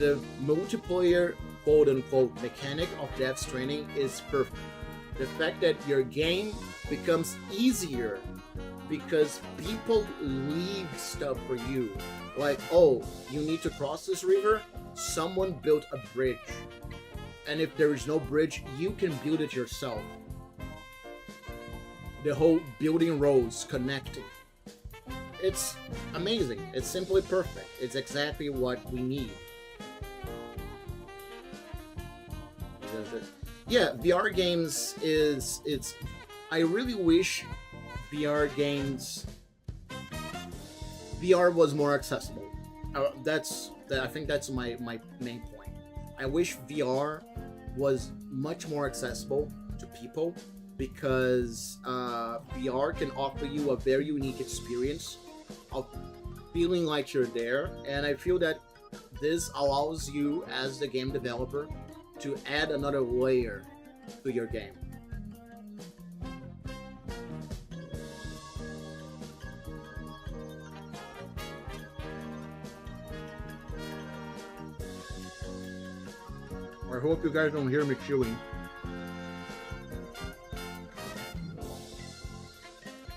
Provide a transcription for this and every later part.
The multiplayer quote-unquote mechanic of Death Stranding is perfect. The fact that your game becomes easier because people leave stuff for you. Like, oh, you need to cross this river? Someone built a bridge. And if there is no bridge, you can build it yourself. The whole building roads connecting. It's amazing. It's simply perfect. It's exactly what we need. Yeah, VR games it's I really wish VR games VR was more accessible. I think that's my main point. I wish VR was much more accessible to people because VR can offer you a very unique experience of feeling like you're there, and I feel that this allows you as the game developer to add another layer to your game. I hope you guys don't hear me chewing.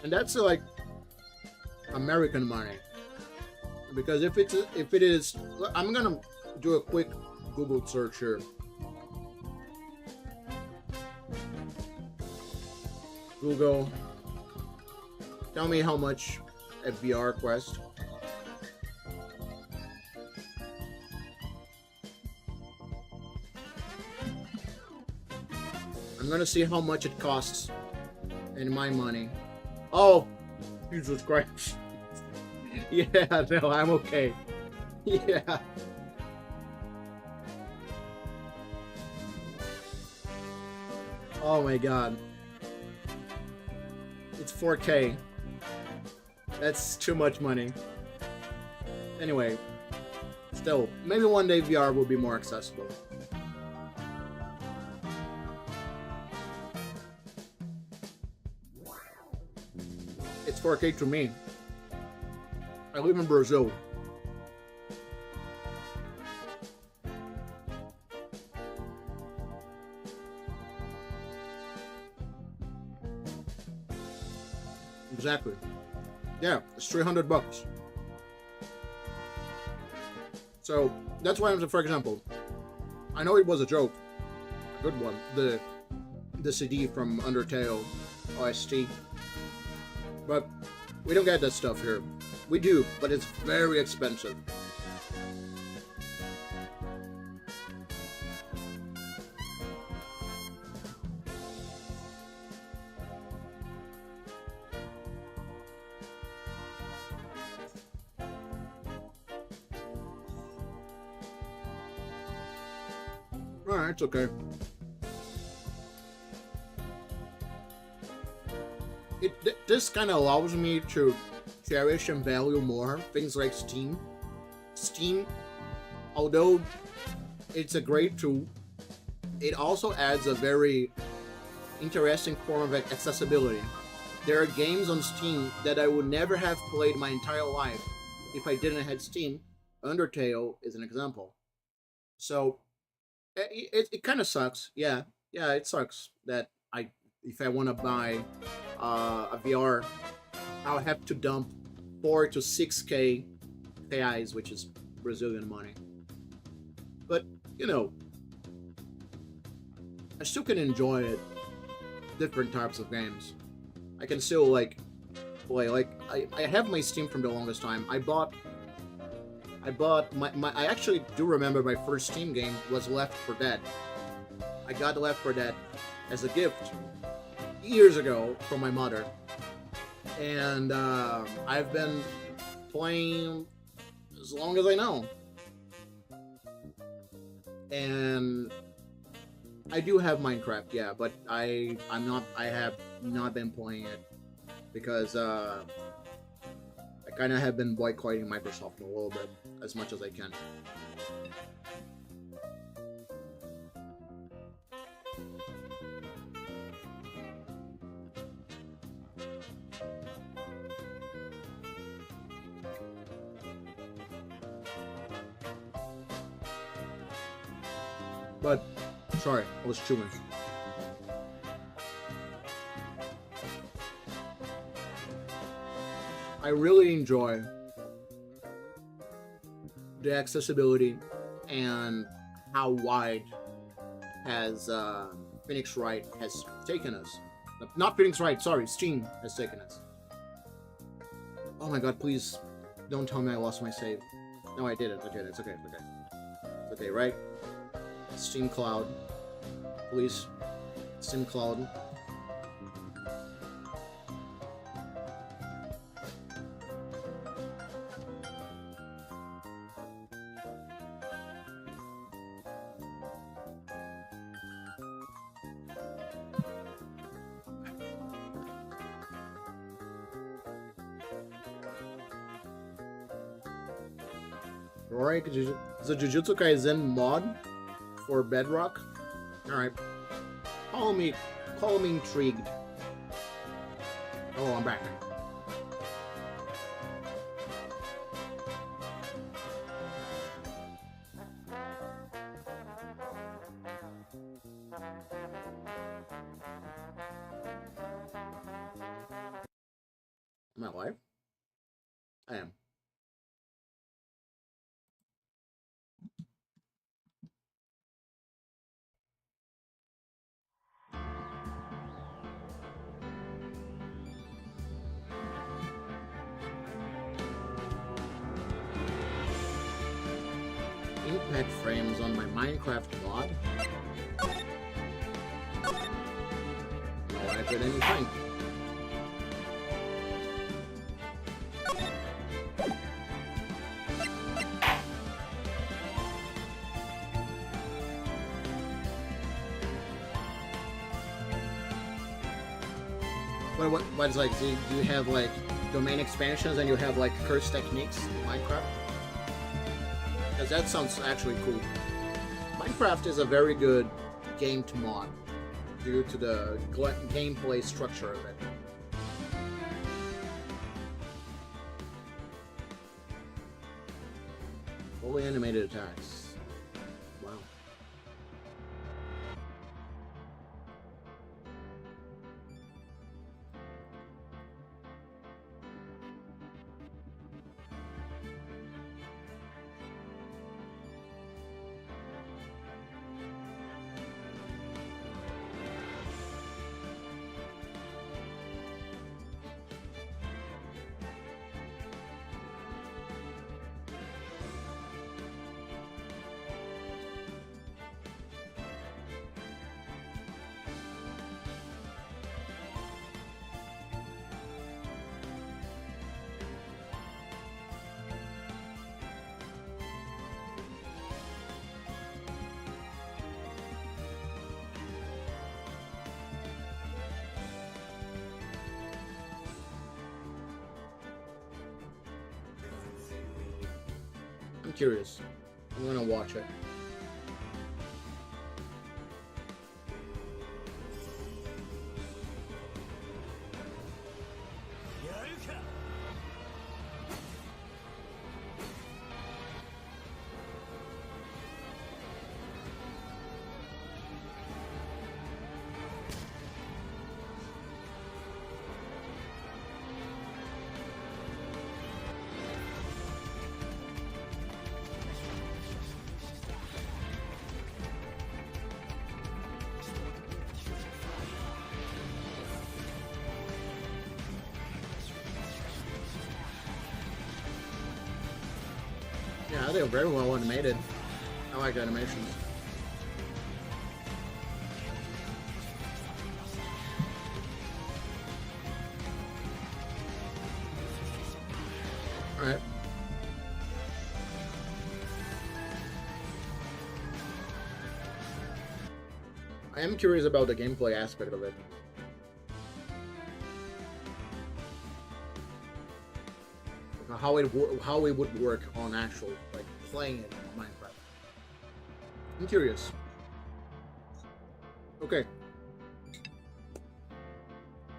And that's like American money, because if it is, I'm gonna do a quick Google search here. Google, tell me how much a VR Quest. I'm gonna see how much it costs in my money. Oh, Jesus Christ. Yeah, no, I'm okay. Yeah. Oh my God. It's 4K. That's too much money. Anyway, still, maybe one day VR will be more accessible. It's 4K to me. I live in Brazil. Exactly. Yeah, it's $300. So that's why I'm saying, for example, I know it was a joke, a good one, the CD from Undertale OST, but we don't get that stuff here. We do, but it's very expensive. Alright, it's okay. This kind of allows me to cherish and value more things like Steam. Steam, although it's a great tool, it also adds a very interesting form of accessibility. There are games on Steam that I would never have played my entire life if I didn't have Steam. Undertale is an example. So it kind of sucks. Yeah, it sucks that if I want to buy a VR, I'll have to dump 4 to 6K reais, which is Brazilian money. But you know, I still can enjoy it. Different types of games. I can still like play. Like I have my Steam from the longest time. I bought my I actually do remember my first Steam game was Left 4 Dead. I got Left 4 Dead as a gift years ago from my mother, and I've been playing as long as I know. And I do have Minecraft, yeah, but I have not been playing it because I kind of have been boycotting Microsoft a little bit as much as I can. But, sorry, I was chewing. I really enjoy the accessibility and how wide has Phoenix Wright has taken us. Not Phoenix Wright, sorry, Steam has taken us. Oh my god, please don't tell me I lost my save. No, I didn't. Okay, it's okay, it's okay. It's okay, right? Steam Cloud. Please. Steam Cloud. Alright, the Jujutsu Kaisen mod for Bedrock. Alright. Call me intrigued. Oh, I'm back. Am I live? I am. Impact frames on my Minecraft mod. No, I did anything. What is like? Do you have like domain expansions and you have like curse techniques in Minecraft? Because that sounds actually cool. Minecraft is a very good game to mod due to the gameplay structure of it. Fully animated attacks. Wow. I'm curious. I'm gonna watch it. Yeah, they're very well animated. I like animations. Alright. I am curious about the gameplay aspect of it. How it would work on actual, like, playing it on Minecraft. I'm curious. Okay.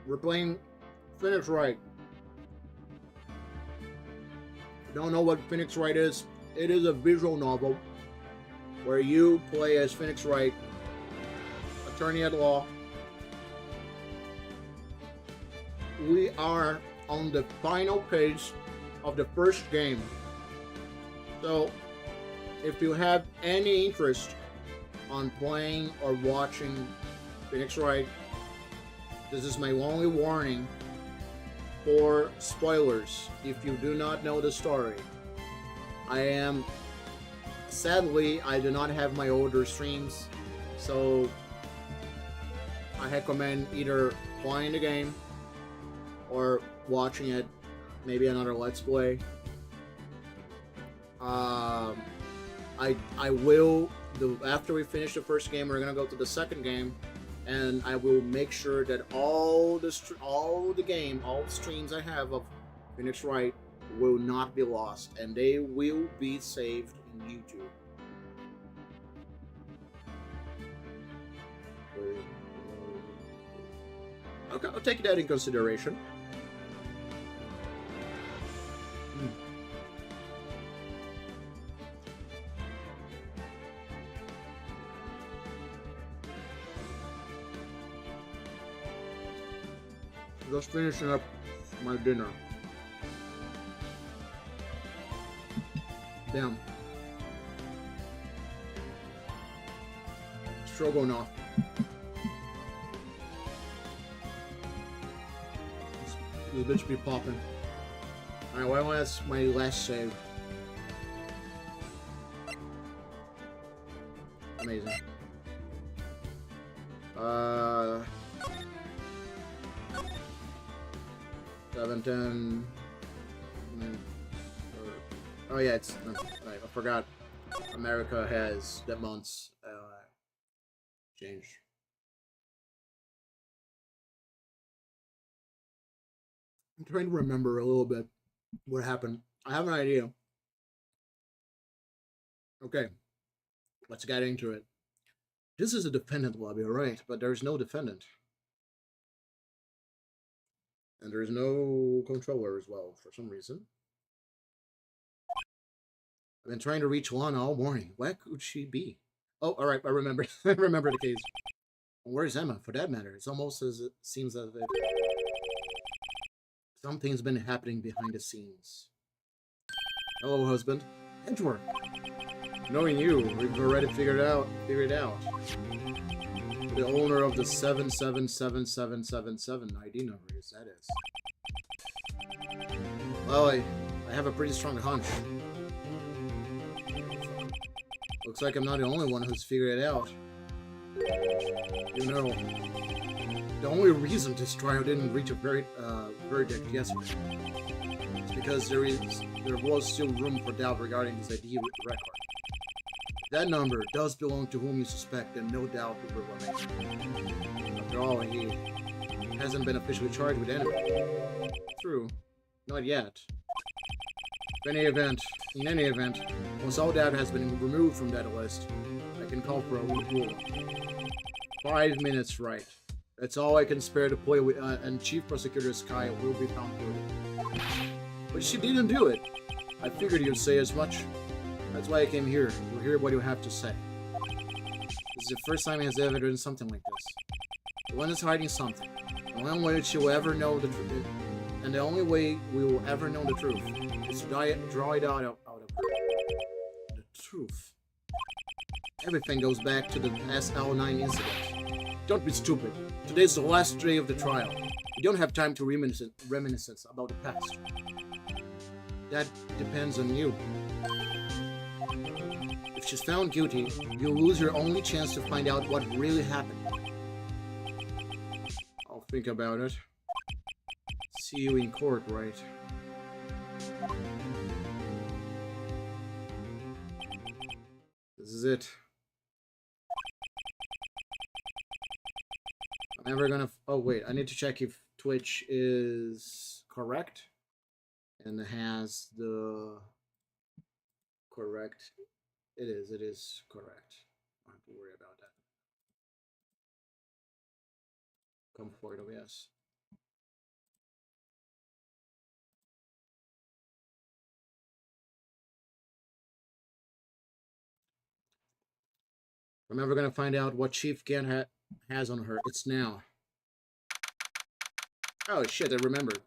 We're playing Phoenix Wright. Don't know what Phoenix Wright is. It is a visual novel where you play as Phoenix Wright, attorney at law. We are on the final page of the first game. So, if you have any interest on playing or watching Phoenix Wright, this is my only warning for spoilers if you do not know the story. Sadly, I do not have my older streams, so I recommend either playing the game or watching it, maybe another Let's Play. I will, after we finish the first game, we're gonna go to the second game, and I will make sure that all the streams I have of Phoenix Wright will not be lost, and they will be saved in YouTube. Okay, I'll take that in consideration. Just finishing up my dinner. Damn. Stroganoff. This bitch be popping. Alright, well, that's my last save. Amazing. 7, 10. Oh yeah, it's. I forgot. America has the months changed. I'm trying to remember a little bit what happened. I have an idea. Okay, let's get into it. This is a defendant lobby, right? But there's no defendant. And there's no controller as well, for some reason. I've been trying to reach Lana all morning. Where could she be? Oh, alright, I remember. I remember the case. Where's Emma, for that matter? It's almost as it seems as if something's been happening behind the scenes. Hello, husband. Edward. Knowing you, we've already figured it out. The owner of the 777777 ID number is, that is. Well, I have a pretty strong hunch. Looks like I'm not the only one who's figured it out. You know, the only reason this trial didn't reach a verdict yesterday is because there was still room for doubt regarding this ID record. That number does belong to whom you suspect, and no doubt will remain. After all, he hasn't been officially charged with anything. True. Not yet. In any event, once all doubt has been removed from that list, I can call for a rule. 5 minutes, right. That's all I can spare to play with, and Chief Prosecutor Sky will be found guilty. But she didn't do it. I figured you'd say as much. That's why I came here, to hear what you have to say. This is the first time he has ever done something like this. The one is hiding something. The only way she will ever know the truth, and the only way we will ever know the truth, is to draw it out of her. The truth. Everything goes back to the SL9 incident. Don't be stupid. Today's the last day of the trial. We don't have time to reminiscence about the past. That depends on you. If she's found guilty, you'll lose your only chance to find out what really happened. I'll think about it. See you in court, right? This is it. I'm never gonna... Oh, wait. I need to check if Twitch is correct. And has the... Correct... It is correct. I don't have to worry about that. Come forward, OBS. I'm ever gonna find out what Chief Gent has on her. It's now. Oh shit, I remembered.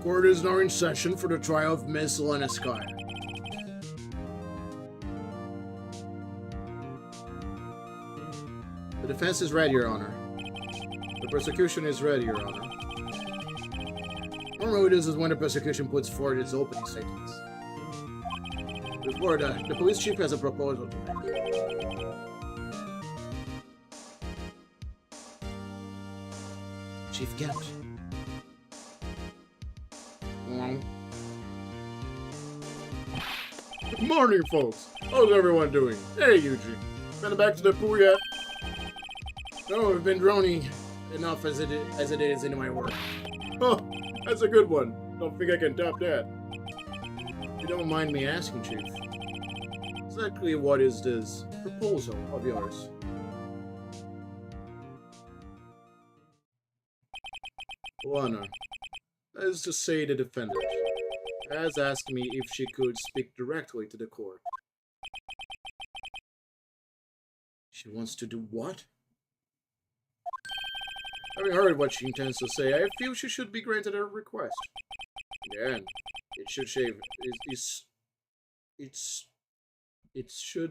Court is now in session for the trial of Miss Lena Sky. The defense is ready, Your Honor. The prosecution is ready, Your Honor. Normally this is when the prosecution puts forward its opening statements. Before that, the police chief has a proposal to make. Chief Gent. Good morning, folks. How's everyone doing? Hey, Eugene. Been back to the pool yet? No, I've been droning enough as it is in my work. Oh, that's a good one. Don't think I can top that. If you don't mind me asking, Chief, exactly what is this proposal of yours? Lana, that is to say the defendant, has asked me if she could speak directly to the court. She wants to do what? Having heard what she intends to say, I feel she should be granted her request. Again, it should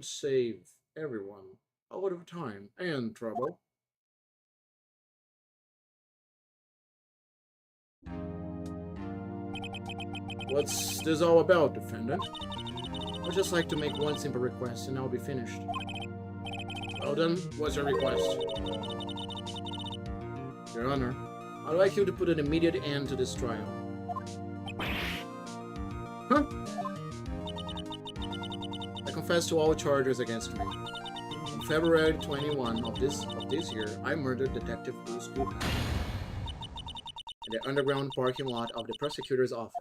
save everyone a lot of time and trouble. What's this all about, defendant? I'd just like to make one simple request and I'll be finished. Well then, what's your request? Your Honor, I'd like you to put an immediate end to this trial. Huh? I confess to all charges against me. On February 21 of this year, I murdered Detective Bruce Goodman in the underground parking lot of the prosecutor's office.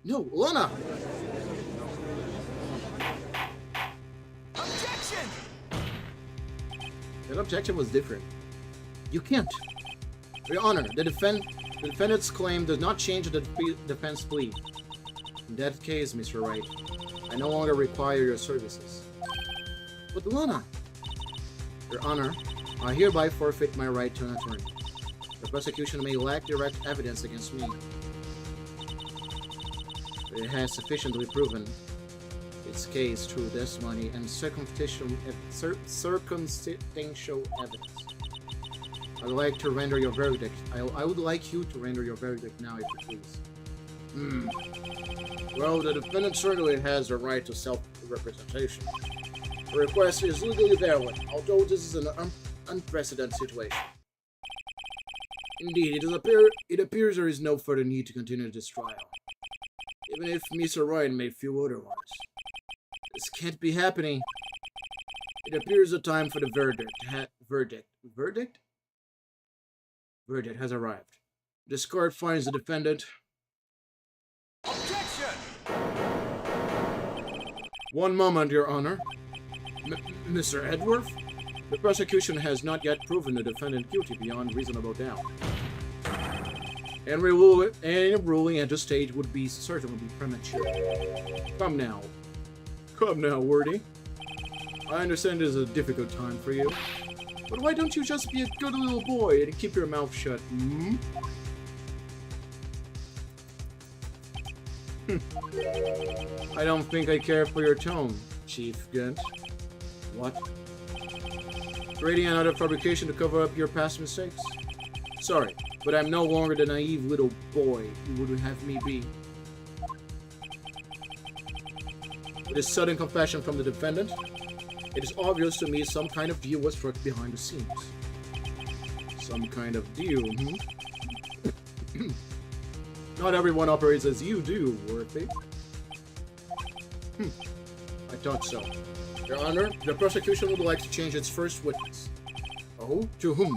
No, Lana! Objection! That objection was different. You can't. Your Honor, the defendant's claim does not change the defense plea. In that case, Mr. Wright, I no longer require your services. But Lana! Your Honor, I hereby forfeit my right to an attorney. The prosecution may lack direct evidence against me. It has sufficiently proven its case through testimony and circumstantial evidence. I would like to render your verdict. I would like you to render your verdict now, if you please. Well, the defendant certainly has the right to self-representation. The request is legally valid, although this is an unprecedented situation. Indeed, it appears there is no further need to continue this trial. Even if Mr. Wright may feel otherwise. This can't be happening. It appears the time for the verdict has arrived. This court finds the defendant... Objection! One moment, Your Honor. Mr. Edworth? The prosecution has not yet proven the defendant guilty beyond reasonable doubt. Any ruling at this stage would be certainly premature. Come now, Wordy. I understand this is a difficult time for you, but why don't you just be a good little boy and keep your mouth shut, hmm? I don't think I care for your tone, Chief Gent. What? Creating another fabrication to cover up your past mistakes? Sorry, but I'm no longer the naive little boy you would have me be. With a sudden confession from the defendant, it is obvious to me some kind of deal was struck behind the scenes. Some kind of deal, hmm? Not everyone operates as you do, Worthy. I thought so. Your Honor, the prosecution would like to change its first witness. Oh? To whom?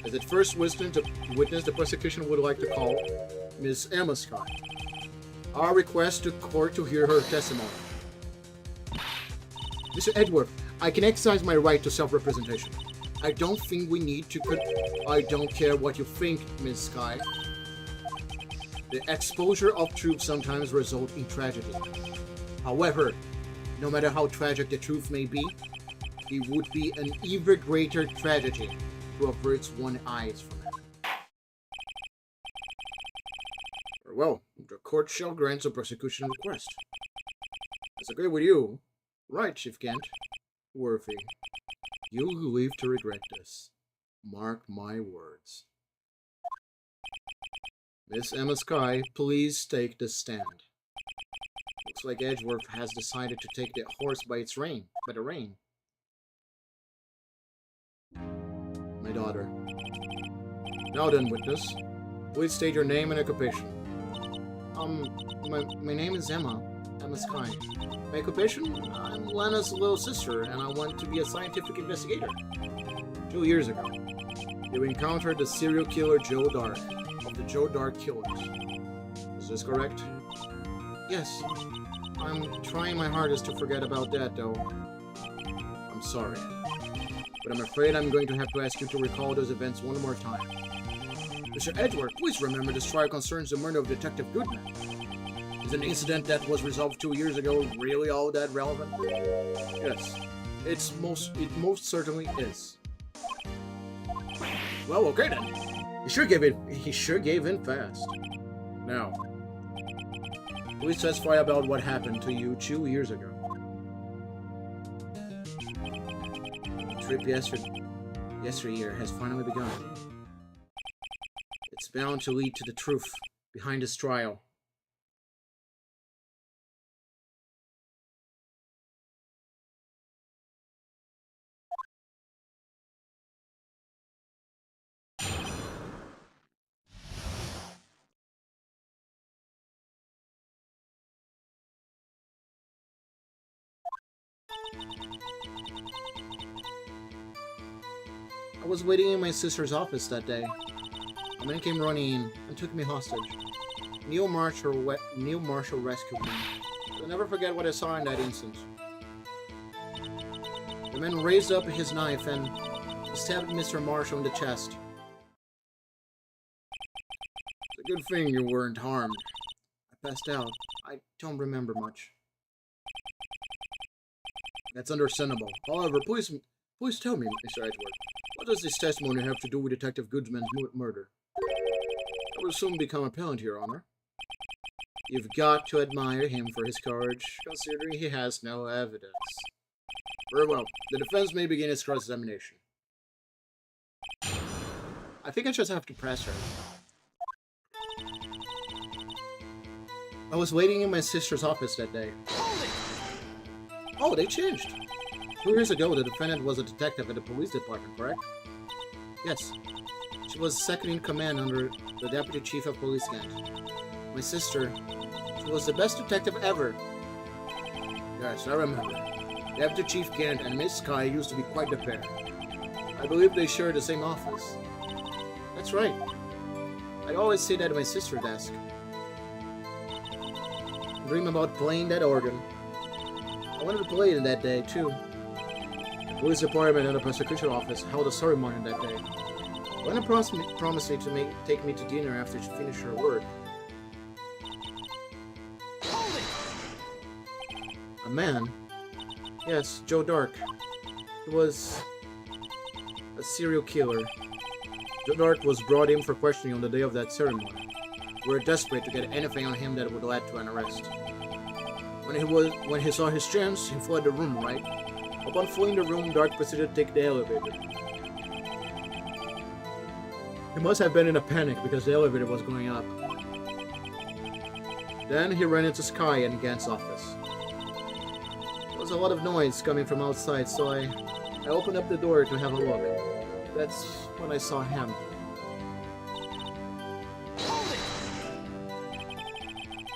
As its first witness, the prosecution would like to call Miss Emma Scott. Our request to court to hear her testimony. Mr. Edward, I can exercise my right to self-representation. I don't think we need to I don't care what you think, Miss Sky. The exposure of truth sometimes results in tragedy. However, no matter how tragic the truth may be, it would be an even greater tragedy to avert one's eyes from it. Very well, the court shall grant a prosecution request. Let's agree with you. Right, Chief Kent. Worthy. You'll live to regret this. Mark my words. Miss Emma Sky, please take the stand. Looks like Edgeworth has decided to take the horse by the rein. My daughter. Now then, witness. Please state your name and occupation. My name is Emma Sky. My occupation? I'm Lena's little sister, and I want to be a scientific investigator. 2 years ago, you encountered the serial killer Joe Dark, of the Joe Dark Killers. Is this correct? Yes. I'm trying my hardest to forget about that, though. I'm sorry. But I'm afraid I'm going to have to ask you to recall those events one more time. Mr. Edgeworth, please remember this trial concerns the murder of Detective Goodman. Is an incident that was resolved 2 years ago really all that relevant? Yes. It most certainly is. Well, okay then. He sure gave in fast. Now, please testify about what happened to you 2 years ago. The trip yesteryear has finally begun. It's bound to lead to the truth behind this trial. I was waiting in my sister's office that day. A man came running in and took me hostage. Neil Marshall rescued me. I'll never forget what I saw in that instant. The man raised up his knife and stabbed Mr. Marshall in the chest. It's a good thing you weren't harmed. I passed out. I don't remember much. That's understandable. However, please tell me, Mr. Edgeworth, what does this testimony have to do with Detective Goodman's murder? It will soon become apparent, Your Honor. You've got to admire him for his courage, considering he has no evidence. Very well. The defense may begin its cross-examination. I think I just have to press her. I was waiting in my sister's office that day. Oh, they changed. 2 years ago, the defendant was a detective at the police department, correct? Yes. She was second in command under the deputy chief of police Kent. My sister, she was the best detective ever. Yes, I remember. Deputy Chief Kent and Miss Sky used to be quite the pair. I believe they shared the same office. That's right. I always sit at my sister's desk. Dream about playing that organ. I wanted to play it that day, too. The police department and the prosecution office held a ceremony that day. Lena promised me to take me to dinner after she finished her work. A man? Yes, Joe Dark. He was a serial killer. Joe Dark was brought in for questioning on the day of that ceremony. We were desperate to get anything on him that would lead to an arrest. When he saw his chance, he fled the room, right? Upon fleeing the room, Dark proceeded to take the elevator. He must have been in a panic because the elevator was going up. Then he ran into Sky and Gant's office. There was a lot of noise coming from outside, so I opened up the door to have a look. That's when I saw him.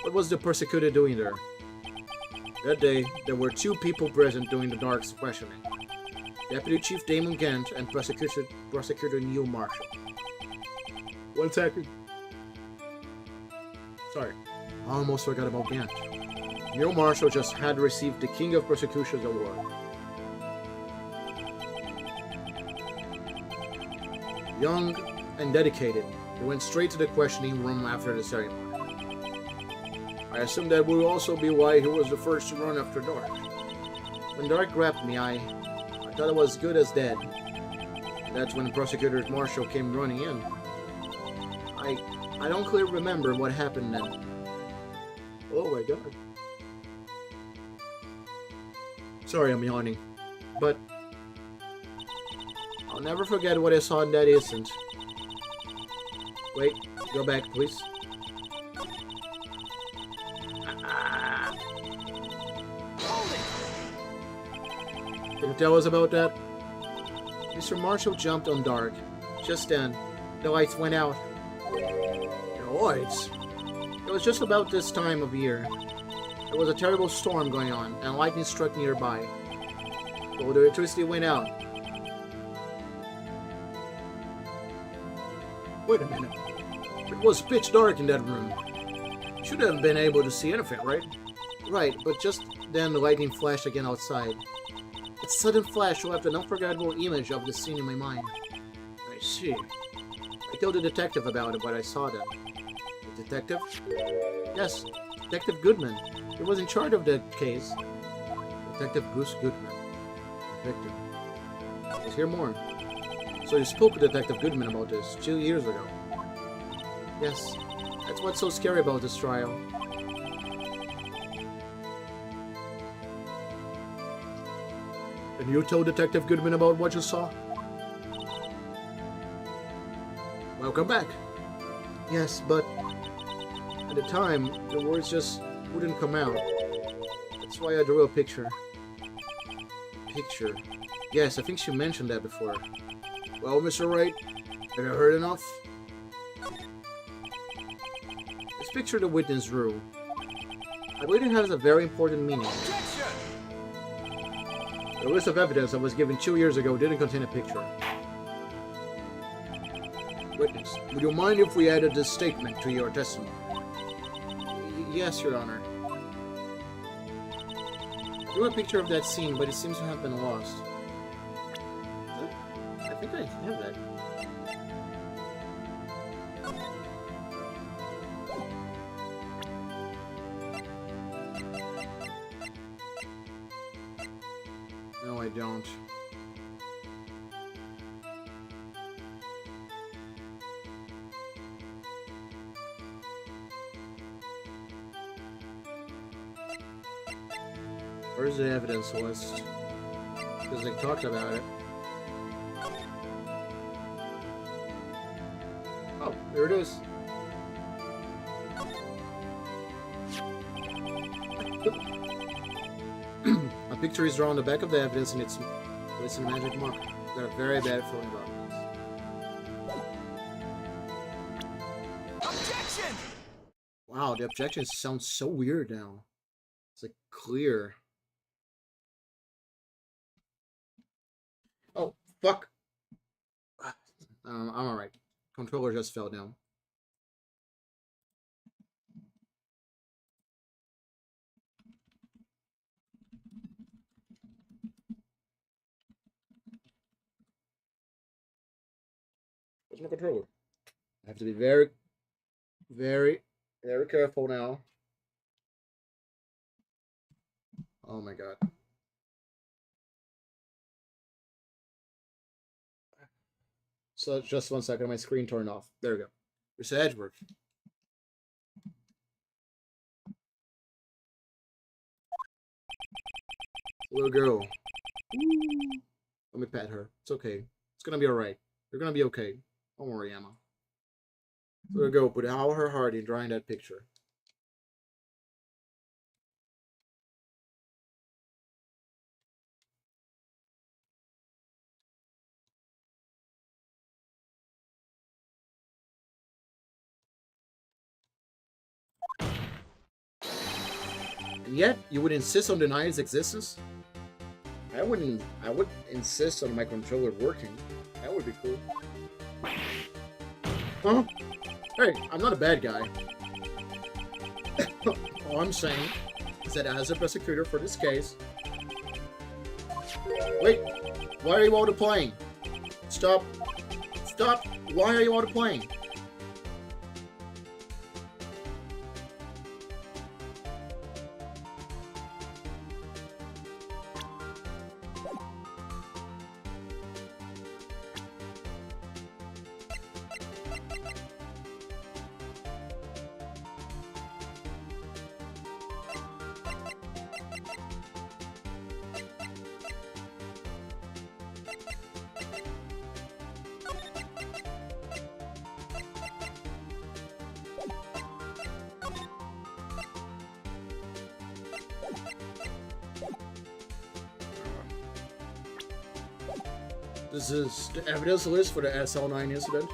What was the persecutor doing there? That day, there were 2 people present during the Dark's questioning. Deputy Chief Damon Gant and Prosecutor Neil Marshall. 1 second. Sorry, I almost forgot about Gant. Neil Marshall just had received the King of Prosecutions Award. young and dedicated. He went straight to the questioning room after the ceremony. I assume that would also be why he was the first to run after dark. When dark grabbed me, I thought I was good as dead. That's when Prosecutor Marshall came running in. I don't clearly remember what happened then. Oh my god. Sorry, I'm yawning. But I'll never forget what I saw in that instant. Wait, go back, please. Can you tell us about that? Mr. Marshall jumped on Dark. Just then, the lights went out. The lights? It was just about this time of year. There was a terrible storm going on, and lightning struck nearby. So the electricity went out. Wait a minute. It was pitch dark in that room. You should have been able to see anything, right? Right, but just then the lightning flashed again outside. Its sudden flash left an unforgettable image of the scene in my mind. I see. I told the detective about it, but I saw them. The detective? Yes, Detective Goodman. He was in charge of the case. Detective Bruce Goodman. The victim. Let's hear more. So you spoke with Detective Goodman about this 2 years ago? Yes. That's what's so scary about this trial. And you told Detective Goodman about what you saw? Welcome back. Yes, but at the time, the words just wouldn't come out. That's why I drew a picture. Picture? Yes, I think she mentioned that before. Well, Mr. Wright, have you heard enough? Let's picture the witness drew. I believe it has a very important meaning. The list of evidence that was given 2 years ago didn't contain a picture. Witness, would you mind if we added this statement to your testimony? Yes, Your Honor. I drew a picture of that scene, but it seems to have been lost. I think I have that. No, I don't. Where's the evidence list? Because they talked about it. Oh, there it is. A picture is drawn on the back of the evidence and it's a magic mark. I've got a very bad feeling about this. Objection! Wow, the objection sounds so weird now. It's like clear. Oh, fuck. I'm alright. Controller just fell down. Where's my controller? I have to be very, very, very careful now. Oh my god. So just 1 second, my screen turned off. There we go. There's Edward. Little girl. Ooh. Let me pet her. It's okay. It's gonna be alright. You're gonna be okay. Don't worry, Emma. There we go. Put all her heart in drawing that picture. And yet, you would insist on denying its existence? I would insist on my controller working. That would be cool. Huh? Hey, I'm not a bad guy. All I'm saying is that as a prosecutor for this case... Wait! Why are you multiplying? Stop! Stop! Why are you out playing? This is the evidence list for the SL9 incident.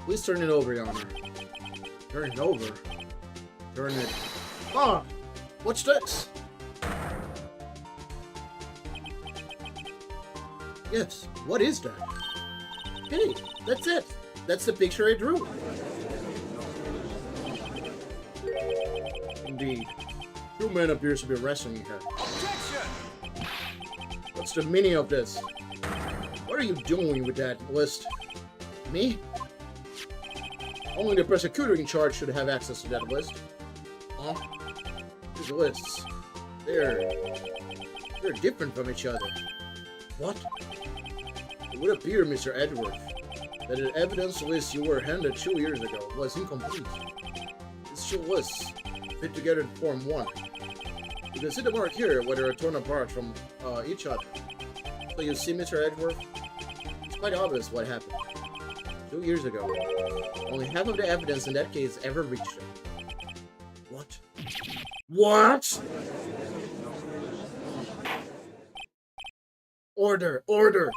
Please turn it over, Your Honor. Turn it over? Turn it... Ah! What's this? Yes, what is that? Hey, that's it. That's the picture I drew. Indeed. Two men appears to be wrestling here. What's the meaning of this? What are you doing with that list? Me? Only the prosecutor in charge should have access to that list. Huh? These lists. They're different from each other. What? It would appear, Mr. Edgeworth, that the evidence list you were handed 2 years ago was incomplete. These two lists fit together to form one. You can see the mark here where they're torn apart from each other. So you see, Mr. Edgeworth? It's quite obvious what happened. 2 years ago, only half of the evidence in that case ever reached him. What? What? Order! Order!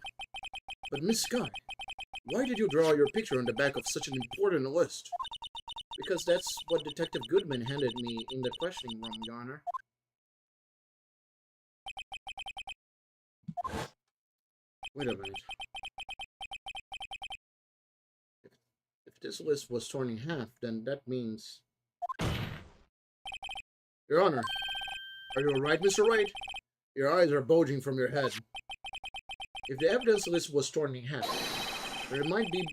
But Miss Scott, why did you draw your picture on the back of such an important list? Because that's what Detective Goodman handed me in the questioning room, Your Honor. Wait a minute. If this list was torn in half, then that means... Your Honor, are you alright, Mr. Wright? Your eyes are bulging from your head. If the evidence list was torn in half, there might be...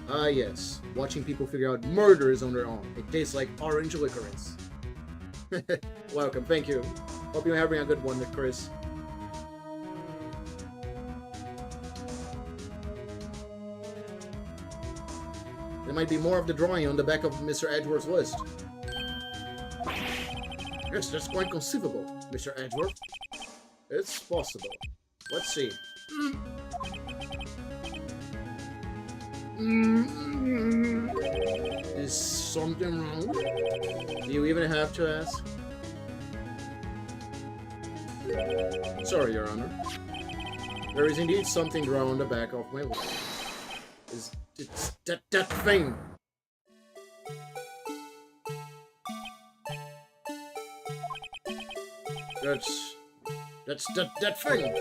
Ah, yes. Watching people figure out murders on their own. It tastes like orange licorice. Welcome, thank you. Hope you're having a good one, Chris. There might be more of the drawing on the back of Mr. Edgeworth's list. Yes, that's quite conceivable, Mr. Edgeworth. It's possible. Let's see. Is something wrong? Do you even have to ask? Sorry, Your Honor. There is indeed something drawn on the back of my list. It's that thing. That's that thing.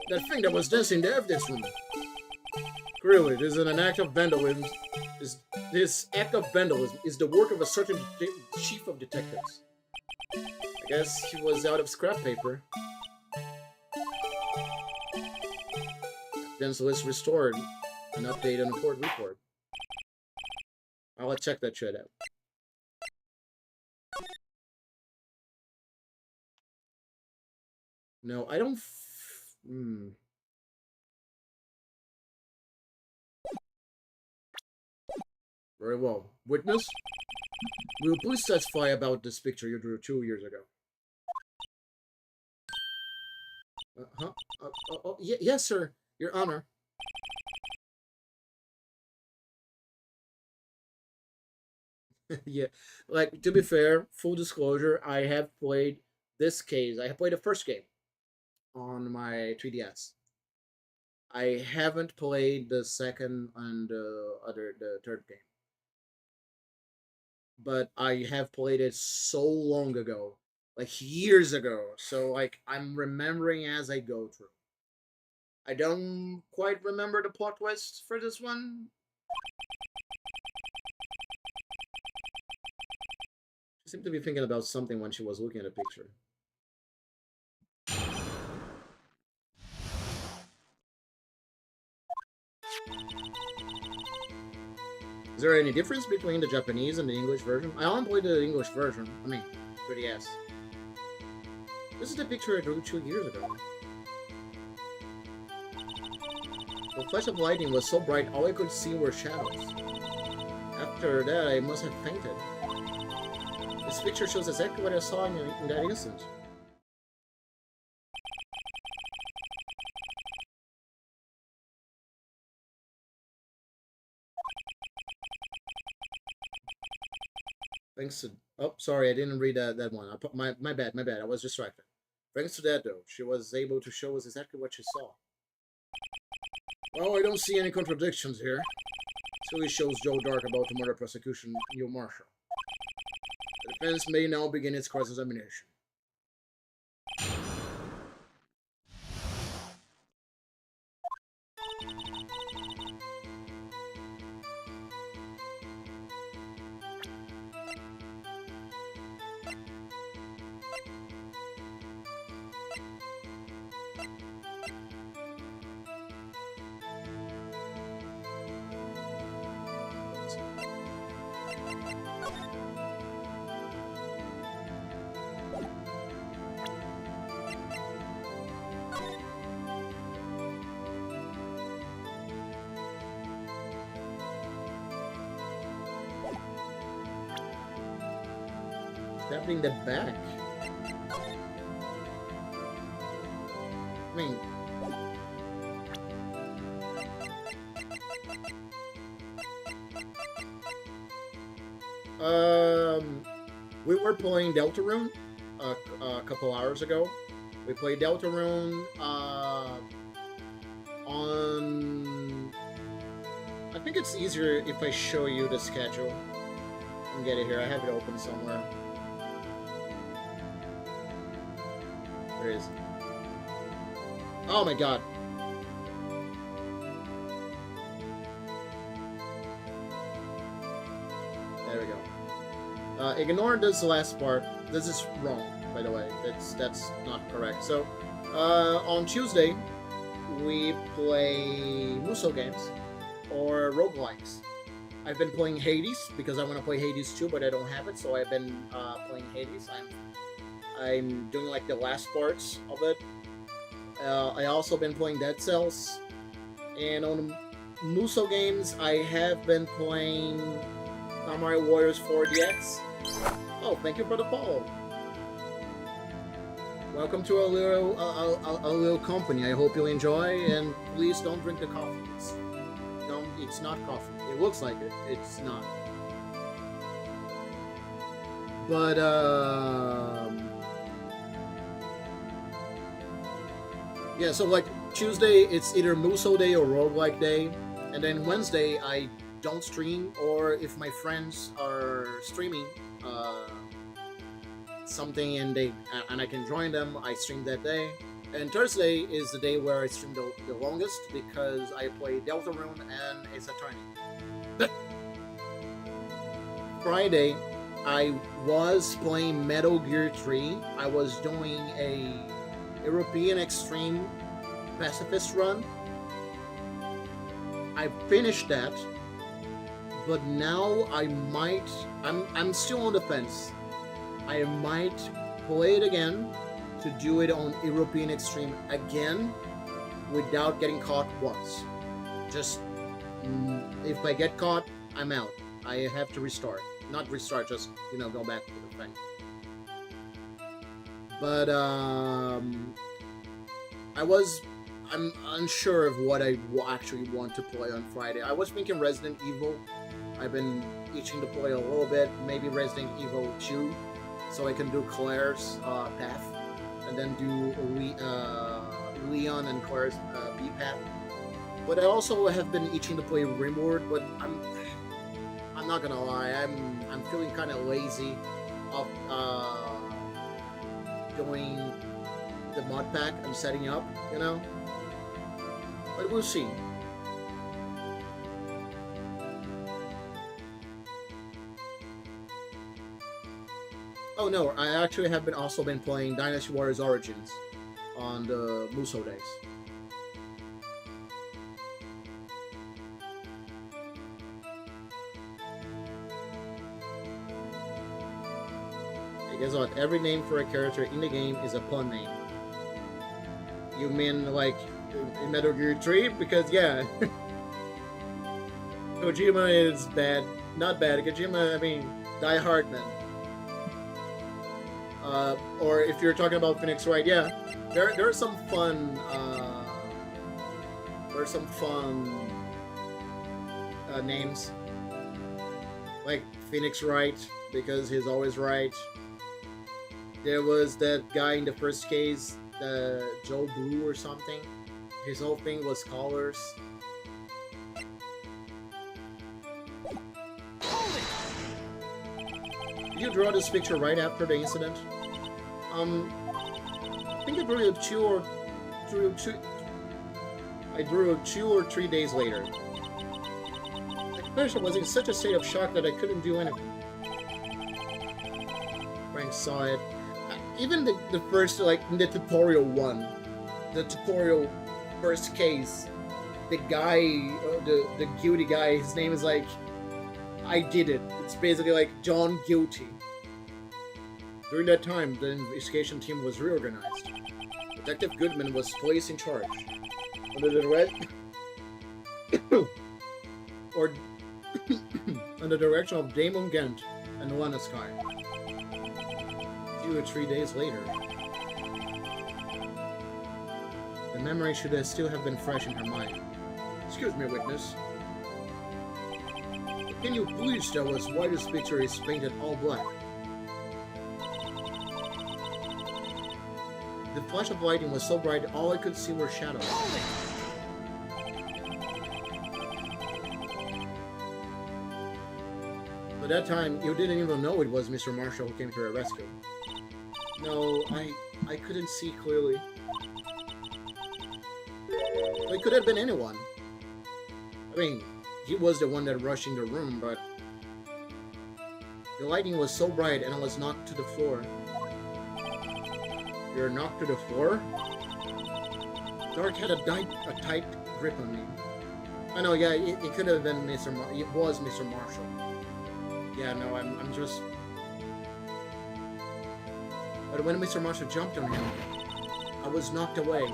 That thing that was dancing in the evidence room. Clearly, this is an act of vandalism. This act of vandalism is the work of a certain chief of detectives. I guess he was out of scrap paper. Evidence list restored. An update on the court report. I'll check that shit out. No, I don't... Very well. Witness? Will you please testify about this picture you drew 2 years ago? Yes, sir. Your Honor. Yeah, like, to be fair, full disclosure, I have played this case. I have played the first game on my 3DS. I haven't played the second and the third game. But I have played it so long ago, like years ago. So, like, I'm remembering as I go through. I don't quite remember the plot twist for this one. She seemed to be thinking about something when she was looking at a picture. Is there any difference between the Japanese and the English version? I only played the English version. I mean, 3DS. This is the picture I drew 2 years ago. The flash of lightning was so bright, all I could see were shadows. After that, I must have fainted. This picture shows exactly what I saw in that instant. Thanks to... Oh, sorry, I didn't read that one. My bad. I was distracted. Thanks to that, though, she was able to show us exactly what she saw. Well, I don't see any contradictions here. This really shows Joe Dark about the murder prosecution Neil Marshall. The defense may now begin its cross-examination. Happening the back. I mean, we were playing Deltarune a couple hours ago. We played Deltarune on. I think it's easier if I show you the schedule. I can get it here. I have it open somewhere. Where is it? Oh my god. There we go. Ignore this last part. This is wrong, by the way. That's not correct. So, on Tuesday, we play Muso games or roguelikes. I've been playing Hades because I want to play Hades 2, but I don't have it, so I've been playing Hades. I'm doing like the last parts of it. I also been playing Dead Cells, and on Muso games I have been playing Samurai Warriors 4 DX. Oh, thank you for the follow. Welcome to a little company. I hope you enjoy, and please don't drink the coffee. It's not coffee. It looks like it. It's not. But yeah, so like Tuesday, it's either Muso Day or Roguelike Day, and then Wednesday I don't stream, or if my friends are streaming something and I can join them, I stream that day. And Thursday is the day where I stream the longest because I play Deltarune and Ace Attorney. Friday, I was playing Metal Gear 3. I was doing a European Extreme Pacifist run. I finished that, but now I'm still on the fence. I might play it again to do it on European Extreme again without getting caught once. Just if I get caught, I'm out. I have to restart. Not restart, just go back to the thing. But I'm unsure of what I actually want to play on Friday. I was thinking Resident Evil. I've been itching to play a little bit. Maybe Resident Evil 2, so I can do Claire's path, and then do Leon and Claire's B path. But I also have been itching to play Rimworld, but I'm not gonna lie, I'm feeling kind of lazy of doing the mod pack I'm setting up, But we'll see. Oh no, I actually have also been playing Dynasty Warriors Origins on the Muso days. guess what? Every name for a character in the game is a pun name. You mean like in Metal Gear 3? Because yeah, Kojima is bad. Not bad. Kojima, I mean, Die Hard, man. Or if you're talking about Phoenix Wright, yeah, there are some fun. There are some fun names, like Phoenix Wright, because he's always right. There was that guy in the first case, Joe Blue or something. His whole thing was colors. Did you draw this picture right after the incident? I think I drew it two or 3 days later. At first I was in such a state of shock that I couldn't do anything. Frank saw it. Even the first, like, in the tutorial one, the tutorial first case, the guy, the guilty guy, his name is like, I did it. It's basically like John Guilty. During that time, the investigation team was reorganized. Detective Goodman was placed in charge. Under the under the direction of Damon Gent and Lana Sky. 2 or 3 days later, the memory should still have been fresh in her mind. Excuse me, witness. Can you please tell us why this picture is painted all black? The flash of lighting was so bright all I could see were shadows. By that time, you didn't even know it was Mr. Marshall who came to her rescue. No, I couldn't see clearly. It could have been anyone. I mean, he was the one that rushed in the room, but the lighting was so bright and I was knocked to the floor. You're knocked to the floor? Dark had a tight grip on me. I know, yeah, it could have been it was Mr. Marshall. Yeah, no, I'm just... But when Mr. Marshall jumped on him, I was knocked away.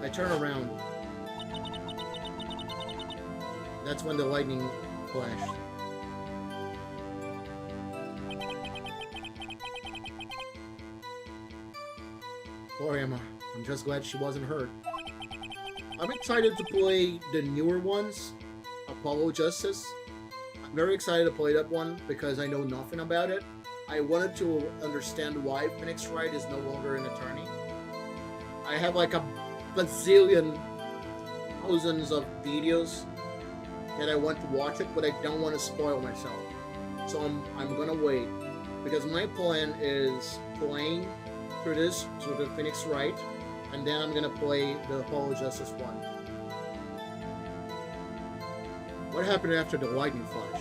I turned around. That's when the lightning flashed. Poor Emma. I'm just glad she wasn't hurt. I'm excited to play the newer ones. Apollo Justice. I'm very excited to play that one because I know nothing about it. I wanted to understand why Phoenix Wright is no longer an attorney. I have like a bazillion, thousands of videos that I want to watch it, but I don't want to spoil myself. So I'm gonna wait because my plan is playing through this to the Phoenix Wright, and then I'm gonna play the Apollo Justice one. What happened after the lightning flash?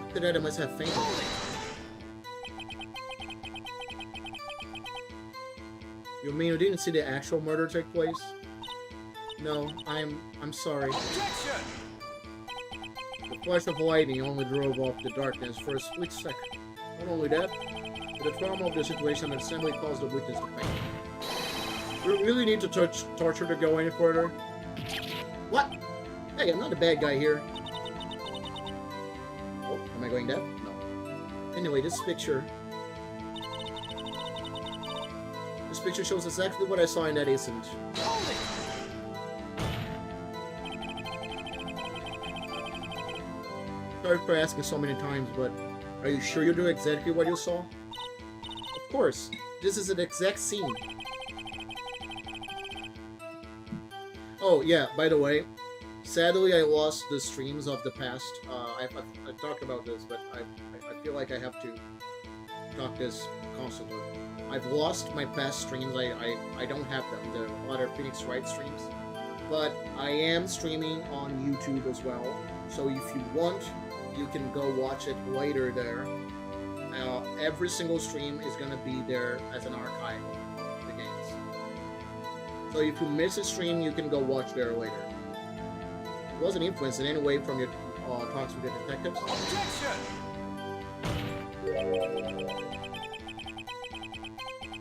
After that, I must have fainted. You mean you didn't see the actual murder take place? No, I'm sorry. Objection! The flash of lightning only drove off the darkness for a split second. Not only that, but the trauma of the situation had simply caused the witness to faint. We really need to torture to go any further? What? Hey, I'm not a bad guy here. Oh, am I going deaf? No. Anyway, this picture shows exactly what I saw in that instant. Sorry for asking so many times, but are you sure you do exactly what you saw? Of course, this is an exact scene. Oh yeah, by the way, sadly I lost the streams of the past. I talked about this, but I feel like I have to talk this constantly. I've lost my past streams. I don't have them, the other Phoenix Wright streams. But I am streaming on YouTube as well. So if you want, you can go watch it later there. Every single stream is going to be there as an archive of the games. So if you miss a stream, you can go watch there later. It wasn't influenced in any way from your talks with the detectives. Objection!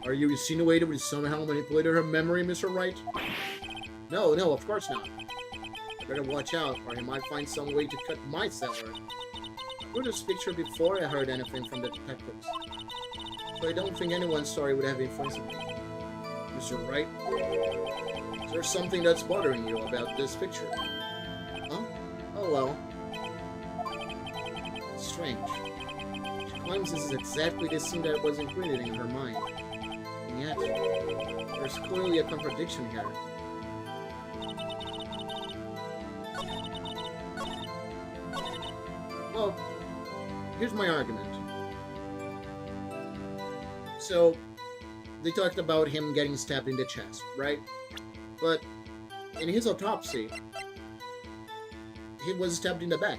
Are you insinuating we somehow manipulated her memory, Mr. Wright? No, no, of course not. I better watch out, or he might find some way to cut my salary. I wrote this picture before I heard anything from the detectives, so I don't think anyone's story would have influenced me. Mr. Wright, is there something that's bothering you about this picture? Huh? Oh well. It's strange. She claims this is exactly the scene that was imprinted in her mind. And yet, there's clearly a contradiction here. Well, here's my argument. So, they talked about him getting stabbed in the chest, right? But in his autopsy, he was stabbed in the back.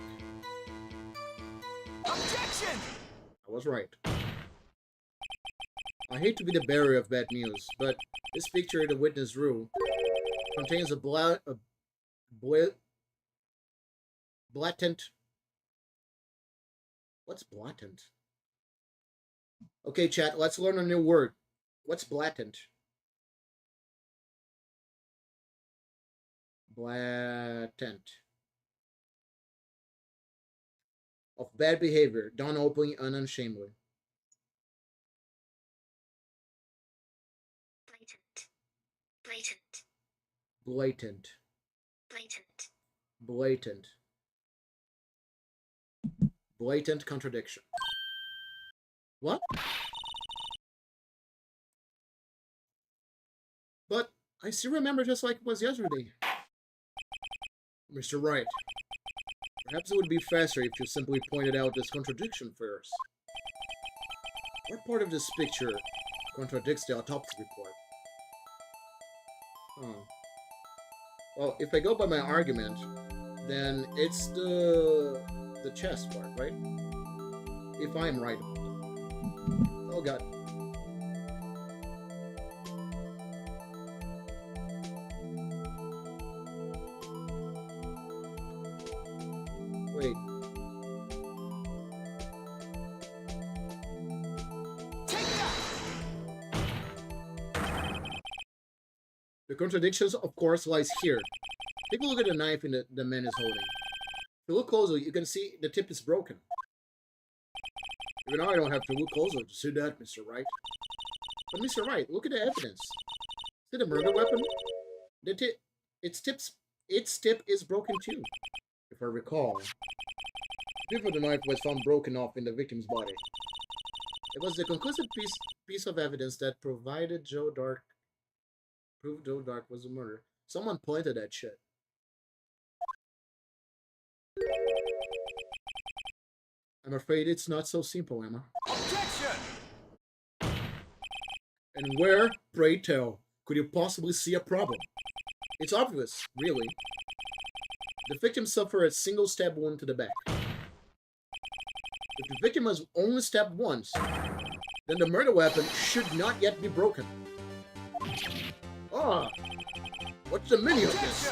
Objection! I was right. I hate to be the bearer of bad news, but this picture the witness drew contains a blatant... What's blatant? Okay, chat, let's learn a new word. What's blatant? Blatant. Of bad behavior, done openly and unshamedly. Blatant. Blatant. Blatant. Blatant. Blatant contradiction. What? But I still remember just like it was yesterday. Mr. Wright, perhaps it would be faster if you simply pointed out this contradiction first. What part of this picture contradicts the autopsy report? Oh. Well, if I go by my argument, then it's the chest part, right? If I'm right about that. Oh god. Wait. Take that! The contradictions, of course, lies here. Take a look at the knife the man is holding. If you look closely, you can see the tip is broken. Even I don't have to look closer to see that, Mr. Wright. But Mr. Wright, look at the evidence. Is it a murder weapon? Its tip is broken too. If I recall, the tip of the knife was found broken off in the victim's body. It was the conclusive piece of evidence that proved Joe Dark was a murderer. Someone planted that shit. I'm afraid it's not so simple, Emma. Objection! And where, pray tell, could you possibly see a problem? It's obvious, really. The victim suffered a single stab wound to the back. If the victim was only stabbed once, then the murder weapon should not yet be broken. Ah! What's the meaning of this?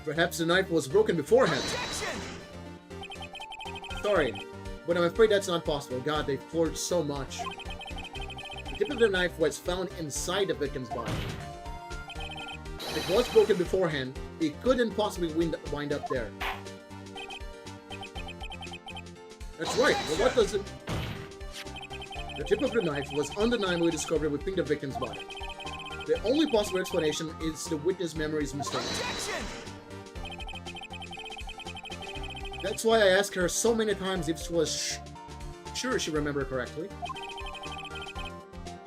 Perhaps the knife was broken beforehand. Objection! Sorry, but I'm afraid that's not possible. God, they floored so much. The tip of the knife was found inside the victim's body. If it was broken beforehand, it couldn't possibly wind up there. That's right, but what does it... The tip of the knife was undeniably discovered within the victim's body. The only possible explanation is the witness' memory's mistake. Objection! That's why I asked her so many times if she was sure she remembered correctly.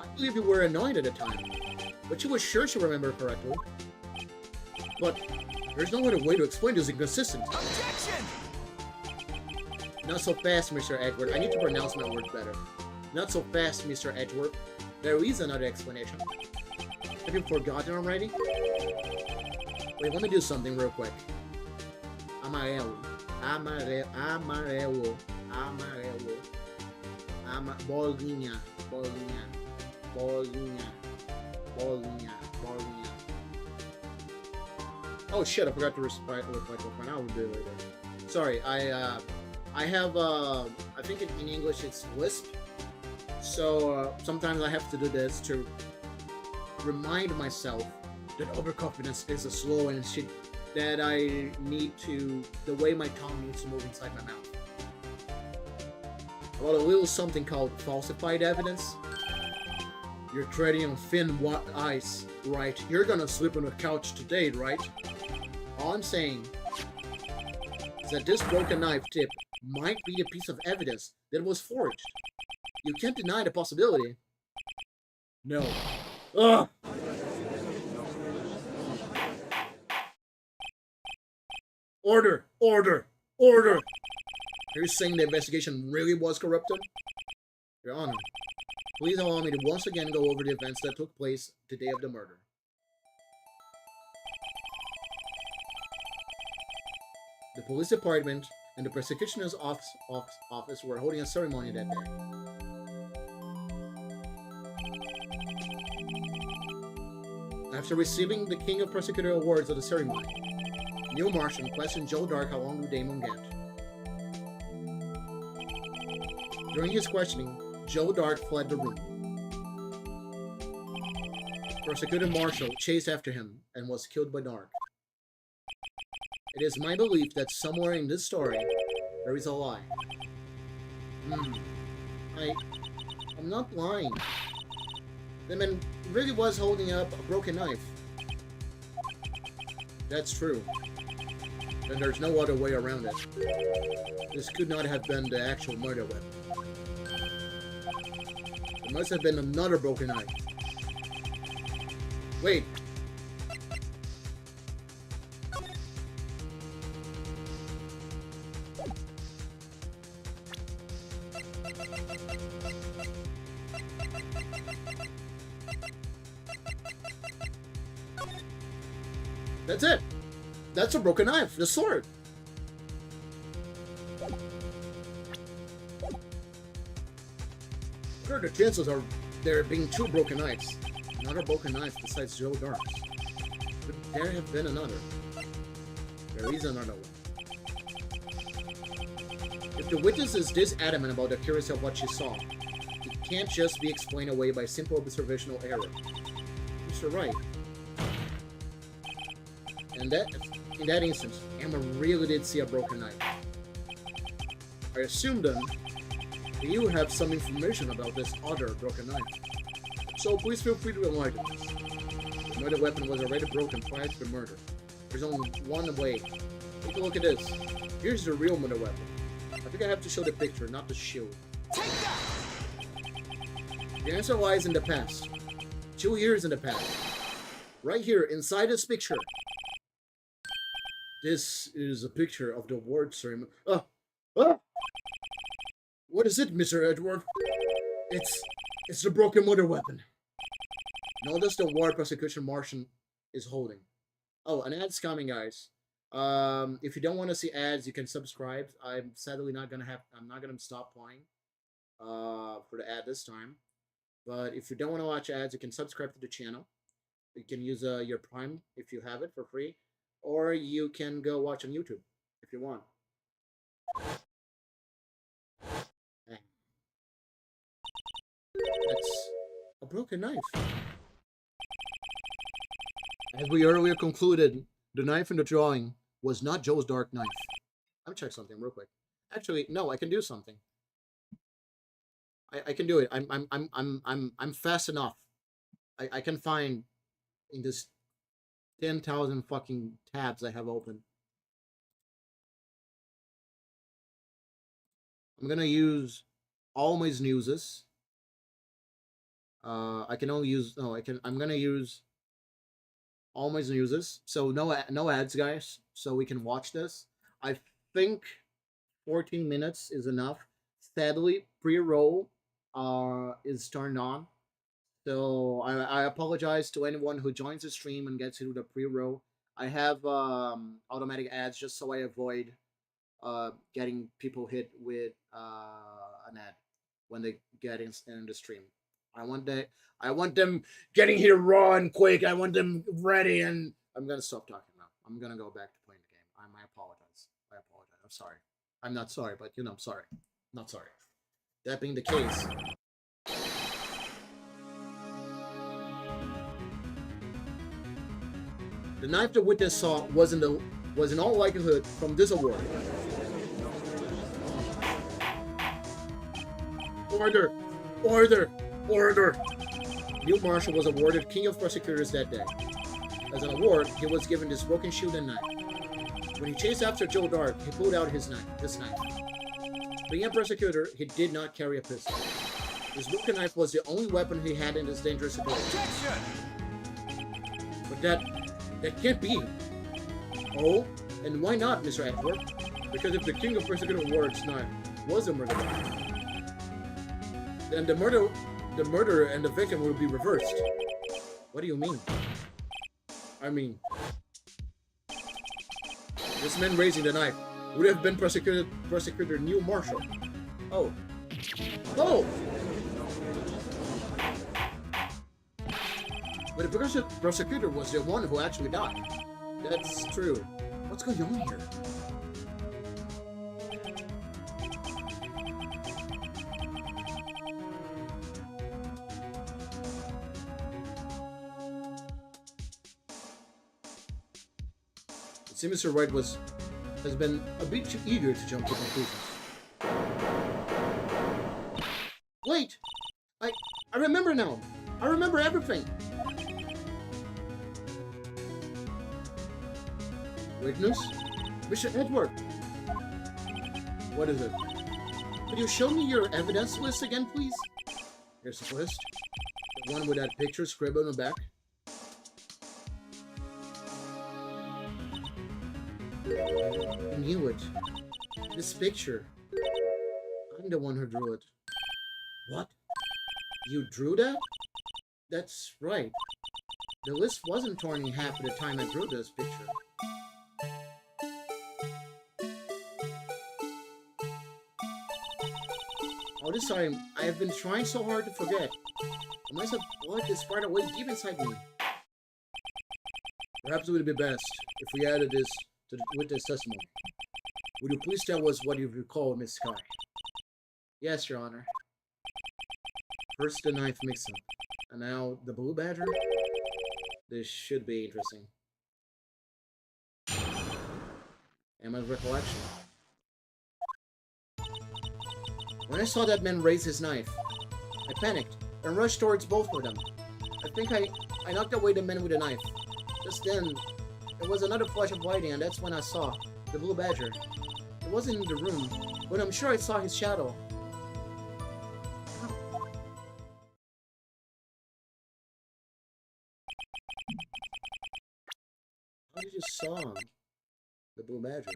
I believe you were annoyed at the time, but she was sure she remembered correctly. But there's no other way to explain this inconsistency. Objection! Not so fast, Mr. Edward. I need to pronounce my words better. Not so fast, Mr. Edward. There is another explanation. Have you forgotten already? Wait, let me do something real quick. Amarelo. Bolinha. Oh shit, I forgot to respect. I will do it later. Sorry, I I have I think in English it's lisp. So sometimes I have to do this to remind myself that overconfidence is a slow and shit that I need to, the way my tongue needs to move inside my mouth. About a little something called falsified evidence. You're treading on thin ice, right? You're gonna sleep on the couch today, right? All I'm saying is that this broken knife tip might be a piece of evidence that was forged. You can't deny the possibility. No. Ugh! Order! Order! Order! Are you saying the investigation really was corrupted? Your Honor, please allow me to once again go over the events that took place the day of the murder. The police department and the prosecutioner's office were holding a ceremony that day. After receiving the King of Prosecutor awards of the ceremony, Neil Marshall questioned Joe Dark how long would Damon get. During his questioning, Joe Dark fled the room. Prosecutor Marshall chased after him and was killed by Dark. It is my belief that somewhere in this story, there is a lie. I'm not lying. The man really was holding up a broken knife. That's true. Then there's no other way around it. This could not have been the actual murder weapon. It must have been another broken knife. Wait. That's it. That's a broken knife. The sword. What are the chances of there being two broken knives? Another broken knife besides Joe Dark's. Could there have been another? There is another one. If the witness is this adamant about the accuracy of what she saw, it can't just be explained away by simple observational error. Mr. Wright. And in that instance, Emma really did see a broken knife. I assume then that you have some information about this other broken knife. So please feel free to enlighten us. The murder weapon was already broken prior to the murder. There's only one way. Take a look at this. Here's the real murder weapon. I think I have to show the picture, not the shield. Take that! The answer lies in the past. 2 years in the past. Right here, inside this picture. This is a picture of the award ceremony. What is it, Mr. Edward? It's the broken murder weapon. Notice the award prosecution Martian is holding. Oh, an ad's coming, guys. If you don't want to see ads, you can subscribe. I'm sadly not gonna stop playing for the ad this time. But if you don't want to watch ads, you can subscribe to the channel. You can use your Prime if you have it for free. Or you can go watch on YouTube if you want. That's a broken knife. As we earlier concluded, the knife in the drawing was not Joe's dark knife. Let me check something real quick. Actually, no, I can do something. I can do it. I'm fast enough. I can find in this 10,000 fucking tabs I have open. I'm gonna use all my snoozes. I can only use I'm gonna use all my snoozes. So no ads, guys. So we can watch this. I think 14 minutes is enough. Sadly, pre-roll is turned on. So I apologize to anyone who joins the stream and gets to the pre-roll. I have automatic ads just so I avoid getting people hit with an ad when they get in the stream. I want them getting here raw and quick. I want them ready, and I'm gonna stop talking now. I'm gonna go back to playing the game. I apologize. I'm sorry. I'm not sorry, but you know, I'm sorry. Not sorry. That being the case, the knife the witness saw was in all likelihood from this award. Order! Order! Order! Neil Marshall was awarded King of Prosecutors that day. As an award, he was given this broken shield and knife. When he chased after Joe Dark, he pulled out this knife. Being a prosecutor, he did not carry a pistol. His broken knife was the only weapon he had in this dangerous situation. But that can't be. Oh, and why not, Mr. Edward? Because if the King of Prosecutor Award's knife was a murder weapon, then the murderer and the victim will be reversed. What do you mean? I mean, this man raising the knife would have been Prosecutor Neil Marshall. Oh. Oh! But the prosecutor was the one who actually died. That's true. What's going on here? It seems Mr. Wright has been a bit too eager to jump to conclusions. Wait! I remember now! I remember everything! Witness? Mr. Edward! What is it? Could you show me your evidence list again, please? Here's the list. The one with that picture scribbled on the back. I knew it. This picture. I'm the one who drew it. What? You drew that? That's right. The list wasn't torn in half at the time I drew this picture. All this time, I have been trying so hard to forget. I must have blocked this part away deep inside me. Perhaps it would be best if we added this to the witness testimony. Would you please tell us what you recall, Miss Sky? Yes, Your Honor. First the knife mix-up, and now the blue badger? This should be interesting. And my recollection. When I saw that man raise his knife, I panicked and rushed towards both of them. I think I knocked away the man with the knife. Just then, there was another flash of lighting, and that's when I saw the blue badger. It wasn't in the room, but I'm sure I saw his shadow. How did you saw the blue badger?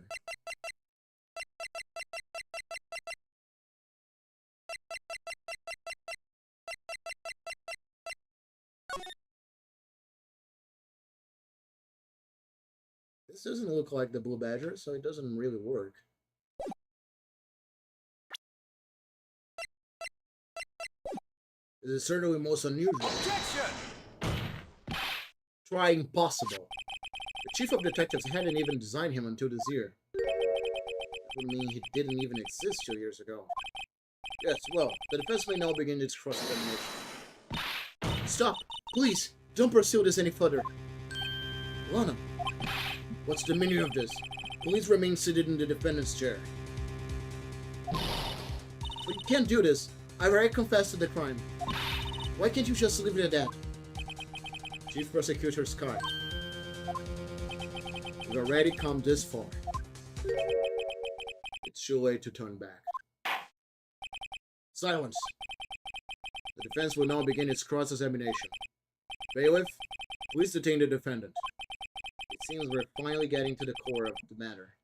This doesn't look like the blue badger, so it doesn't really work. This is certainly most unusual. Objection! Try impossible. The chief of detectives hadn't even designed him until this year. That would mean he didn't even exist 2 years ago. Yes, well, the defense may now begin its cross-examination. Stop! Please! Don't pursue this any further! Lana! What's the meaning of this? Please remain seated in the defendant's chair. But you can't do this. I've already confessed to the crime. Why can't you just leave it at that? Chief Prosecutor Scott. We've already come this far. It's too late to turn back. Silence. The defense will now begin its cross-examination. Bailiff, please detain the defendant. It seems we're finally getting to the core of the matter.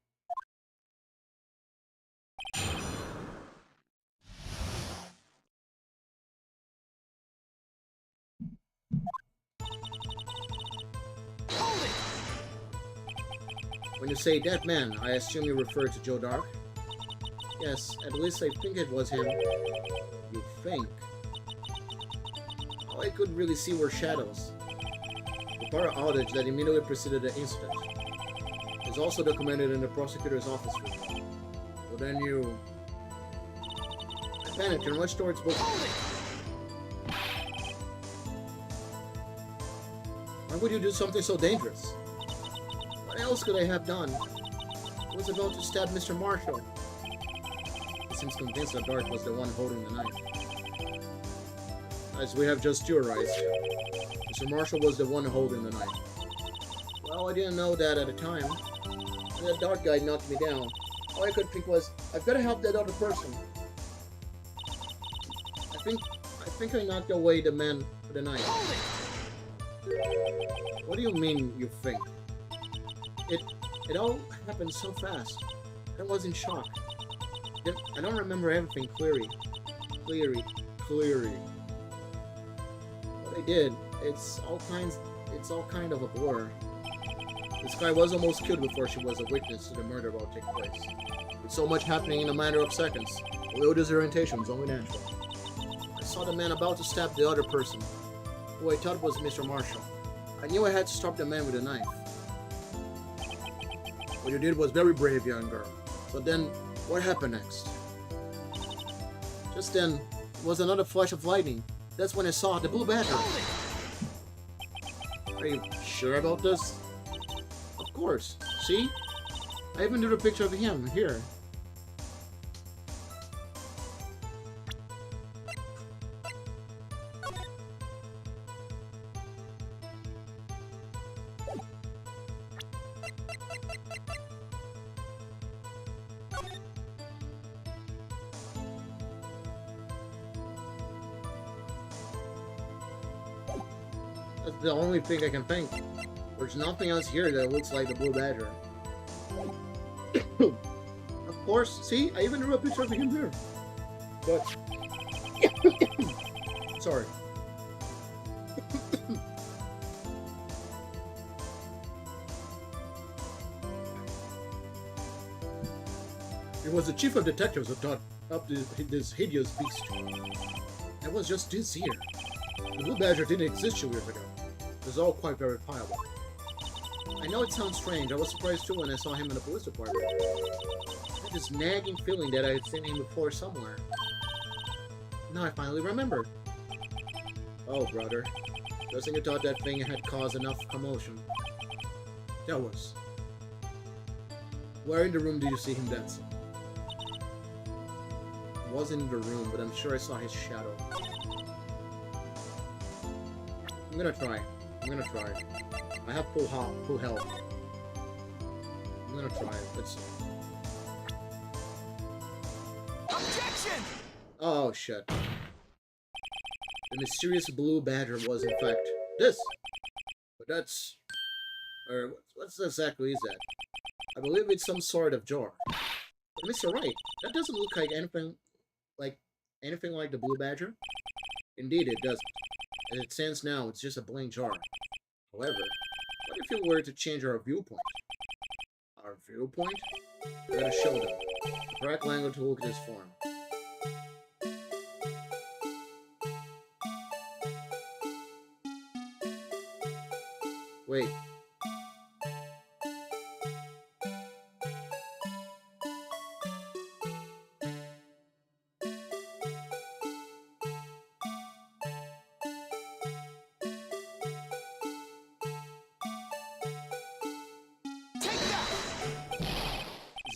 Hold it! When you say that man, I assume you refer to Joe Dark? Yes, at least I think it was him. You think? All I could really see were shadows. The power outage that immediately preceded the incident is also documented in the prosecutor's office room. Well, then you... I panicked and rushed towards both. Why would you do something so dangerous? What else could I have done? I was about to stab Mr. Marshall. He seems convinced that Dart was the one holding the knife. As we have just theorized, Mr. Marshall was the one holding the knife. Well, I didn't know that at the time. And that dark guy knocked me down. All I could think was, I've got to help that other person. I think I knocked away the man with the knife. What do you mean, you think? It all happened so fast. I was in shock. I don't remember everything clearly. What I did, it's all kind of a blur. This guy was almost killed before she was a witness to the murder about to take place. With so much happening in a matter of seconds, a little disorientation was only natural. I saw the man about to stab the other person, who I thought was Mr. Marshall. I knew I had to stop the man with a knife. What you did was very brave, young girl. But then, what happened next? Just then, was another flash of lightning. That's when I saw the Blue Badger. Are you sure about this? Of course. See? I even drew a picture of him here. That's the only thing I can think. There's nothing else here that looks like the Blue Badger. Of course, see? I even drew a picture of him here. But... sorry. It was the chief of detectives who thought up this hideous beast. It was just this year. The Blue Badger didn't exist 2 years ago. It was all quite verifiable. I know it sounds strange. I was surprised too when I saw him in the police department. I had this nagging feeling that I had seen him before somewhere. Now I finally remembered. Oh, brother. Just when you thought that thing had caused enough commotion. That was. Where in the room did you see him dancing? He wasn't in the room, but I'm sure I saw his shadow. I'm gonna try. I have full health. I'm gonna try it. Let's see. Objection! Oh, shit. The mysterious Blue Badger was, in fact, this. But that's... Or, what exactly is that? I believe it's some sort of jar. But Mr. Wright, that doesn't look like anything like the Blue Badger. Indeed, it doesn't. As it stands now, it's just a blank jar. However, what if you were to change our viewpoint? Our viewpoint? We gotta show them. The correct language to look at this form. Wait.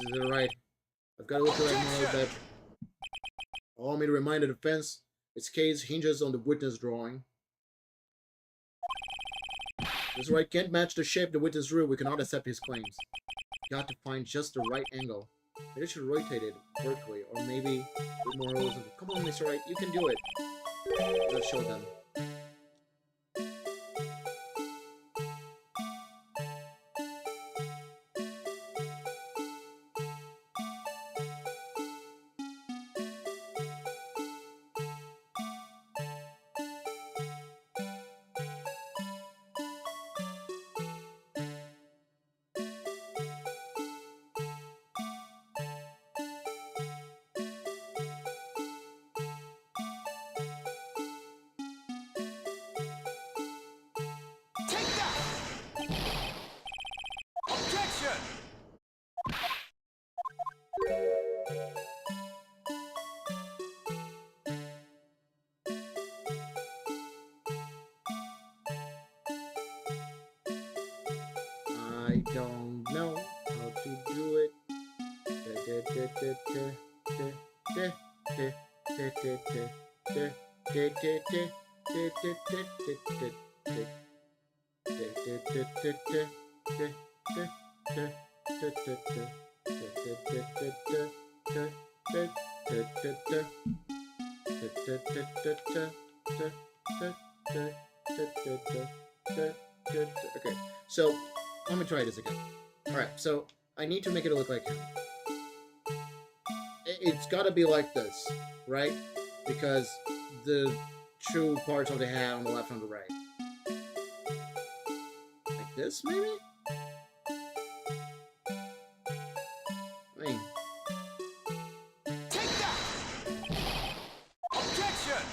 Is it right? I've got to look at my old badge. Allow me to remind the defense, its case hinges on the witness drawing. Mr. Wright can't match the shape the witness drew. We cannot accept his claims. Got to find just the right angle. Maybe I should rotate it vertically, or maybe with more horizontal. Come on, Mr. Wright, you can do it. Let's show them. Is it right? I've got to look at my old badge. Allow me to remind the defense, its case hinges on the witness drawing. Mr. Wright can't match the shape the witness drew. We cannot accept his claims. Got to find just the right angle. Maybe with more horizontal. Come on, Mr. Wright, you can do it. Let's show them. I don't know how to do it. Okay, so let me try this again. Alright, so I need to make it look like him. It's gotta be like this, right? Because the two parts of the hat on the left and the right. Like this, maybe? I mean, Take that! Objection!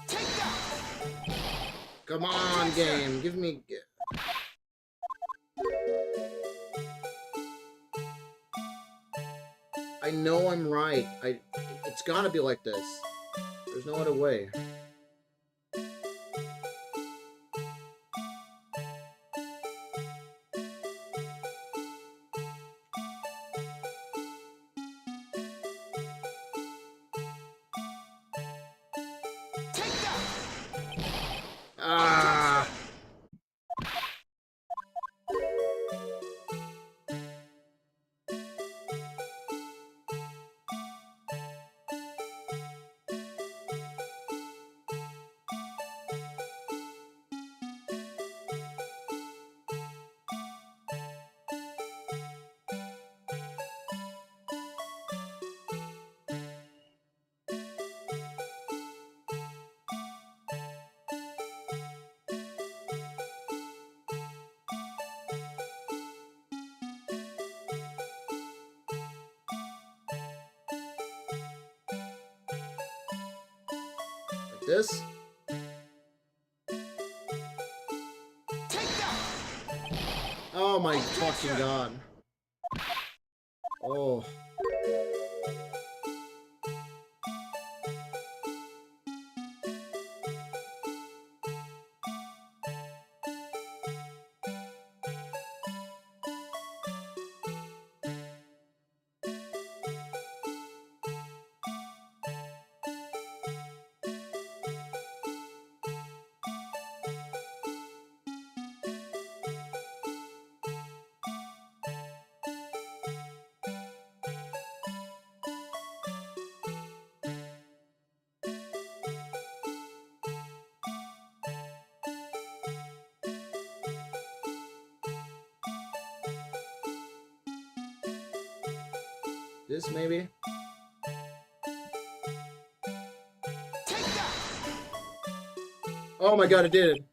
Take that! come on, game, give me. I know I'm right. It's gotta be like this. There's no other way. Take that! Ah! Like this? Take that! Oh my fucking god. Oh. This maybe? Take that! Oh my god, I did it!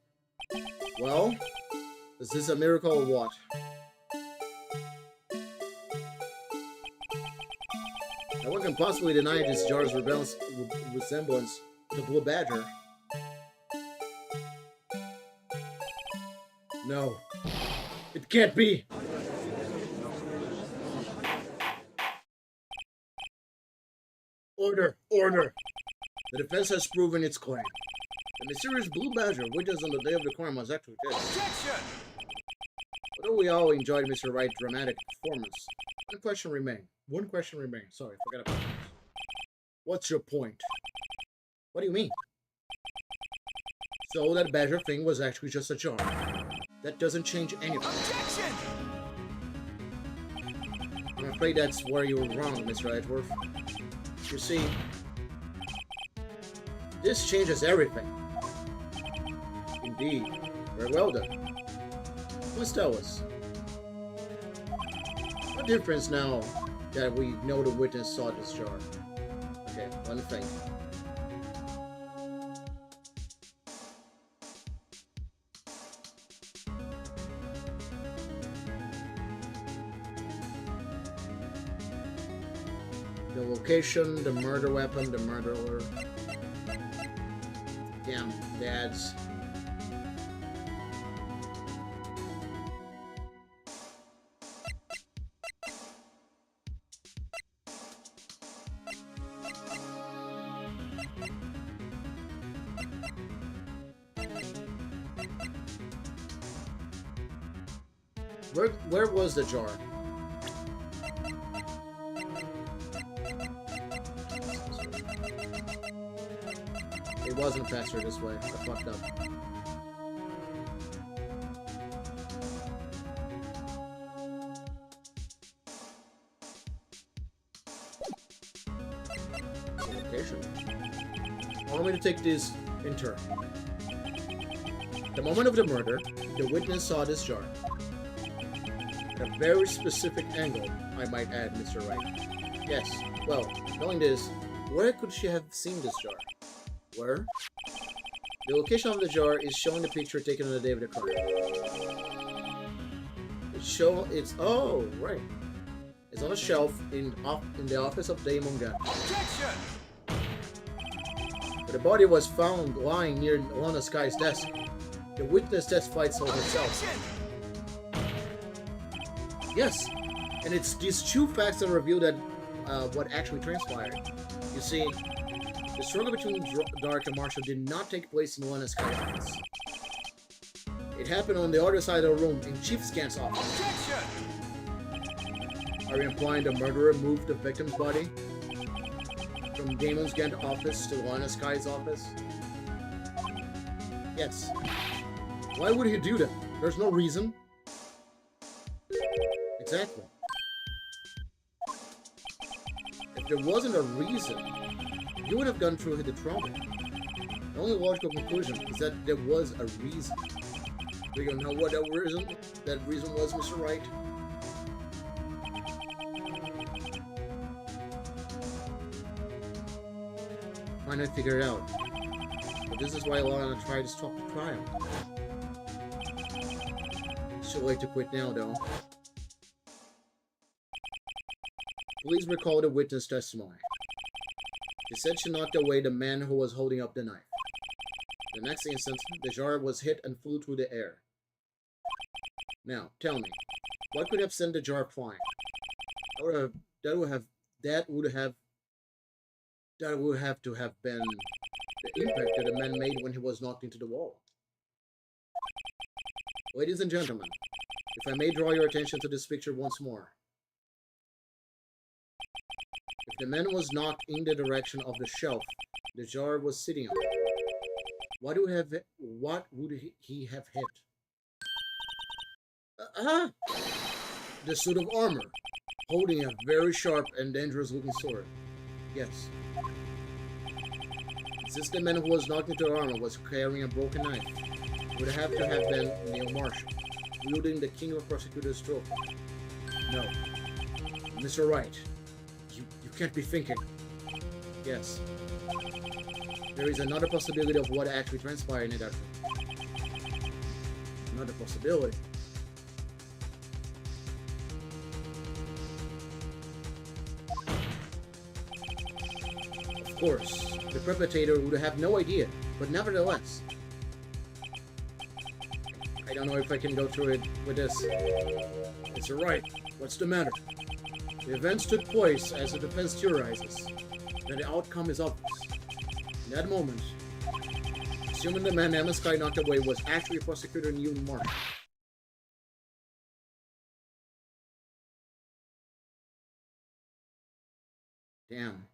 Well, is this a miracle or what? No one can possibly deny this jar's resemblance to the Blue Badger. No. It can't be! Order! Order! The defense has proven its claim. The mysterious Blue Badger, witness on the day of the crime, was actually dead. Objection! Although we all enjoyed Mr. Wright's dramatic performance, one question remains. Sorry, forget about that. What's your point? What do you mean? So that Badger thing was actually just a jar. That doesn't change anything. Objection! I'm afraid that's where you were wrong, Mr. Edgeworth. You see, this changes everything. Indeed. Very well done. Please tell us. What difference now that we know the witness saw this jar? Okay, let me think. The location, the murder weapon, the murderer. Damn, dads. Where was the jar? It wasn't faster this way. I fucked up. Location. Allow me to take this in turn. At the moment of the murder, the witness saw this jar. At a very specific angle, I might add, Mr. Wright. Yes, well, knowing this, where could she have seen this jar? Where? The location of the jar is shown in the picture taken on the day of the crime. It's oh, right. It's on a shelf in the office of Damon Gunn. Objection! But the body was found lying near Lana Sky's desk. The witness testified so herself. Objection! Yes, and it's these two facts that reveal that what actually transpired. You see, the struggle between Dark and Marshall did not take place in Lana Sky's office. It happened on the other side of the room, in Chief Scan's office. Objection! Are you implying the murderer moved the victim's body from Damon's Gant office to Lana Sky's office? Yes. Why would he do that? There's no reason. Exactly. If there wasn't a reason, you would have gone through the trauma. The only logical conclusion is that there was a reason. Do you know what that reason was, Mr. Wright? Might not figure it out. But this is why Lana tried to stop the trial. It's too late to quit now, though. Please recall the witness testimony. She said she knocked away the man who was holding up the knife. The next instant, the jar was hit and flew through the air. Now, tell me, what could have sent the jar flying? That would have to have been the impact that the man made when he was knocked into the wall. Ladies and gentlemen, if I may draw your attention to this picture once more. If the man was knocked in the direction of the shelf the jar was sitting on, what would he have hit? The suit of armor, holding a very sharp and dangerous looking sword. Yes. Since the man who was knocked into the armor was carrying a broken knife, it would have to have been Neil Marshall, wielding the King of Prosecutors trophy. No. Mr. Wright, you can't be thinking. Yes. There is another possibility of what actually transpired in that. Another possibility. Of course, the perpetrator would have no idea, but nevertheless. I don't know if I can go through it with this. It's alright. What's the matter? The events took place as the defense theorizes. Then the outcome is obvious. In that moment, assuming the man Emma Sky knocked away was actually prosecutor Neil Marshall. Damn.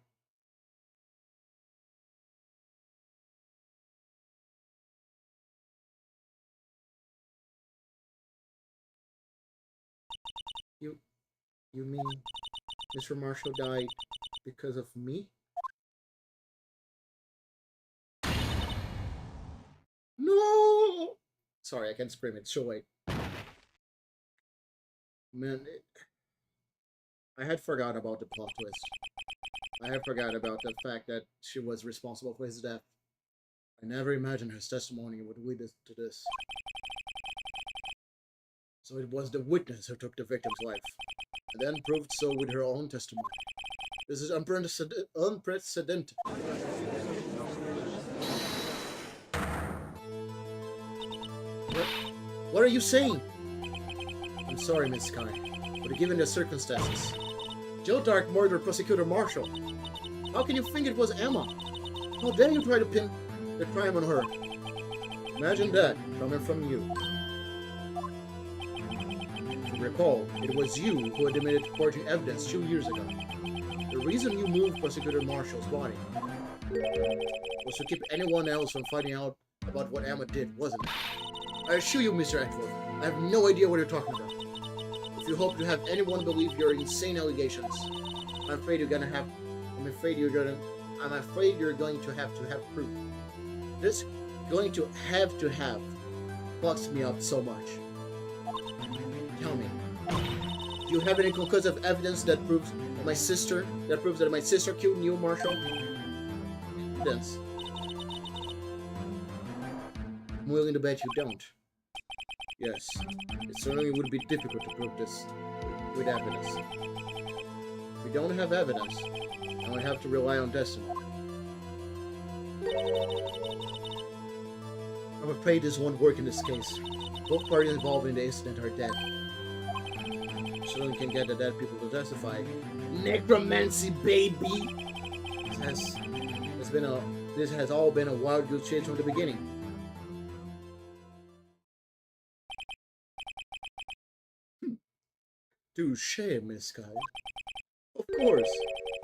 You mean Mr. Marshall died because of me? No! Sorry, I can't scream. It's so late. Man, I had forgot about the plot twist. I had forgot about the fact that she was responsible for his death. I never imagined his testimony would lead us to this. So it was the witness who took the victim's life, and then proved so with her own testimony. This is unprecedented. What are you saying? I'm sorry, Miss Sky, but given the circumstances, Joe Dark murdered Prosecutor Marshall. How can you think it was Emma? How dare you try to pin the crime on her? Imagine that coming from you. If you recall, it was you who admitted forging evidence 2 years ago. The reason you moved Prosecutor Marshall's body was to keep anyone else from finding out about what Emma did, wasn't it? I assure you, Mr. Edgeworth, I have no idea what you're talking about. If you hope to have anyone believe your insane allegations, I'm afraid you're going to have proof. This going to have fucks me up so much. Tell me, do you have any conclusive evidence that proves that my sister killed Neil Marshall? Evidence. I'm willing to bet you don't. Yes, it certainly would be difficult to prove this with evidence. If we don't have evidence, then we have to rely on destiny. I'm afraid this won't work in this case. Both parties involved in the incident are dead. So we can get the dead people to testify. Necromancy, baby! This has all been a wild goose chase from the beginning. Touche, Miss Sky. Of course,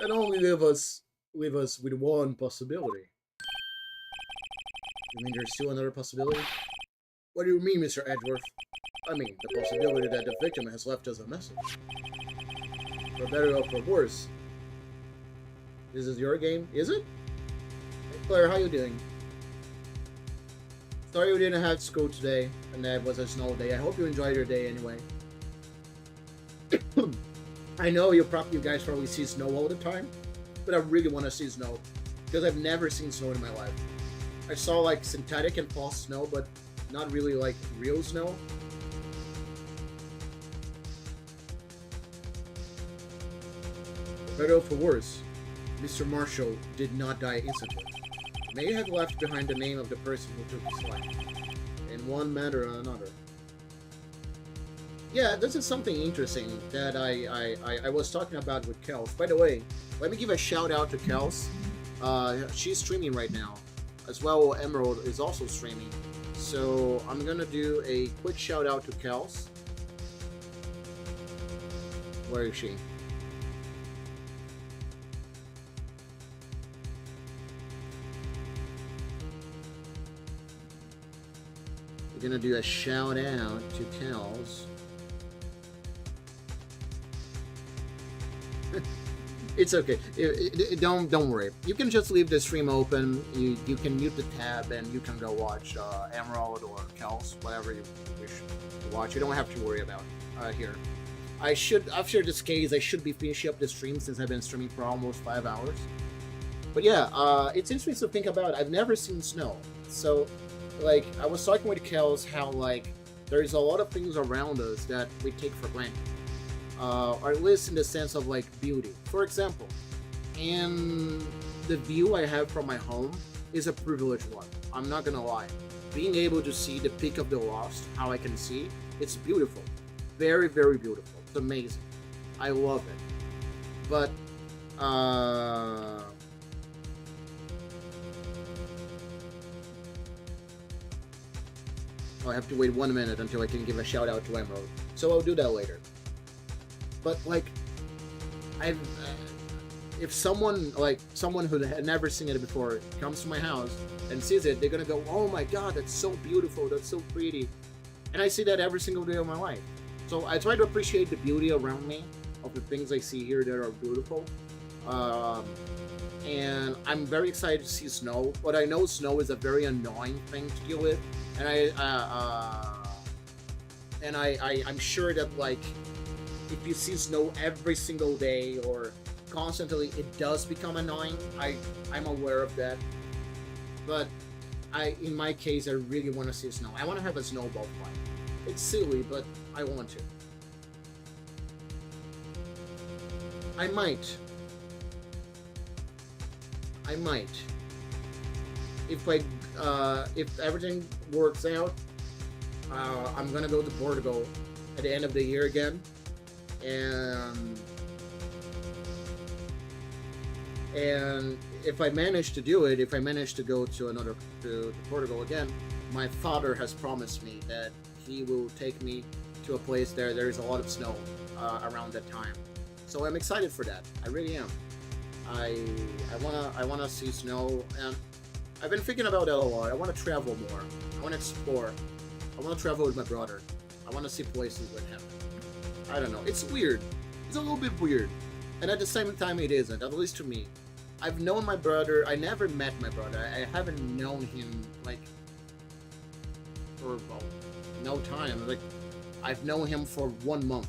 that only leave us with one possibility. You mean there's still another possibility? What do you mean, Mr. Edgeworth? I mean, the possibility that the victim has left us a message. For better or for worse. This is your game, is it? Hey Claire, how you doing? Sorry we didn't have school today, and that was a snow day. I hope you enjoyed your day anyway. I know you guys probably see snow all the time, but I really want to see snow because I've never seen snow in my life. I saw like synthetic and false snow, but not really like real snow. For better or for worse, Mr. Marshall did not die instantly. He may have left behind the name of the person who took his life, in one manner or another. Yeah, this is something interesting that I was talking about with Kels. By the way, let me give a shout out to Kels. She's streaming right now. As well, Emerald is also streaming. So I'm gonna do a quick shout out to Kels. Where is she? We're gonna do a shout out to Kels. It's okay. Don't worry. You can just leave the stream open. You can mute the tab and you can go watch Emerald or Kels, whatever you wish to watch. You don't have to worry about here. After this case, I should be finishing up the stream since I've been streaming for almost 5 hours. But yeah, it's interesting to think about. I've never seen snow, so like I was talking with Kels how like there's a lot of things around us that we take for granted. Or at least in the sense of like beauty. For example, and the view I have from my home is a privileged one. I'm not gonna lie. Being able to see the peak of the Lost, how I can see, it's beautiful. Very, very beautiful. It's amazing. I love it. But, I have to wait 1 minute until I can give a shout out to Emerald. So I'll do that later. But like, if someone who had never seen it before comes to my house and sees it, they're gonna go, "Oh my God, that's so beautiful, that's so pretty," and I see that every single day of my life. So I try to appreciate the beauty around me, of the things I see here that are beautiful, and I'm very excited to see snow. But I know snow is a very annoying thing to deal with, and I'm sure that like, if you see snow every single day or constantly, it does become annoying. I'm aware of that. But in my case, I really want to see snow. I want to have a snowball fight. It's silly, but I want to. I might I might. If everything works out, I'm gonna go to Portugal at the end of the year again, and if I manage to do it, if I manage to go to Portugal again, my father has promised me that he will take me to a place there is a lot of snow around that time. So I'm excited for that. I really am. I wanna see snow, and I've been thinking about that a lot. I want to travel more. I want to explore. I want to travel with my brother. I want to see places with him. I don't know. It's weird. It's a little bit weird, and at the same time, it isn't. At least to me. I've known my brother. I never met my brother. I haven't known him like for no time. Like I've known him for 1 month.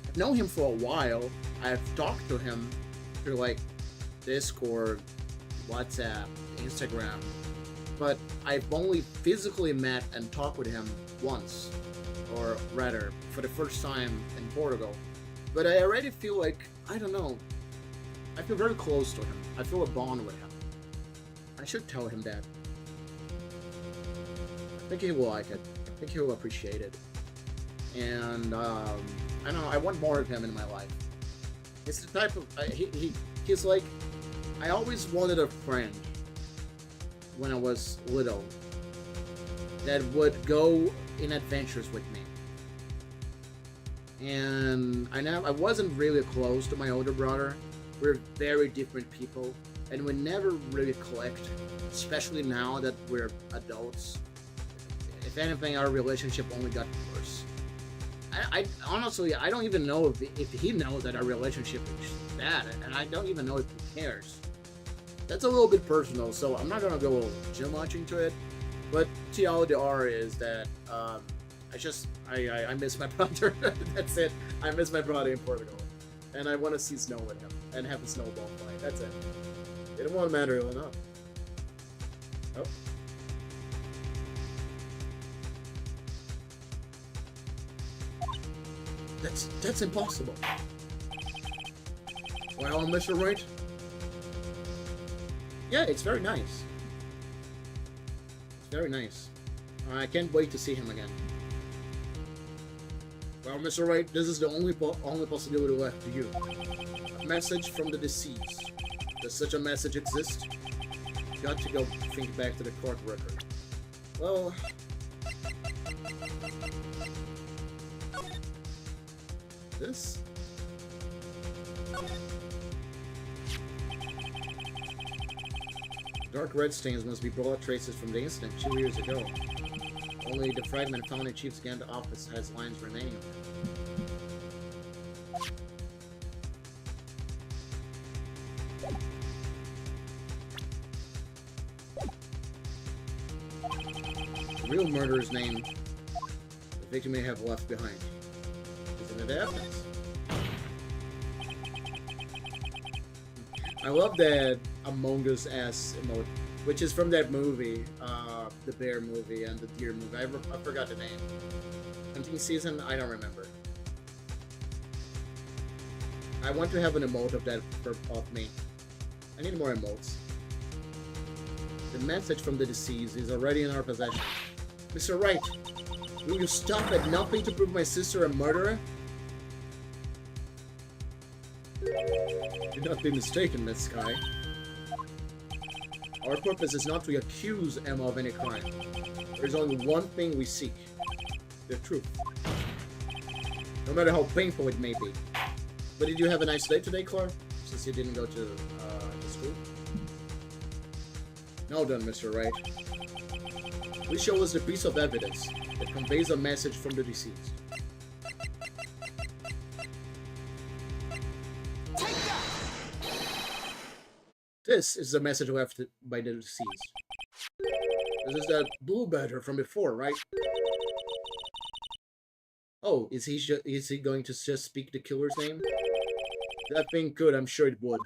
I've known him for a while. I've talked to him through like Discord, WhatsApp, Instagram, but I've only physically met and talked with him once, or rather, for the first time in Portugal. But I already feel like, I don't know, I feel very close to him. I feel a bond with him. I should tell him that. I think he will like it. I think he will appreciate it. And, I don't know, I want more of him in my life. It's the type of, he's like, I always wanted a friend when I was little that would go in adventures with me. And I wasn't really close to my older brother. We're very different people, and we never really clicked, especially now that we're adults. If anything, our relationship only got worse. I honestly, I don't even know if he knows that our relationship is bad, and I don't even know if he cares. That's a little bit personal, so I'm not gonna go too much into it. But TLDR is that I miss my brother. That's it. I miss my brother in Portugal, and I want to see snow with him and have a snowball fight. That's it. It don't want to matter enough. Oh. That's impossible. Well, Mr. Wright. Yeah, it's very nice. It's very nice. I can't wait to see him again. Well, Mr. Wright, this is the only possibility left to you. A message from the deceased. Does such a message exist? Got to go think back to the court record. Well... This? Dark red stains must be bullet traces from the incident 2 years ago. Only the fragment found in Chief's Gant office has lines remaining. The real murderer's name the victim may have left behind. Isn't it evidence? I love that Among Us S emote, which is from that movie, the bear movie and the deer movie. I forgot the name. Hunting season? I don't remember. I want to have an emote of that of me. I need more emotes. The message from the deceased is already in our possession. Mr. Wright, will you stop at nothing to prove my sister a murderer? Do not be mistaken, Miss Sky. Our purpose is not to accuse Emma of any crime. There is only one thing we seek. The truth. No matter how painful it may be. But did you have a nice day today, Claire? Since you didn't go to school? Now done, Mr. Wright. Please show us the piece of evidence that conveys a message from the deceased. This is the message left by the deceased. This is that blue badger from before, right? Oh, is he going to just speak the killer's name? That thing could, I'm sure it would.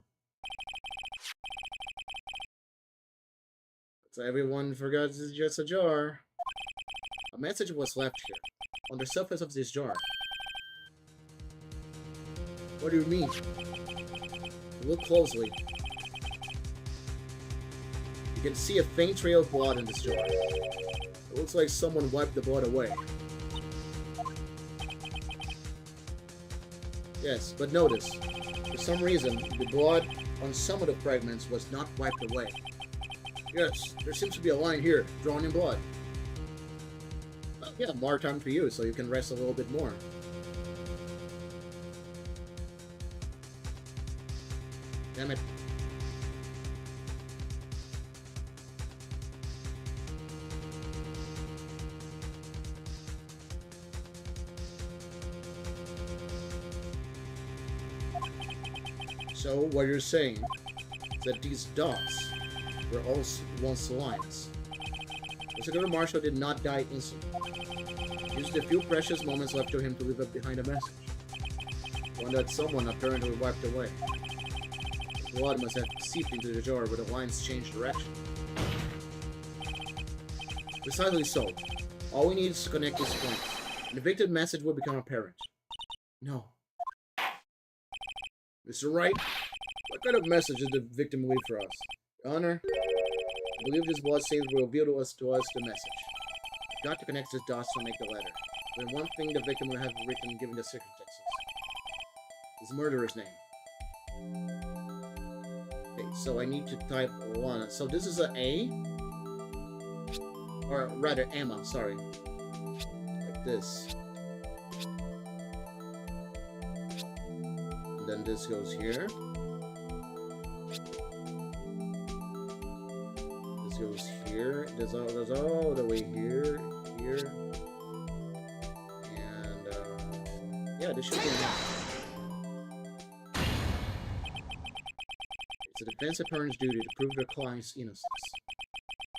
So everyone forgot this is just a jar. A message was left here, on the surface of this jar. What do you mean? Look closely. You can see a faint trail of blood in this jar. It looks like someone wiped the blood away. Yes, but notice, for some reason, the blood on some of the fragments was not wiped away. Yes, there seems to be a line here, drawn in blood. Well, yeah, more time for you, so you can rest a little bit more. Damn it. So, what you're saying is that these dots were all once lines. Prosecutor Marshall did not die instantly. He used the few precious moments left to him to leave behind a message. One that someone apparently wiped away. The blood must have seeped into the jar where the lines changed direction. Precisely so. All we need is to connect these points. An evicted message will become apparent. No. Mr. Wright, what kind of message did the victim leave for us? Your Honor, I believe this blood stains will reveal to us the message. I've got to connect these dots to make the letter. Then one thing the victim will have written given the circumstances. His murderer's name. Okay, so I need to type one. So this is an A? Or rather, Emma, sorry. Like this. And then this goes here. This goes here. This goes all the way here, here. And, yeah, this should be enough. It's a defense attorney's duty to prove their client's innocence.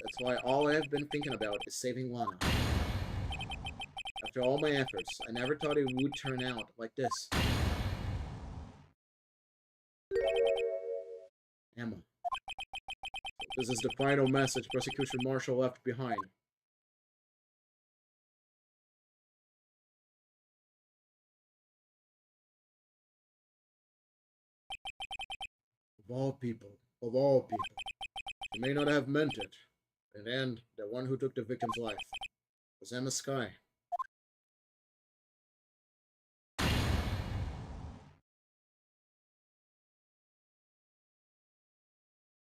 That's why all I have been thinking about is saving Lana. After all my efforts, I never thought it would turn out like this. Emma. This is the final message Prosecution Marshall left behind. Of all people, you may not have meant it. In the end, the one who took the victim's life was Emma Skye.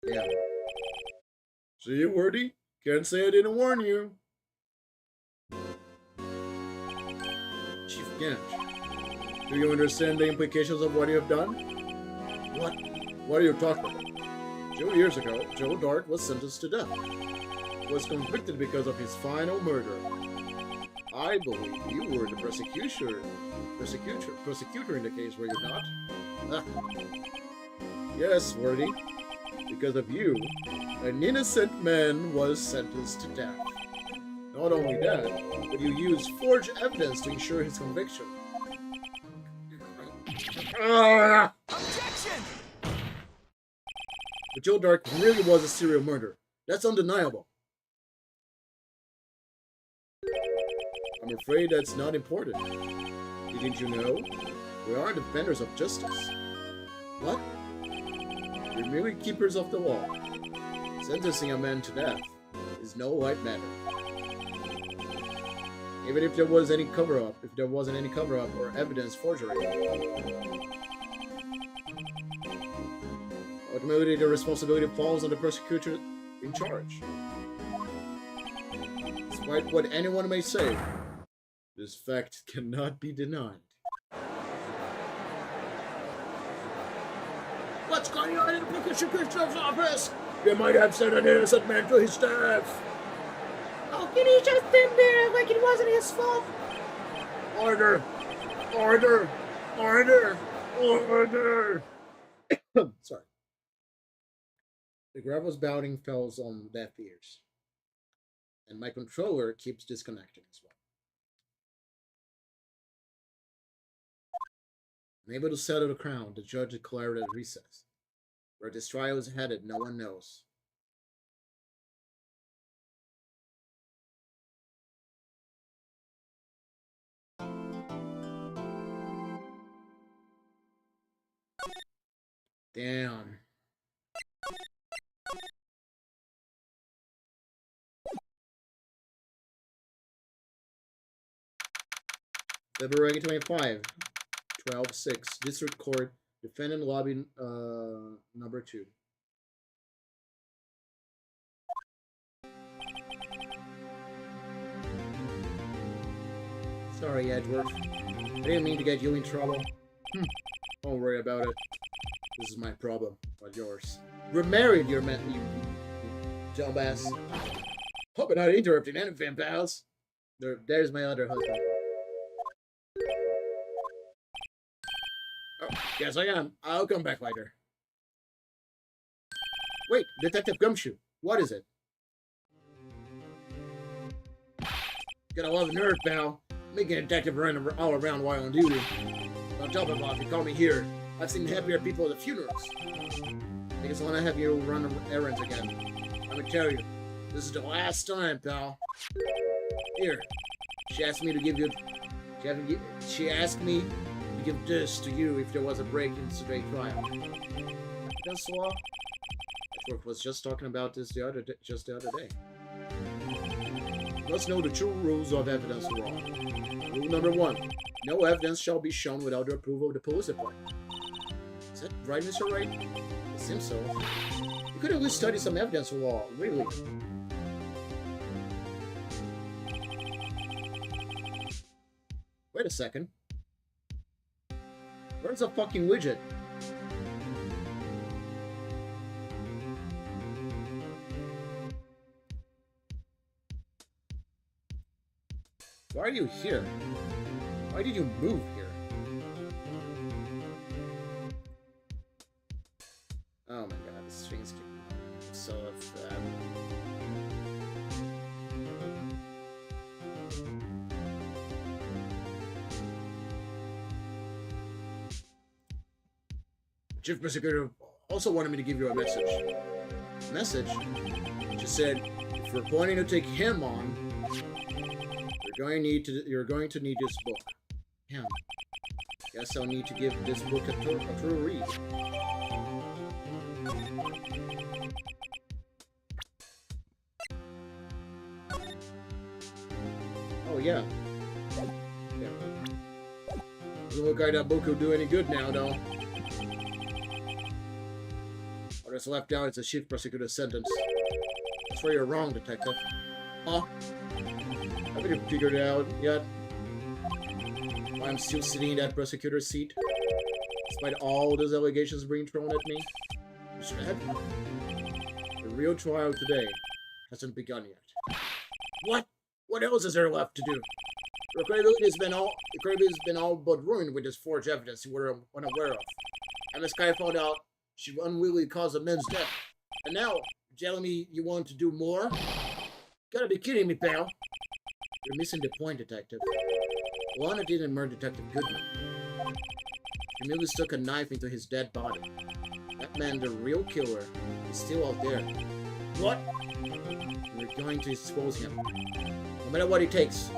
Yeah. See you, Wordy? Can't say I didn't warn you. Chief Gant, do you understand the implications of what you have done? What are you talking about? 2 years ago, Joe Dart was sentenced to death. He was convicted because of his final murder. I believe you were the prosecutor in the case, were you not? Ah. Yes, Wordy. Because of you, an innocent man was sentenced to death. Not only that, but you used forged evidence to ensure his conviction. Objection! But Joe Dark really was a serial murderer. That's undeniable. I'm afraid that's not important. Didn't you know? We are defenders of justice. What? We're merely keepers of the law. Sentencing a man to death is no light matter. Even if there was any cover-up, if there wasn't any cover-up or evidence forgery. Ultimately, the responsibility falls on the prosecutor in charge. Despite what anyone may say, this fact cannot be denied. What's going on in the prosecutor's office? They might have sent an innocent man to his death. How can he just stand there like it wasn't his fault? Order! Order! Order! Order! Sorry. The gravel's bouting falls on deaf ears. And my controller keeps disconnecting as well. Unable to settle the crown, the judge declared at recess. Where this trial is headed, no one knows. Damn. February 25, 12-6, District Court, Defendant Lobby number 2. Sorry, Edward. I didn't mean to get you in trouble. Don't worry about it. This is my problem, not yours. We're married, you dumbass. Hope I'm not interrupting anything, pals. There's my other husband. Oh, yes I am. I'll come back later. Wait, Detective Gumshoe. What is it? Got a lot of nerve, pal. Making a detective run all around while on duty. On top of it, you call me here. I've seen happier people at the funerals. I guess I want to have you run errands again. Let me tell you, this is the last time, pal. Here, she asked me to give you. She asked me to give this to you if there was a break in today's trial. Evidence law. Edward was just talking about this the other day. You must know the true rules of evidence law. Rule number 1: no evidence shall be shown without the approval of the police department. Is that right, Mr. Wright? It seems so. You could at least study some evidence law, really. Wait a second. Where's the fucking widget? Why are you here? Why did you move here? Oh my god, this thing's so fat. Chief Prosecutor also wanted me to give you a message. Message? She said, if you're planning to take him on, you're going to need this book. Him. Guess I'll need to give this book a true read. Oh yeah. Doesn't look like that book will do any good now, though. All that's left out is the chief prosecutor's sentence. That's where you're wrong, detective. Huh? Haven't you figured it out yet? Why I'm still sitting in that prosecutor's seat? Despite all those allegations being thrown at me? Mr. Edward, the real trial today hasn't begun yet. What? What else is there left to do? Your credibility has been all but ruined with this forged evidence you were unaware of. And this guy found out she unwillingly caused a man's death. And now, you're telling me you want to do more? Gotta be kidding me, pal. You're missing the point, detective. Lana didn't murder Detective Goodman. She merely stuck a knife into his dead body. That man, the real killer, is still out there. What? We're going to expose him. No matter what it takes.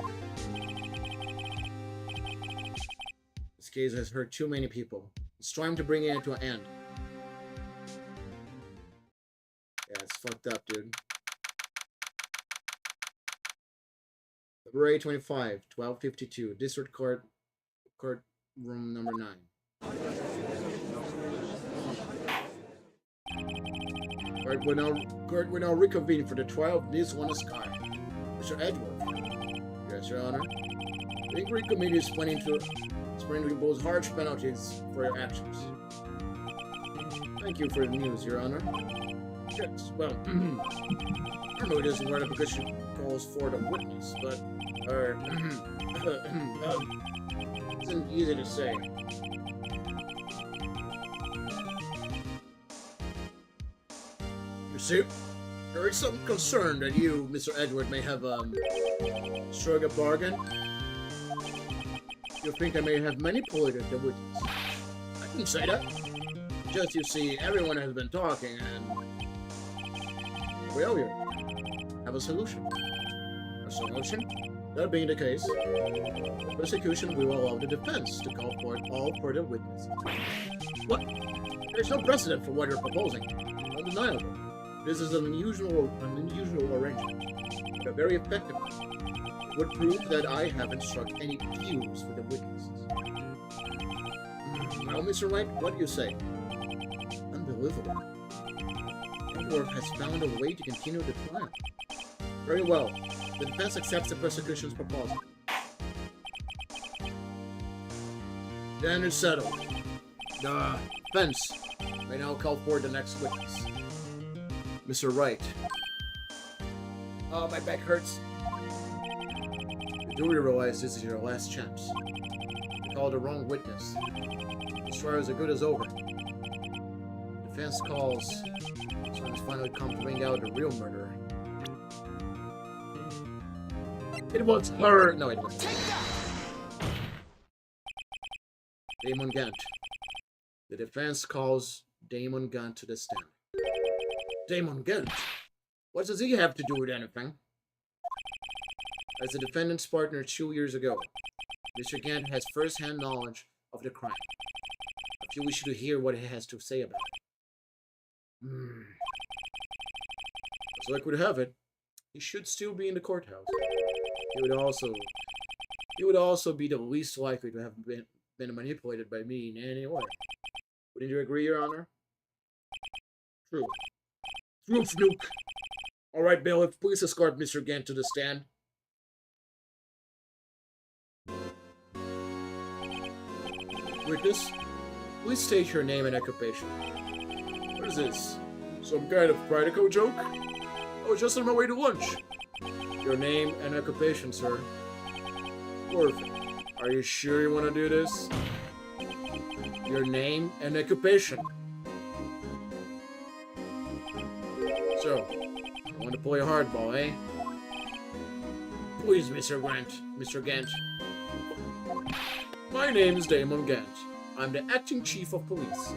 This case has hurt too many people. It's time to bring it to an end. Yeah, it's fucked up, dude. February 25, 12:52, District Court, room number 9. Court will now reconvene for the trial of this one Sky. Mr. Edward. Yes, Your Honor. The inquiry committee is planning to impose harsh penalties for your actions. Thank you for the news, Your Honor. Yes, well, I know it isn't right because she calls for the witness, but isn't easy to say. You see, there is some concern that you, Mr. Edward, may have struck a bargain. You think I may have manipulated the witness. I can say that. Just, you see, everyone has been talking, and well, you have a solution. A solution? That being the case, the prosecution will allow the defense to call for all further witnesses. What? There's no precedent for what you're proposing. Undeniable. This is an unusual arrangement, but a very effective one. would prove that I haven't struck any deals with the witnesses. Now, Mr. Wright, what do you say? Unbelievable. Edward has found a way to continue the trial. Very well. The defense accepts the prosecution's proposal. Then it's settled. The defense may now call for the next witness. Mr. Wright. Oh, my back hurts. You do realize this is your last chance. You called the wrong witness. This trial is as good as over. The defense calls, so it's finally come to bring out the real murderer. It was her. No, it wasn't. Damon Gant. The defense calls Damon Gant to the stand. Damon Gant? What does he have to do with anything? As the defendant's partner 2 years ago, Mr. Gant has first-hand knowledge of the crime. I feel we should hear what he has to say about it. As luck would have it, he should still be in the courthouse. He would also be the least likely to have been manipulated by me in any way. Wouldn't you agree, Your Honor? True. True, Fluke. All right, bailiff, please escort Mr. Gant to the stand. Witness, please state your name and occupation. What is this? Some kind of practical joke? I was just on my way to lunch. Your name and occupation, sir. Perfect. Are you sure you want to do this? Your name and occupation. So, you want to play hardball, eh? Please, Mr. Gant. My name is Damon Gant. I'm the acting chief of police.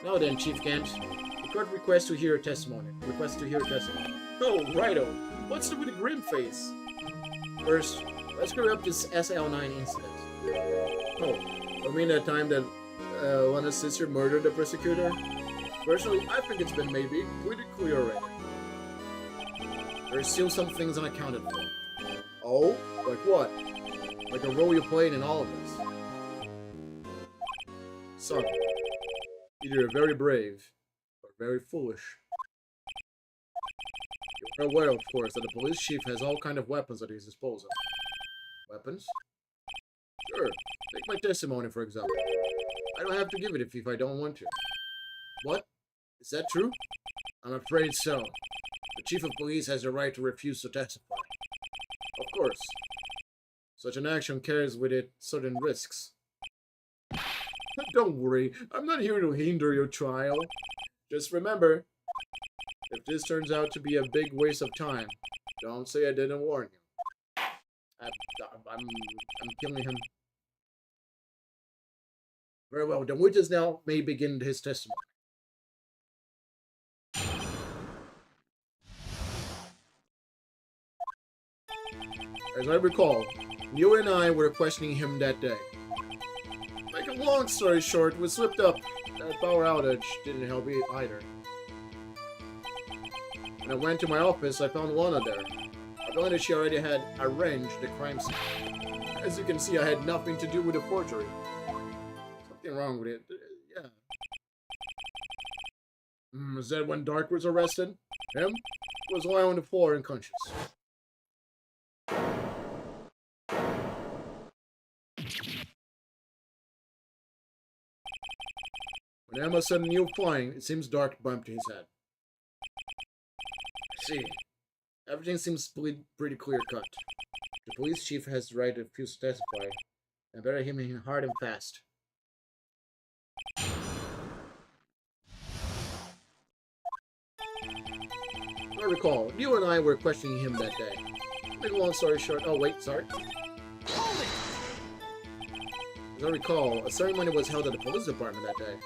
Now then, Chief Gant, the court requests to hear your testimony. Oh, righto. What's up with the grim face? First, let's clear up this SL9 incident. Oh, I mean that time that Lana's sister murdered the prosecutor? Personally, I think it's been maybe pretty clear already. There's still some things unaccounted for. Oh? Like what? Like a role you played in all of this. Son, either you're very brave, or very foolish. You're aware, of course, that the police chief has all kind of weapons at his disposal. Weapons? Sure. Take my testimony, for example. I don't have to give it if I don't want to. What? Is that true? I'm afraid so. The chief of police has the right to refuse to testify. Of course. Such an action carries with it certain risks. Don't worry, I'm not here to hinder your trial. Just remember, if this turns out to be a big waste of time, don't say I didn't warn you. I'm killing him. Very well, the witness now may begin his testimony. As I recall, you and I were questioning him that day. Make a long story short, we slipped up. That power outage didn't help me either. When I went to my office, I found Lana there. I found that she already had arranged the crime scene. As you can see, I had nothing to do with the forgery. Something wrong with it. Yeah. Is that when Dark was arrested? Him? He was lying on the floor unconscious. When Emma said "new flying," it seems Dark bumped his head. I see. Everything seems pretty clear-cut. The police chief has the right to refuse to testify, and better hit him hard and fast. I recall, you and I were questioning him that day. Make a long story short. Oh, wait, sorry. Hold it! As I recall, a ceremony was held at the police department that day.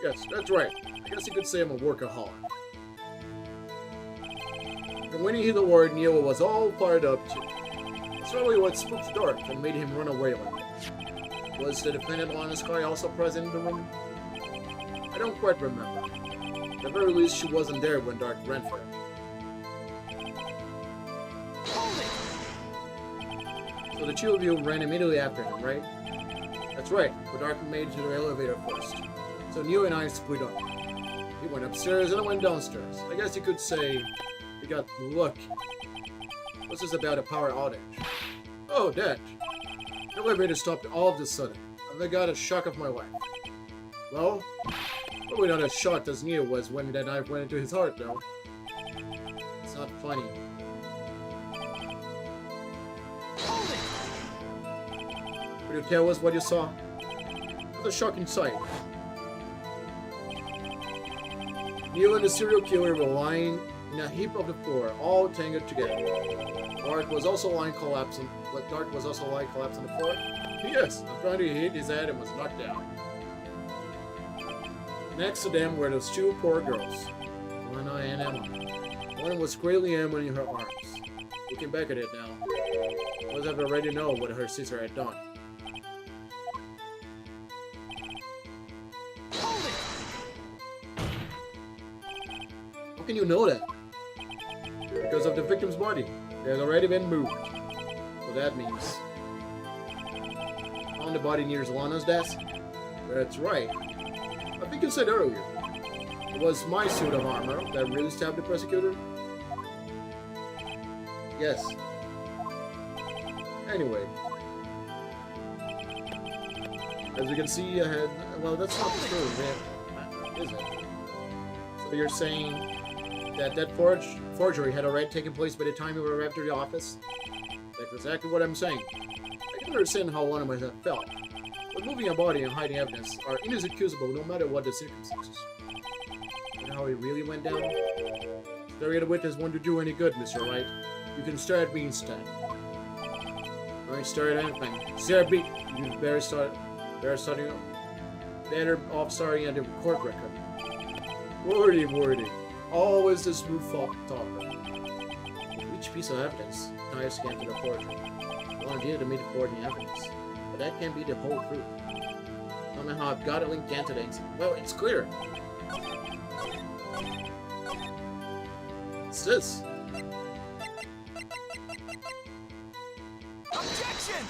Yes, that's right. I guess you could say I'm a workaholic. And when he hit the word, Neil was all fired up too. It's really what spooked Dark and made him run away like that. Was the defendant Lana's car also present in the room? I don't quite remember. At the very least, she wasn't there when Dark ran for him. Hold it! the two of you ran immediately after him, right? That's right, but Dark made it to the elevator first. So you and I split up. He went upstairs and I went downstairs. I guess you could say we got lucky. What's this about a power outage? Oh, that. The elevator stopped all of a sudden, and I got a shock of my life. Well, probably not as shocked as Neo was when that knife went into his heart, though. It's not funny. Could you tell us what you saw? It was a shocking sight. Neo and the serial killer were lying in a heap on the floor, all tangled together. Dark was also lying collapsing. Dark was also lying collapsing on the floor. Yes, I'm trying to hit his head and was knocked down. Next to them were those two poor girls, Lana and Emma. One was cradling Emma in her arms. Looking back at it now, must have already known what her sister had done. How can you know that? Because of the victim's body. It has already been moved. So that means... Found the body near Lana's desk? That's right. I think you said earlier. It was my suit of armor that really stabbed the prosecutor? Yes. Anyway. As you can see, I had... Well, that's not true, man. Is it? So you're saying... that forgery had already taken place by the time you arrived at the office? That's exactly what I'm saying. I can understand how one might have felt. But moving a body and hiding evidence are inexcusable no matter what the circumstances. And how it really went down? Staring at a witness won't do any good, Mr. Wright. You can stare at me instead. Don't stare at anything. Stare at me! You better off starting at the court record. Wordy. Always the smooth talker. Which piece of evidence can I scan to the forgery? Well, idea to meet the forging evidence. But that can't be the whole truth. Somehow I've got to link Dan to the incident. Well, it's clear. What's this? Objection!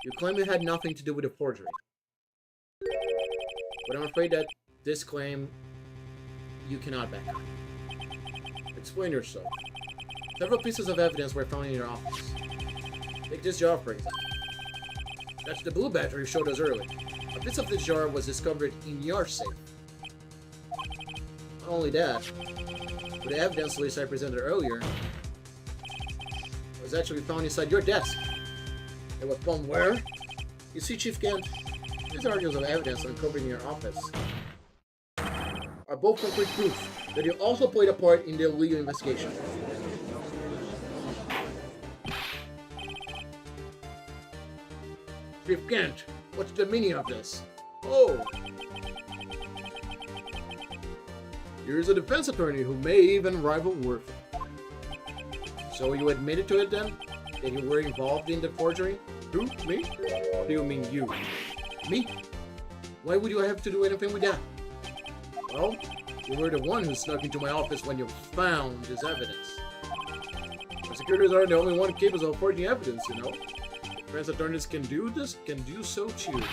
You claim it had nothing to do with the forgery. But I'm afraid that this claim you cannot back up. Explain yourself. Several pieces of evidence were found in your office. Take this jar, for example. That's the blue battery you showed us earlier. A piece of this jar was discovered in your safe. Not only that, but the evidence list I presented earlier was actually found inside your desk. It was found where? You see, Chief Kent, these articles of evidence uncovered in your office are both complete proof that you also played a part in the illegal investigation. Chief Kent, what's the meaning of this? Oh! Here's a defense attorney who may even rival Worth. So you admitted to it then? That you were involved in the forgery? Who? Me? Or do you mean you? Me? Why would you have to do anything with that? Well, you were the one who snuck into my office when you found this evidence. Prosecutors aren't the only one capable of forging evidence, you know. Defense attorneys can do this, can do so too.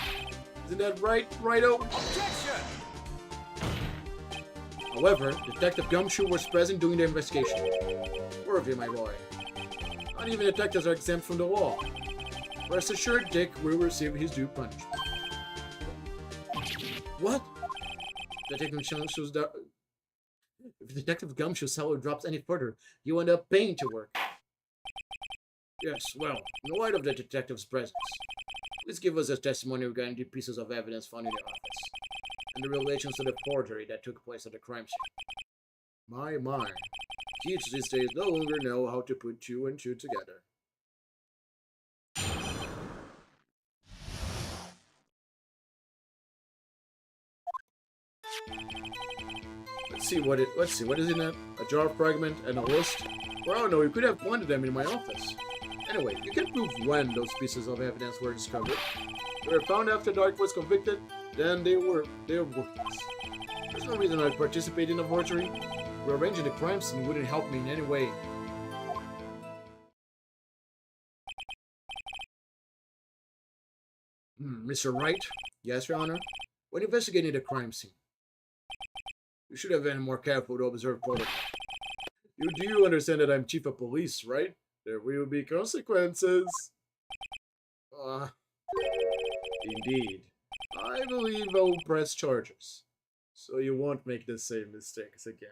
Isn't that right, Righto? Objection! However, Detective Gumshoe was present during the investigation. Worthy, my boy. Not even detectives are exempt from the law. Rest assured, Dick will receive his due punishment. What? If Detective Gumshoe's salary drops any further, you end up paying to work. Yes, well, in light of the detective's presence, please give us a testimony regarding the pieces of evidence found in the office, and the relations to the forgery that took place at the crime scene. My. Teachers these days no longer know how to put two and two together. Let's see, what is in that? A jar fragment and a list? Well, I don't know, you could have planted them in my office. Anyway, you can prove when those pieces of evidence were discovered. They were found after Dark was convicted, then they were worthless. There's no reason I'd participate in a forgery. Rearranging the crime scene wouldn't help me in any way. Mr. Wright? Yes, Your Honor? When investigating the crime scene, you should have been more careful to observe protocol. You do understand that I'm chief of police, right? There will be consequences. Uh, Indeed. I believe I'll press charges, so you won't make the same mistakes again.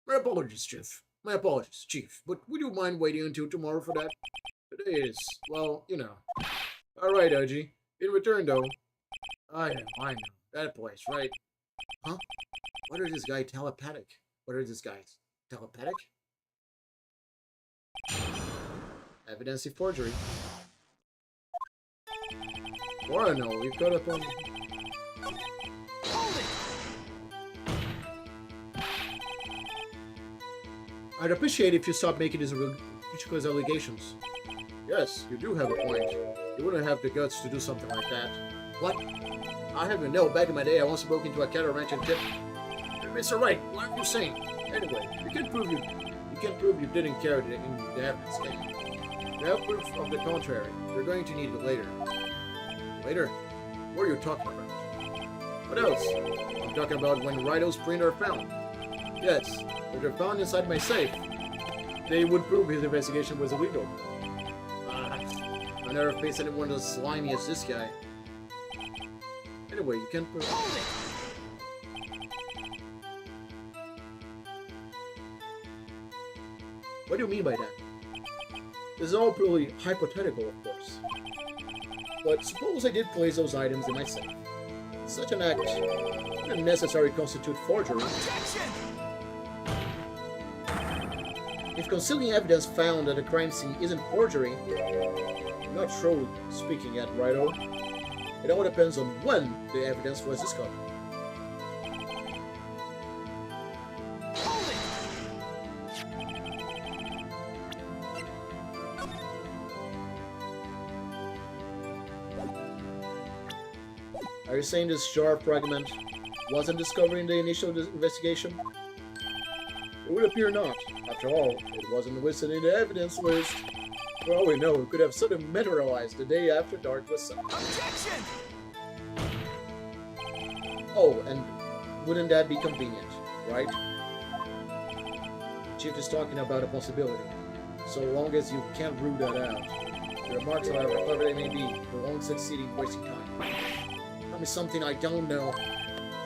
My apologies, Chief. My apologies, Chief. But would you mind waiting until tomorrow for that? Today is, well, you know. Alright, Oji. In return, though, I know. That place, right? Huh? What are this guy telepathic? What are these guys? Telepathic? Evidence of forgery. Or no, we've got up on... I'd appreciate if you stop making these ridiculous allegations. Yes, you do have a point. You wouldn't have the guts to do something like that. What? I haven't know. Back in my day, I once broke into a cattle ranch and tipped. Mr. Wright, what are you saying? Anyway, you can't prove you didn't carry it in the evidence, can you? You have proof of the contrary. You're going to need it later. Later? What are you talking about? What else? I'm talking about when Wright's prints are found. Yes, if they're found inside my safe, they would prove his investigation was illegal. I never faced anyone as slimy as this guy. Anyway, you can't prove it. What do you mean by that? This is all purely hypothetical, of course. But suppose I did place those items in my safe. Such an act wouldn't necessarily constitute forgery. If concealing evidence found at a crime scene isn't forgery, I'm not sure speaking at Wright. It all depends on when the evidence was discovered. Are you saying this jar fragment wasn't discovered in the initial investigation? It would appear not. After all, it wasn't listed in the evidence list. For all we know, it could have suddenly materialized the day after dark was set. Objection! Oh, and wouldn't that be convenient, right? Chief is talking about a possibility. So long as you can't rule that out. The remarks, however, clever they may be, they won't succeed in wasting time. Tell me something I don't know.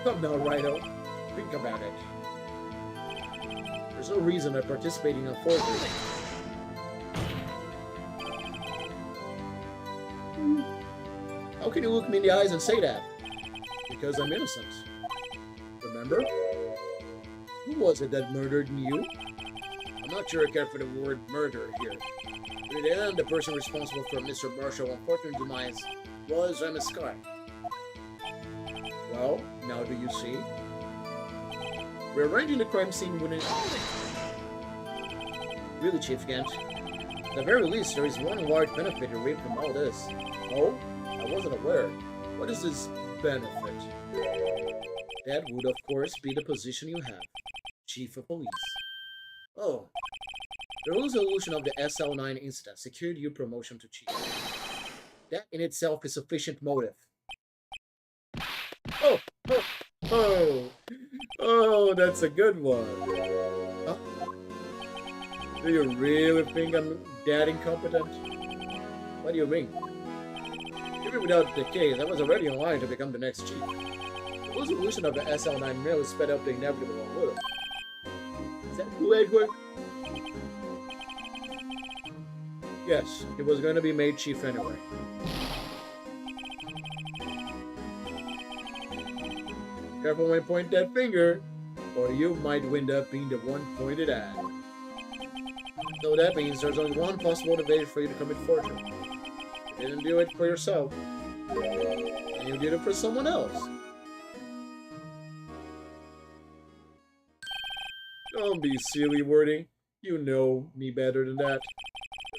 Come now, Wright. Think about it. There's no reason I'm participating in a forgery. How can you look me in the eyes and say that? Because I'm innocent. Remember? Who was it that murdered you? I'm not sure I care for the word murder here. But in the end, the person responsible for Mr. Marshall's unfortunate demise was Emma Sky. Well, now do you see? We're arranging the crime scene when it... Really, Chief Gant? At the very least, there is one large benefit to reap from all this. Oh? I wasn't aware. What is this benefit? That would, of course, be the position you have. Chief of Police. Oh. The resolution of the SL9 incident secured your promotion to Chief. That in itself is sufficient motive. Oh! Oh! Oh! Oh, that's a good one. Huh? Do you really think I'm that incompetent? What do you mean? Even without the case, I was already in line to become the next chief. The resolution of the SL9 mill sped up the inevitable a little. Is that who, Edward? Yes, he was going to be made chief anyway. Careful when you point that finger, or you might wind up being the one pointed at. So that means there's only one possible motivation for you to commit forgery. You didn't do it for yourself, and you did it for someone else. Don't be silly, Wordy. You know me better than that.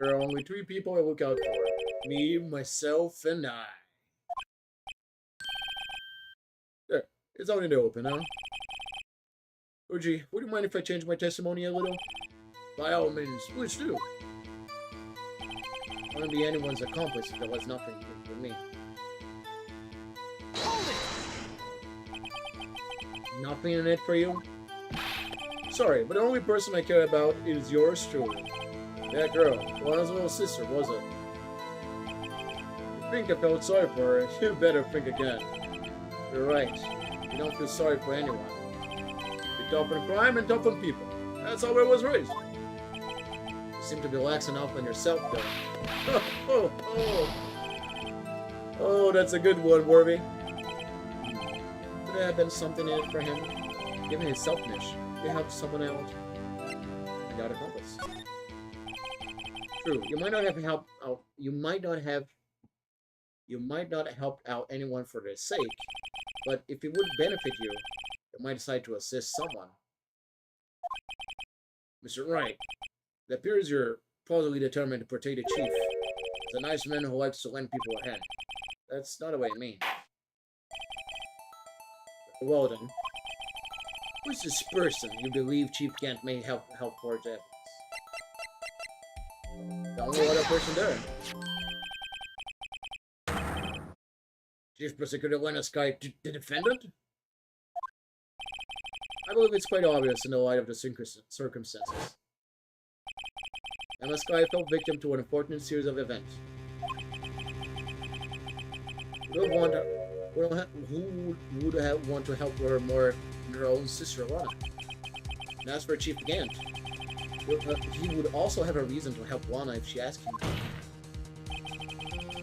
There are only 3 people I look out for. Me, myself, and I. There. It's out in the open, huh? Oji, would you mind if I change my testimony a little? By all means, please do. wouldn't be anyone's accomplice if there was nothing for me. Hold it! Nothing in it for you? Sorry, but the only person I care about is yours truly. That girl, Lana's little sister, was it? You think I felt sorry for her, you better think again. You're right. You don't feel sorry for anyone. You're tough on crime and tough on people. That's how I was raised. You seem to be lax enough on yourself, though. Oh, that's a good one, Worthy. Could there have been something in it for him? Given his selfishness, he helped someone else. Without a compass. True, you might not have helped out. You might not have helped out anyone for their sake, but if it would benefit you, you might decide to assist someone. Mr. Wright, it appears you're plausibly determined to protect the chief. He's a nice man who likes to lend people a hand. That's not the way I mean. Well then, who's this person you believe Chief Kent may help forge evidence? The only other person there. Chief Prosecutor Lena Sky, the defendant? I believe it's quite obvious in the light of the circumstances. Emma Sky fell victim to an unfortunate series of events. Who would want to help her more than her own sister Lana? And as for Chief Gant, he would also have a reason to help Lana if she asked him to.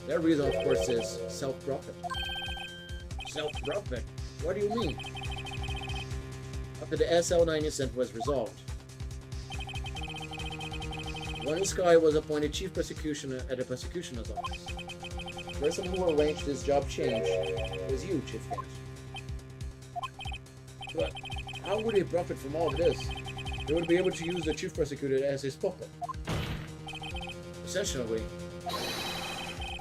That reason, of course, is self-profit. Self-profit? What do you mean? After the SL9 incident was resolved, Lana Sky was appointed Chief Prosecutioner at the Prosecutioner's Office. The person who arranged this job change was you, Chief Gant. But how would he profit from all of this? He would be able to use the Chief Prosecutor as his puppet. Essentially,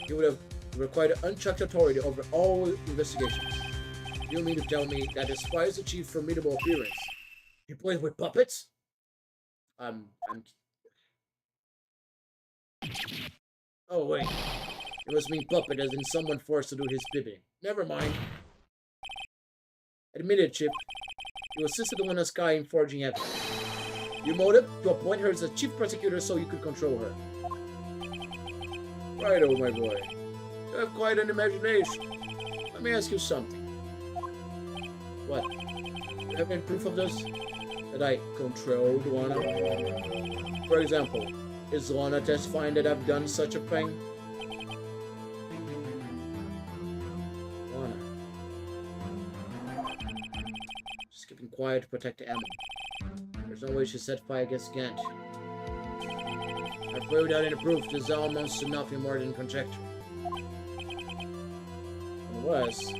he would have required unchecked authority over all investigations. You mean to tell me that despite the Chief's formidable appearance, he plays with puppets? Oh wait, it must mean puppet as in someone forced to do his bidding. Never mind. Admit it, Chip. You assisted Lena Sky in forging evidence. Your motive? To appoint her as a chief prosecutor so you could control her. Righto, my boy. You have quite an imagination. Let me ask you something. What? You have any proof of this? That I controlled Lana? For example, is Lana testifying that I've done such a thing? Lana. Just keeping quiet to protect Emma. There's no way she set fire against Gant. I've proved out any proof this all amounts to nothing more than conjecture. Unless,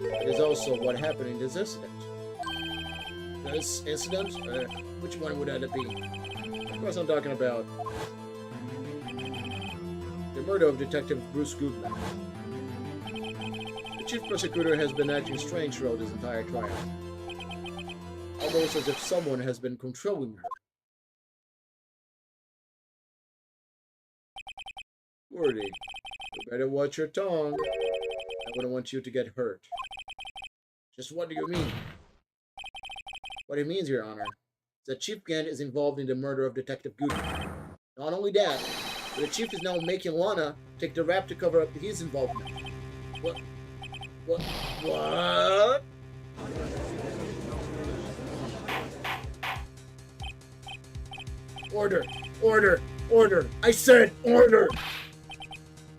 it is also what happened in this incident. This incident? Which one would that be? Of course I'm talking about the murder of Detective Bruce Goodman. The Chief Prosecutor has been acting strange throughout this entire trial. Almost as if someone has been controlling her. Worthy, you better watch your tongue. I wouldn't want you to get hurt. Just what do you mean? What it means, Your Honor, is that Chief Gant is involved in the murder of Detective Goodman. Not only that, but the Chief is now making Lana take the rap to cover up his involvement. What? Order! Order! Order! I said order!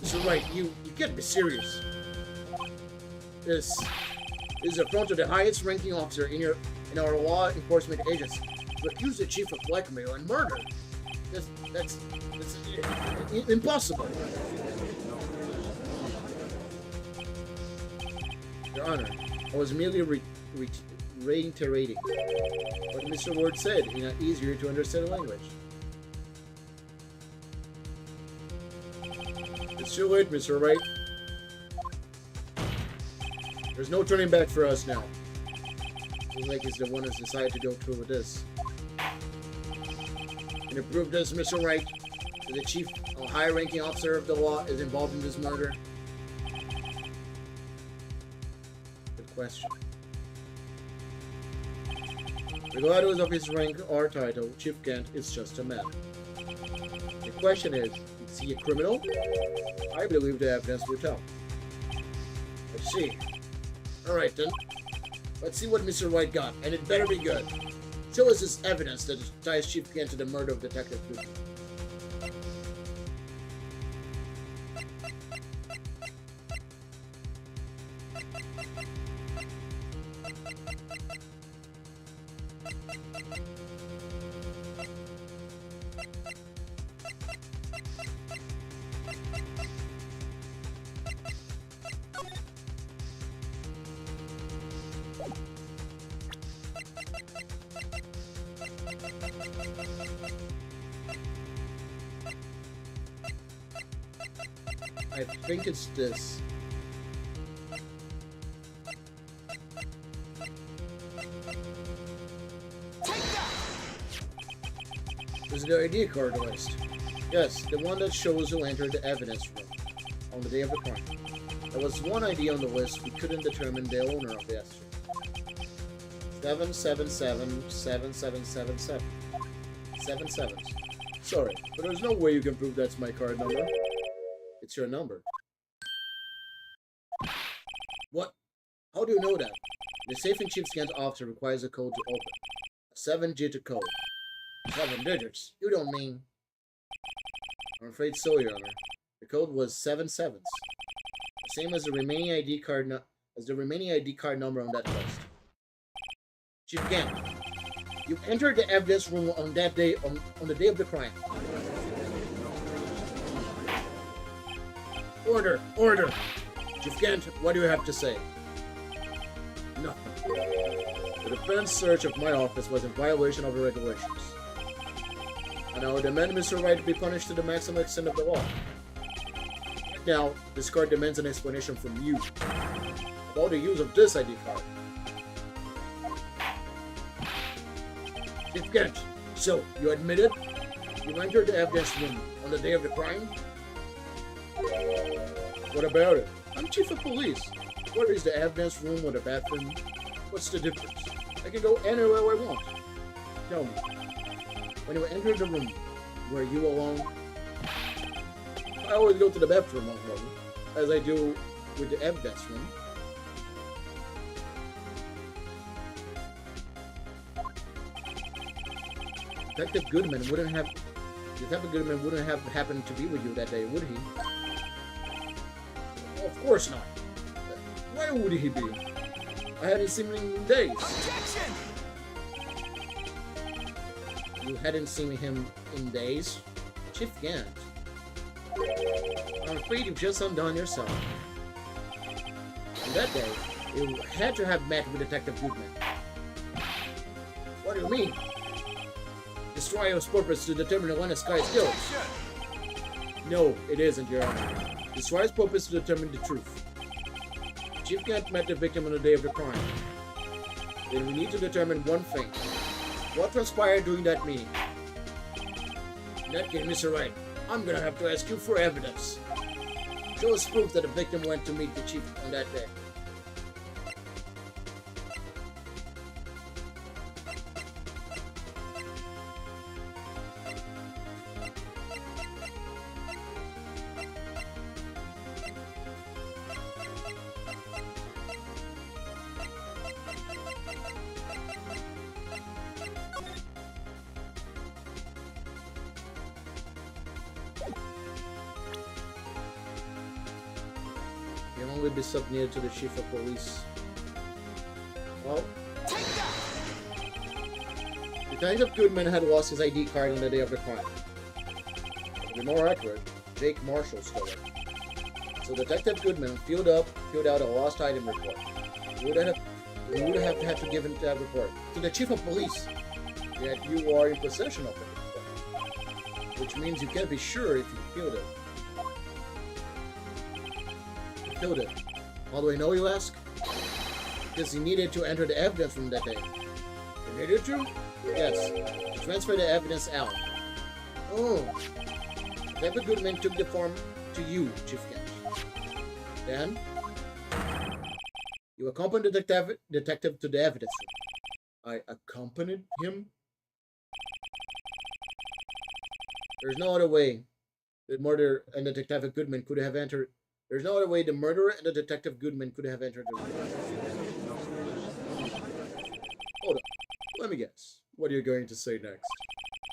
Mr. Wright, you can't be serious. This is a affront to the highest ranking officer in our law enforcement agency. To accuse the chief of blackmail and murder. That's impossible. Your Honor, I was merely reiterating what Mr. Ward said in an easier to understand language. It's too late, Mr. Wright. There's no turning back for us now. Seems like he's the one who's decided to go through with this. And to prove this, Mr. Wright, that the chief or high-ranking officer of the law is involved in this murder? Good question. Regardless of his rank or title, Chief Kent is just a man. The question is he a criminal? I believe the evidence will tell. Let's see. Alright then. Let's see what Mr. Wright got, and it better be good. Show us this evidence that ties Chief Kent to the murder of Detective Goodman. I think it's this. This is the ID card list. Yes, the one that shows who entered the evidence room on the day of the crime. There was one ID on the list we couldn't determine the owner of the extra. 7777777. 7 sevens. Sorry, but there's no way you can prove that's my card number. It's your number. What? How do you know that? The safe in Chief Kent's office requires a code to open. A 7-digit code. 7 digits? You don't mean... I'm afraid so, Your Honor. The code was 7 sevens. The same as the remaining ID card number on that list. Chief Kent, you entered the evidence room on that day, on the day of the crime. Order! Order! Chief Kent, what do you have to say? Nothing. The defense search of my office was in violation of the regulations. And I would demand Mr. Wright to be punished to the maximum extent of the law. Right now, this card demands an explanation from you about the use of this ID card. Chief Kent, so you admitted you entered the evidence room on the day of the crime? What about it? I'm chief of police. Where is the evidence room or the bathroom? What's the difference? I can go anywhere I want. Tell me, when you entered the room, were you alone? I always go to the bathroom alone, as I do with the evidence room. Detective Goodman wouldn't have happened to be with you that day, would he? Of course not. Why would he be? I hadn't seen him in days. Objection! You hadn't seen him in days? Chief Kent. I'm afraid you've just undone yourself. On that day, you had to have met with Detective Goodman. What do you mean? This trial's purpose to determine Elena Sky's guilt. No, it isn't, Your Honor. This trial's purpose to determine the truth. Chief Kent met the victim on the day of the crime. Then we need to determine one thing. What transpired during that meeting? In that case, Mr. Wright, I'm gonna have to ask you for evidence. Show us proof that the victim went to meet the chief on that day. Can only be submitted to the chief of police. Well, Detective Goodman had lost his ID card on the day of the crime. To be more accurate, Jake Marshall stole it. So Detective Goodman filled out a lost item report. He would have had to give that report to the chief of police. Yet you are in possession of it, which means you can't be sure if you filled it. Killed it. How do I know, you ask? Because he needed to enter the evidence room that day. He needed to? Yes. To transfer the evidence out. Oh. Detective Goodman took the form to you, Chief Kent. Then, you accompanied the detective to the evidence room. I accompanied him? There's no other way the murderer and the Detective Goodman could have entered. There's no other way the murderer and the Detective Goodman could have entered the room. Hold on. Let me guess. What are you going to say next?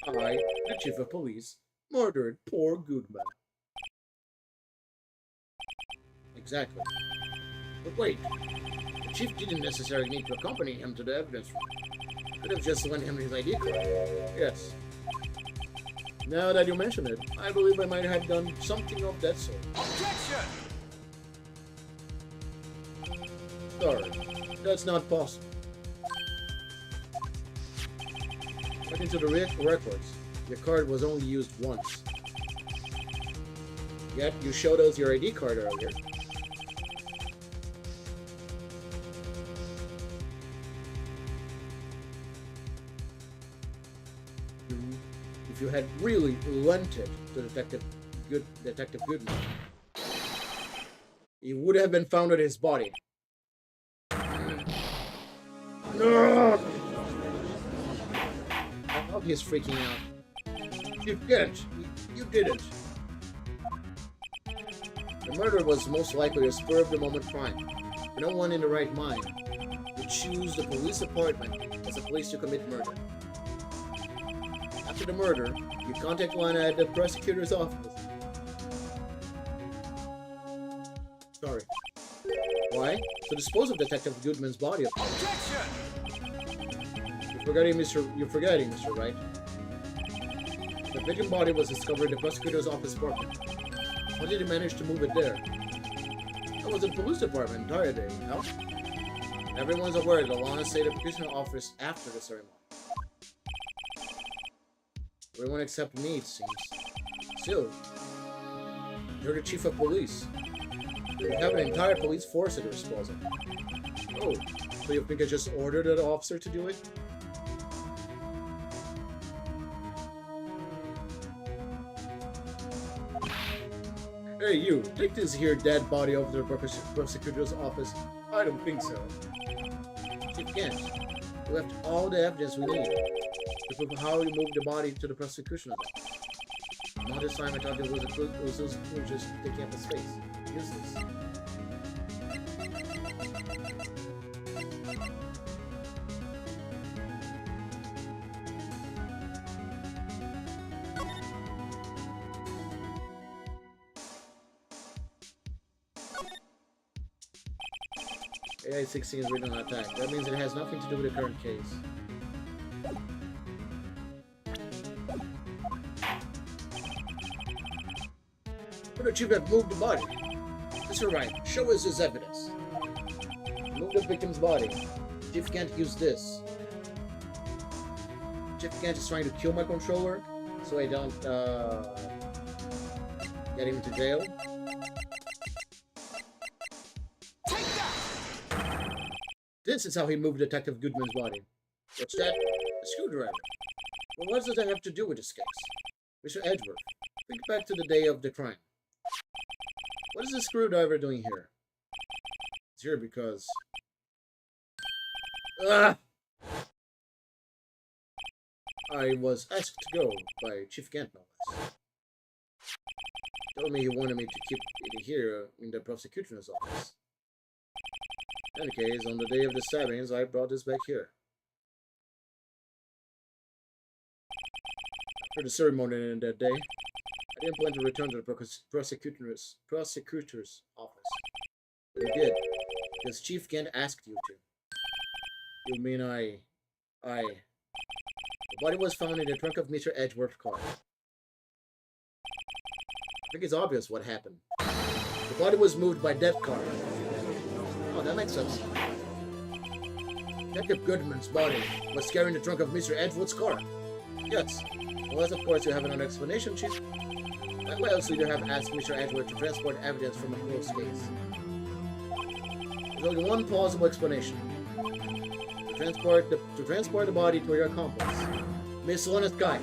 I, the Chief of Police, murdered poor Goodman. Exactly. But wait. The Chief didn't necessarily need to accompany him to the evidence room. Could have just lent him his ID card. Yes. Now that you mention it, I believe I might have done something of that sort. Objection! Sorry, that's not possible. According to the records, your card was only used once. Yet you showed us your ID card earlier. If you had really lent it to Detective Goodman, he would have been found at his body. No! I hope he's freaking out. You didn't. You didn't. The murder was most likely a spur-of-the-moment crime. No one in the right mind would choose the police department as a place to commit murder. After the murder, you contact Lana at the prosecutor's office. Sorry. Why? To dispose of Detective Goodman's body. Objection! You're forgetting, Mr. Wright. The victim body was discovered in the prosecutor's office apartment. How did he manage to move it there? I was in the police department the entire day, no? Everyone's aware that Lana stayed at the petitioner office after the ceremony. Everyone except me, it seems. Still, you're the chief of police. You have an entire police force at your disposal. Oh, so you think I just ordered an officer to do it? Hey, you, take this here dead body over to the prosecutor's office. I don't think so. You can't. We left all the evidence we need to prove how you moved the body to the prosecution's office. All this time I thought it was just taking up a space. Useless. AI-16 is written on attack. That means it has nothing to do with the current case. But the chief have moved the body. Mr. Wright, show us his evidence. Move the victim's body. Chief can't use this. Chief Kent is trying to kill my controller, so I don't get him to jail. This is how he moved Detective Goodman's body. What's that? A screwdriver. Well, what does that have to do with this case? Mr. Edgeworth, think back to the day of the crime. What is the screwdriver doing here? It's here because... I was asked to go by Chief Kent, no less. Told me he wanted me to keep it here in the prosecutor's office. In any case, on the day of the stabbings, I brought this back here. After the ceremony in that day, I didn't plan to return to the prosecutor's office. But you did, because Chief Kent asked you to. You mean The body was found in the trunk of Mr. Edgeworth's car. I think it's obvious what happened. The body was moved by that car. Oh, that makes sense. Detective Goodman's body was carrying the trunk of Mr. Edgeworth's car. Yes. Unless, of course, you have another explanation, Chief. Why else would you have asked Mr. Edgeworth to transport evidence from a closed case? There's only one plausible explanation. To transport the body to your accomplice, Miss Lana Sky.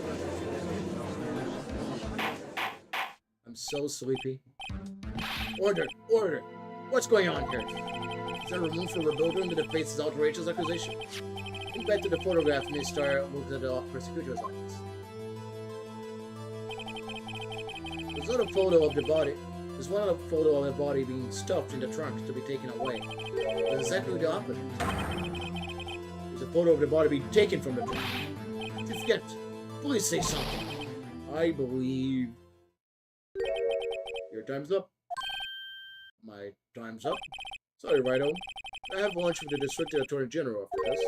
so sleepy. Order! Order! What's going on here? Is there room for rebuttal into the face's outrageous accusation? Think back to the photograph Mr. moved to the prosecutor's office. There's not a photo of the body. There's one other photo of the body being stuffed in the trunk to be taken away. But exactly the opposite. There's a photo of the body being taken from the trunk. Chief Kent, please say something. I believe... Your time's up. My time's up. Sorry, Righto. I have lunch with the District Attorney General after this.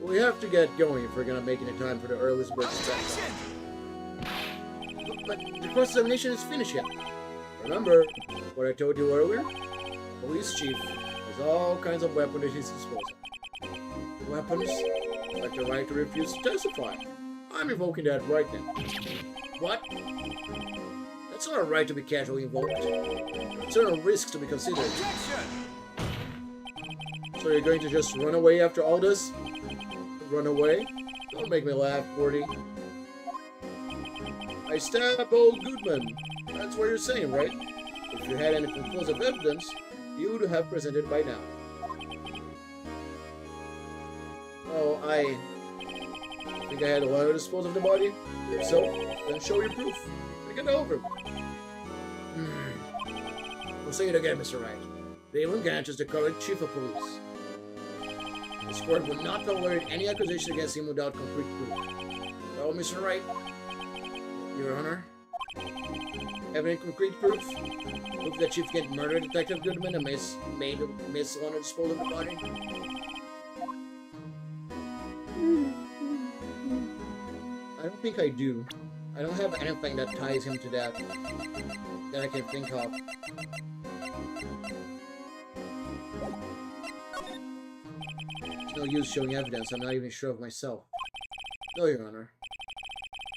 We have to get going if we're gonna make it in time for the earliest bird test. But the cross-examination is finished yet. Remember what I told you earlier? The police chief has all kinds of weapons at his disposal. Weapons like the right to refuse to testify. I'm invoking that right now. What? That's not a right to be casually invoked. It's not a risk to be considered. Objection! So you're going to just run away after all this? Run away? Don't make me laugh, Gordy. I stabbed old Goodman. That's what you're saying, right? If you had any conclusive evidence, you would have presented it by now. Oh, I think I had a while to dispose of the body. If so, then show your proof. And get over. I'll say it again, Mr. Wright. Dalen Ganch is the current chief of police. This court would not tolerate any accusation against him without concrete proof. Well, Mr. Wright, Your Honor, have any concrete proof? Proof that Chief Kent murdered Detective Goodman and made Miss Lana dispose of the body? I don't think I do. I don't have anything that ties him to that I can think of. There's no use showing evidence. I'm not even sure of myself. No, Your Honor.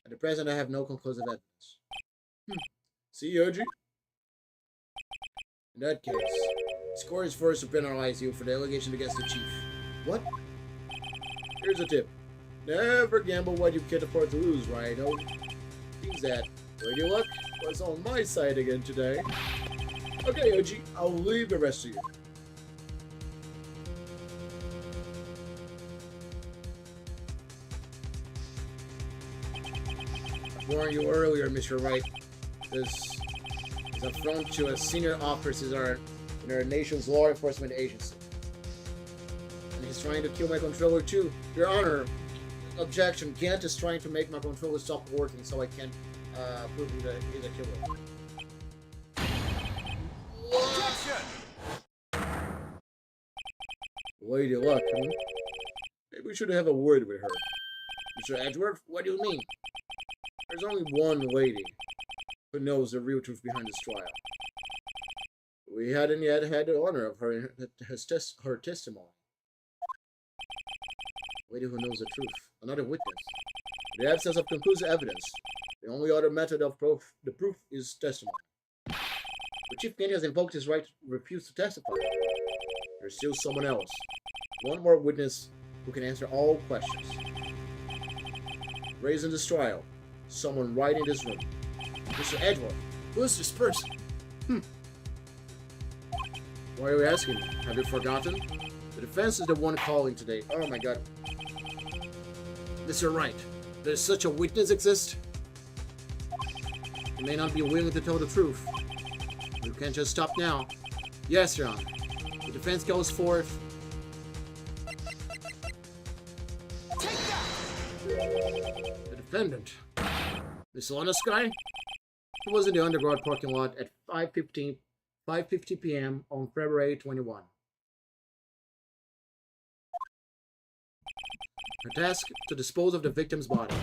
At the present, I have no conclusive evidence. See, Yoji? In that case, this court is forced to penalize you for the allegation against the chief. What? Here's a tip. Never gamble what you can't afford to lose, right? Oh, seems that Lady Luck was on my side again today. Okay, Yoji, I'll leave the rest to you. I warned you earlier, Mr. Wright. This is an affront to a senior officer in our nation's law enforcement agency. And he's trying to kill my controller too. Your Honor, objection. Kent is trying to make my controller stop working so I can't prove that he's a killer. Objection! Lady Luck, huh? Maybe we should have a word with her. Mr. Edgeworth, what do you mean? There's only one lady who knows the real truth behind this trial. We hadn't yet had the honor of her testimony. A lady who knows the truth, another witness. In the absence of conclusive evidence, the only other method of proof, is testimony. But Chief Kent has invoked his right to refuse to testify. There's still someone else. One more witness who can answer all questions. Raised in this trial, someone right in this room. Mr. Edgeworth, who is this person? Why are you asking me? Have you forgotten? The defense is the one calling today. Oh my god. Mr. Wright, does such a witness exist? You may not be willing to tell the truth. You can't just stop now. Yes, Your Honor. The defense goes forth. Take that! The defendant, Miss Lana Sky, who was in the underground parking lot at 5:50 p.m. on February 21. Her task to dispose of the victim's body,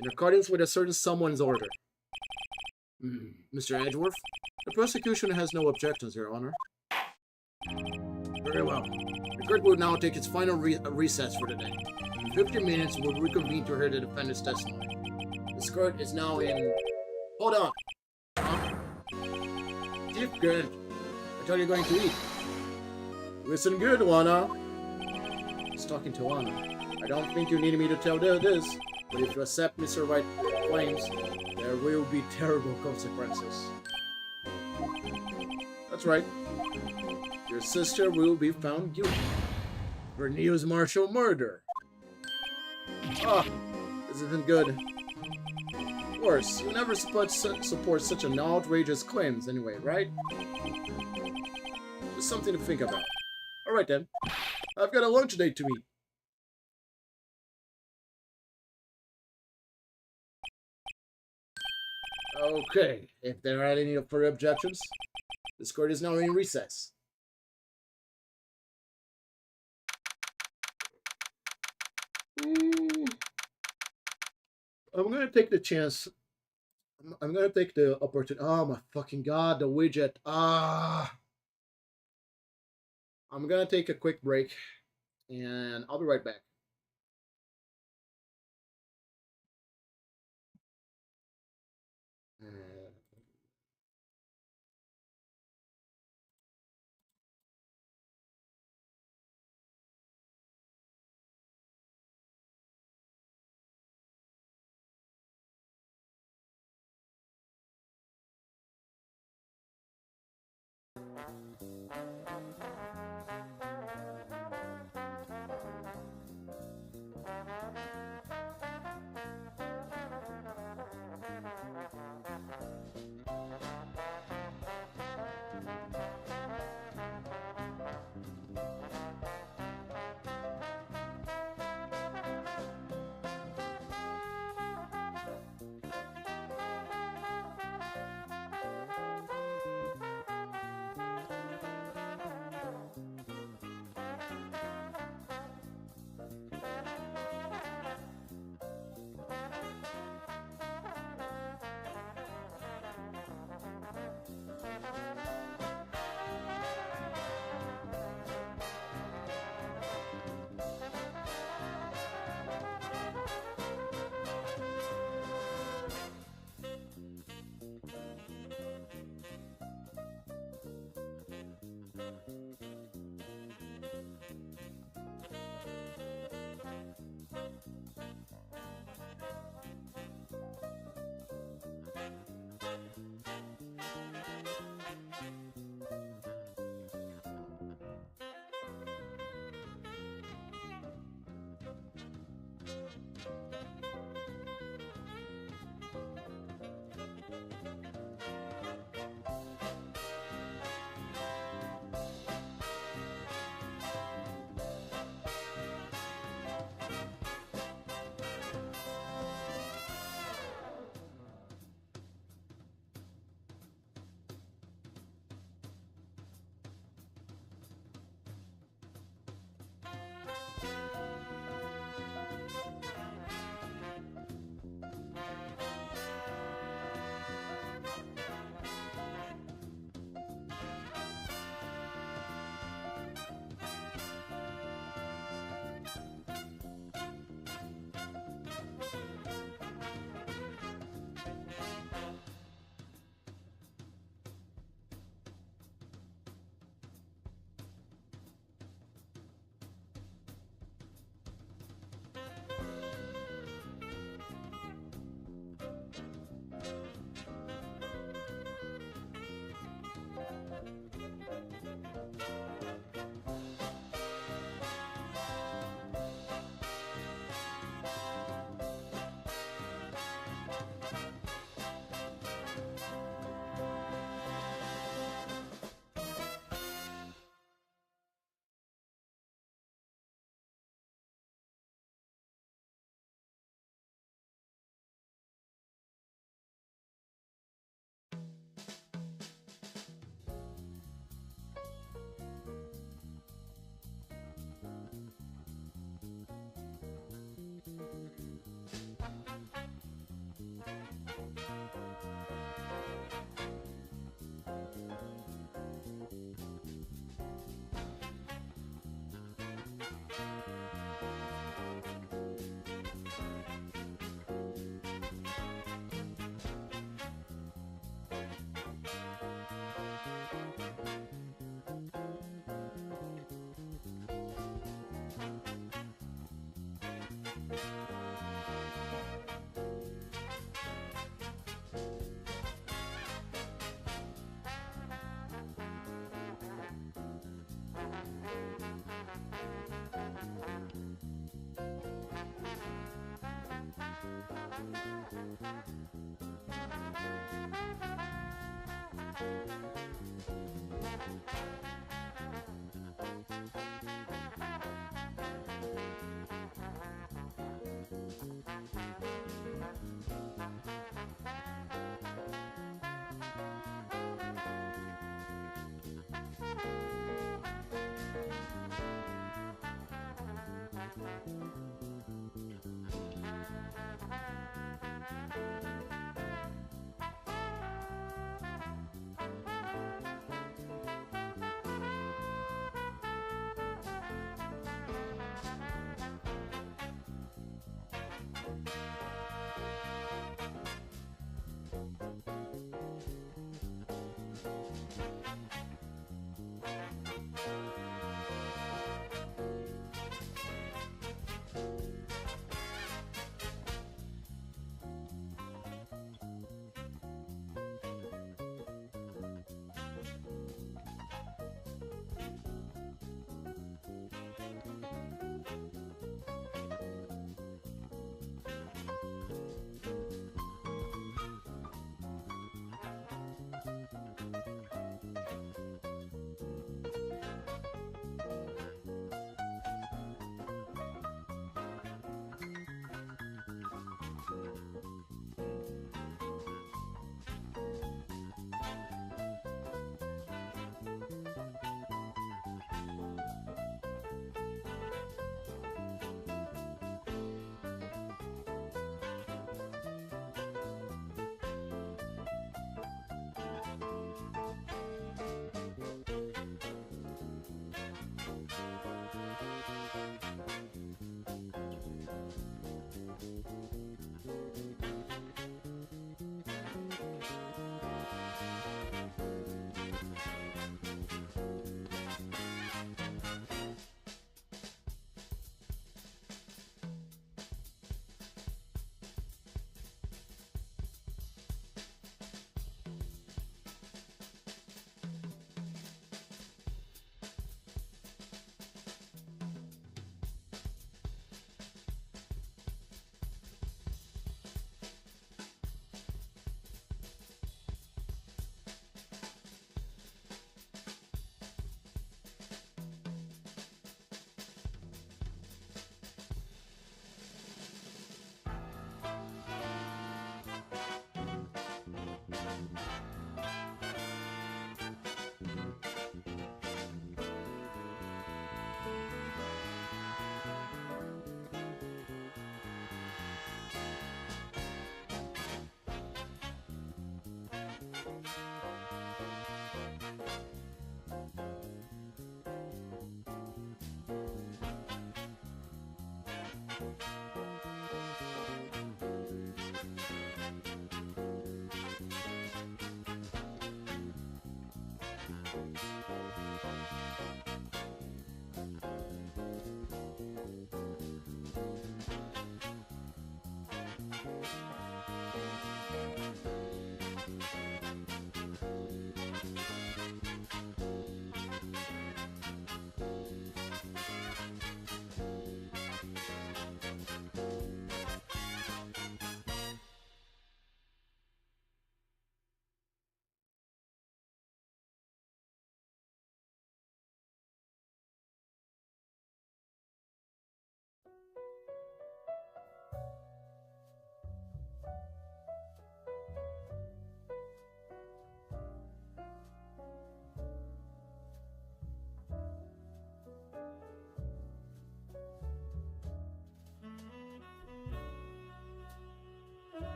in accordance with a certain someone's order. Mr. Edgeworth, the prosecution has no objections, Your Honor. Very well. The court will now take its final recess for the day. In 15 minutes, we'll reconvene to hear the defendant's testimony. This court is now in... Hold on! Huh? Chief Kent, I thought you were going to eat. Listen good, Lana. He's talking to Lana. I don't think you need me to tell her this. But if you accept Mr. Wright's claims, there will be terrible consequences. That's right. Your sister will be found guilty for news-marshal murder. Ah, this isn't good. Worse, you never support such an outrageous claims anyway, right? Just something to think about. Alright then. I've got a lunch date to meet. Okay, if there are any further objections, this court is now in recess. I'm gonna take the chance. I'm gonna take the opportunity. Oh my fucking god, the widget. Ah. I'm gonna take a quick break, and I'll be right back.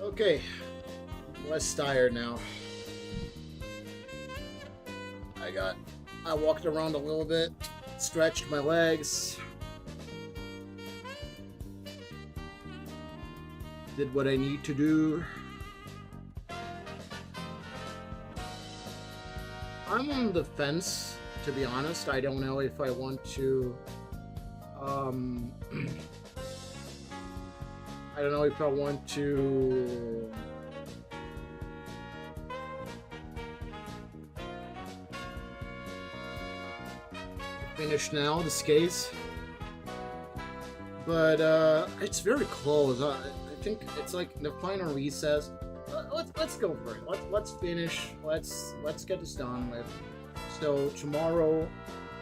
Okay, less tired now. I walked around a little bit, stretched my legs, did what I need to do. I'm on the fence, to be honest. I don't know if I want to, I don't know if I want to finish now this case, but it's very close. I think it's like the final recess. Let's go for it. Let's finish. Let's get this done with. So tomorrow,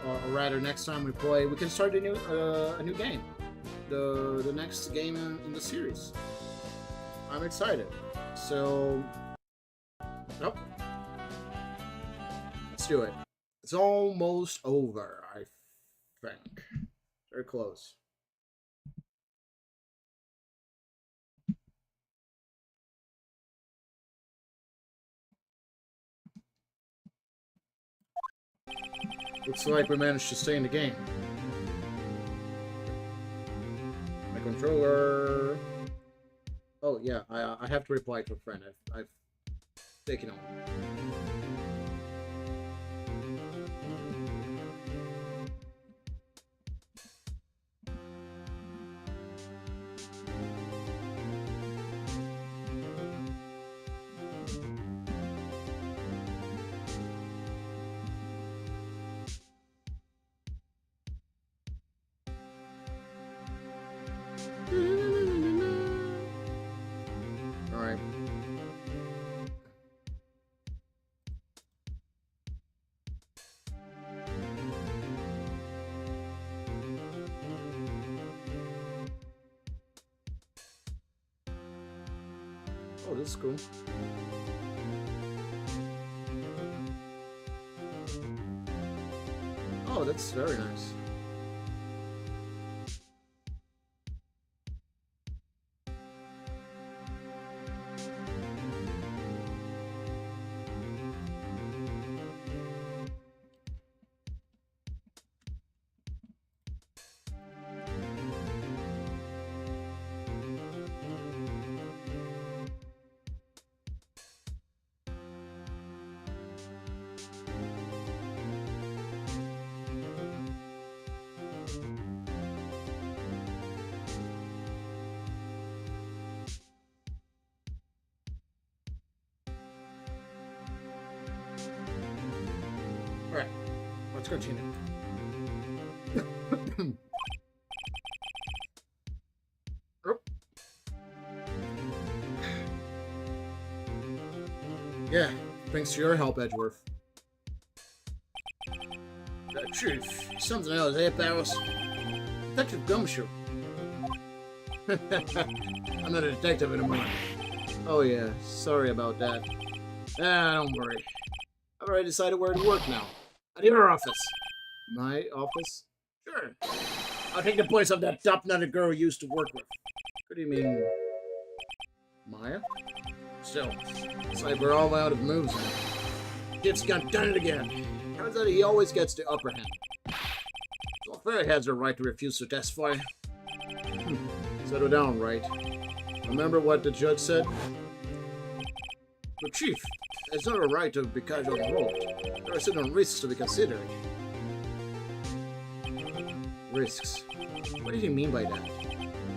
or rather next time we play, we can start a new game. The next game in the series. I'm excited. So, yep. Let's do it. It's almost over, I think. Very close. Looks like we managed to stay in the game. My controller. Oh yeah, I have to reply to a friend. I've taken on. Alright. Oh, this is cool. Oh, that's very nice. Alright, let's continue. Oh. Yeah, thanks to your help, Edgeworth. Chief, something else, eh, Barrows? Detective Gumshoe. I'm not a detective anymore. Oh yeah, sorry about that. Ah, don't worry. I've already decided where to work now. At your office. My office? Sure. I'll take the place of that top-nutted girl you used to work with. What do you mean? Maya? Still, it's like we're all out of moves now. Kid's done it again. Turns out he always gets the upper hand. So Fair has the right to refuse to testify. Settle down, Wright. Remember what the judge said? But Chief, it's not a right to be casually involved. There are certain risks to be considered. Risks? What did he mean by that?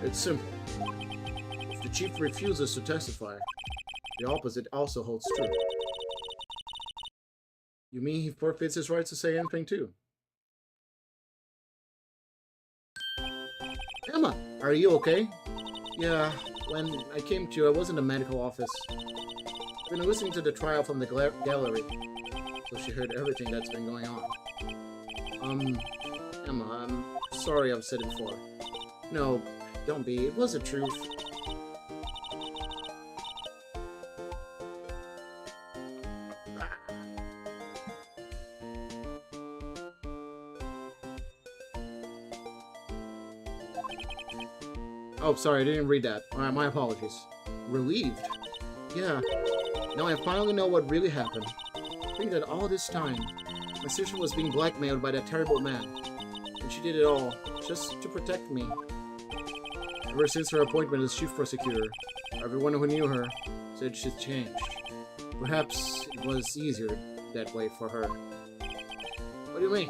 It's simple. If the Chief refuses to testify, the opposite also holds true. You mean he forfeits his right to say anything too? Emma, are you okay? Yeah, when I came to, I was in the medical office. I've been listening to the trial from the gallery, so she heard everything that's been going on. Emma, I'm sorry I've said it before. No, don't be. It was the truth. Oh, sorry, I didn't read that. Alright, my apologies. relieved. Yeah, now I finally know what really happened. I think that all this time, my sister was being blackmailed by that terrible man. And she did it all, just to protect me. Ever since her appointment as chief prosecutor, everyone who knew her said she'd changed. Perhaps it was easier that way for her. What do you mean?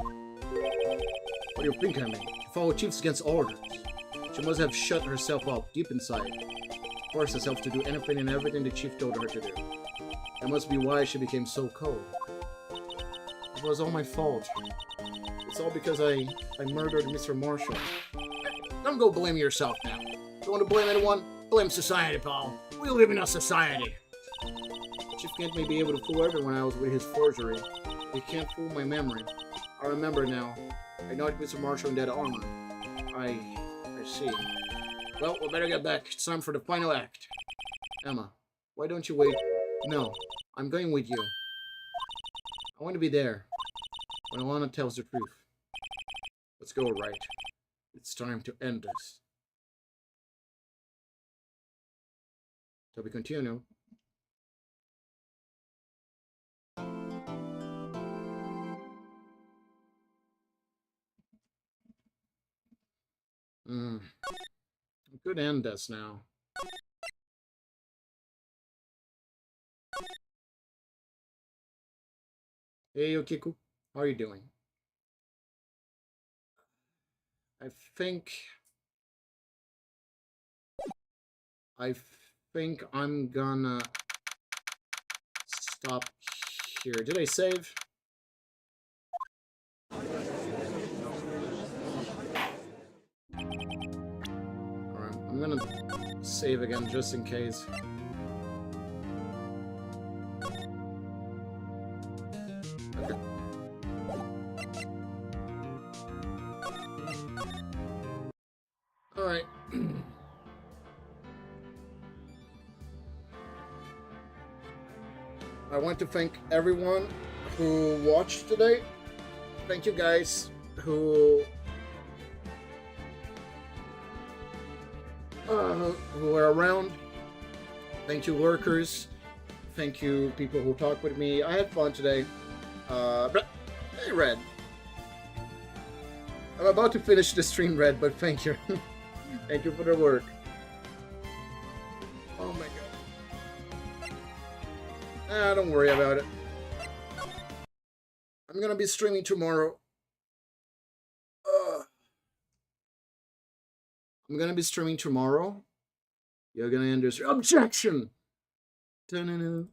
What do you think I mean? She followed chiefs against orders. She must have shut herself up deep inside. Forced herself to do anything and everything the chief told her to do. That must be why she became so cold. It was all my fault. It's all because I murdered Mr. Marshall. Don't go blame yourself now. You want to blame anyone? Blame society, pal. We live in a society. Chief can't be able to fool everyone else with his forgery. He can't fool my memory. I remember now. I know it Mr. Marshall in that armor. I see. Well, we better get back. It's time for the final act. Emma, why don't you wait? No, I'm going with you. I want to be there when Alana tells the truth. Let's go, Wright. It's time to end this. So we continue. We could end this now. Hey, Yokiku. How are you doing? I think I'm gonna stop here. Did I save? Alright, I'm gonna save again just in case. Okay. Alright. I want to thank everyone who watched today. Thank you guys who are around. Thank you lurkers. Thank you people who talked with me. I had fun today. But hey, Red. I'm about to finish the stream, Red, but thank you. Thank you for the work. Oh my god. Don't worry about it. I'm gonna be streaming tomorrow. I'm gonna be streaming tomorrow. You're gonna understand. Objection! Ta-na-na.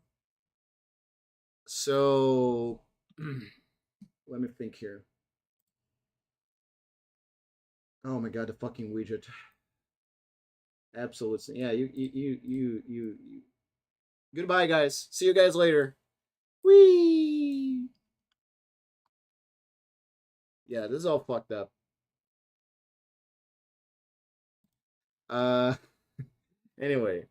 So, let me think here. Oh my god, the fucking widget. Absolutely. Yeah, you. Goodbye, guys. See you guys later. Whee! Yeah, this is all fucked up. Anyway.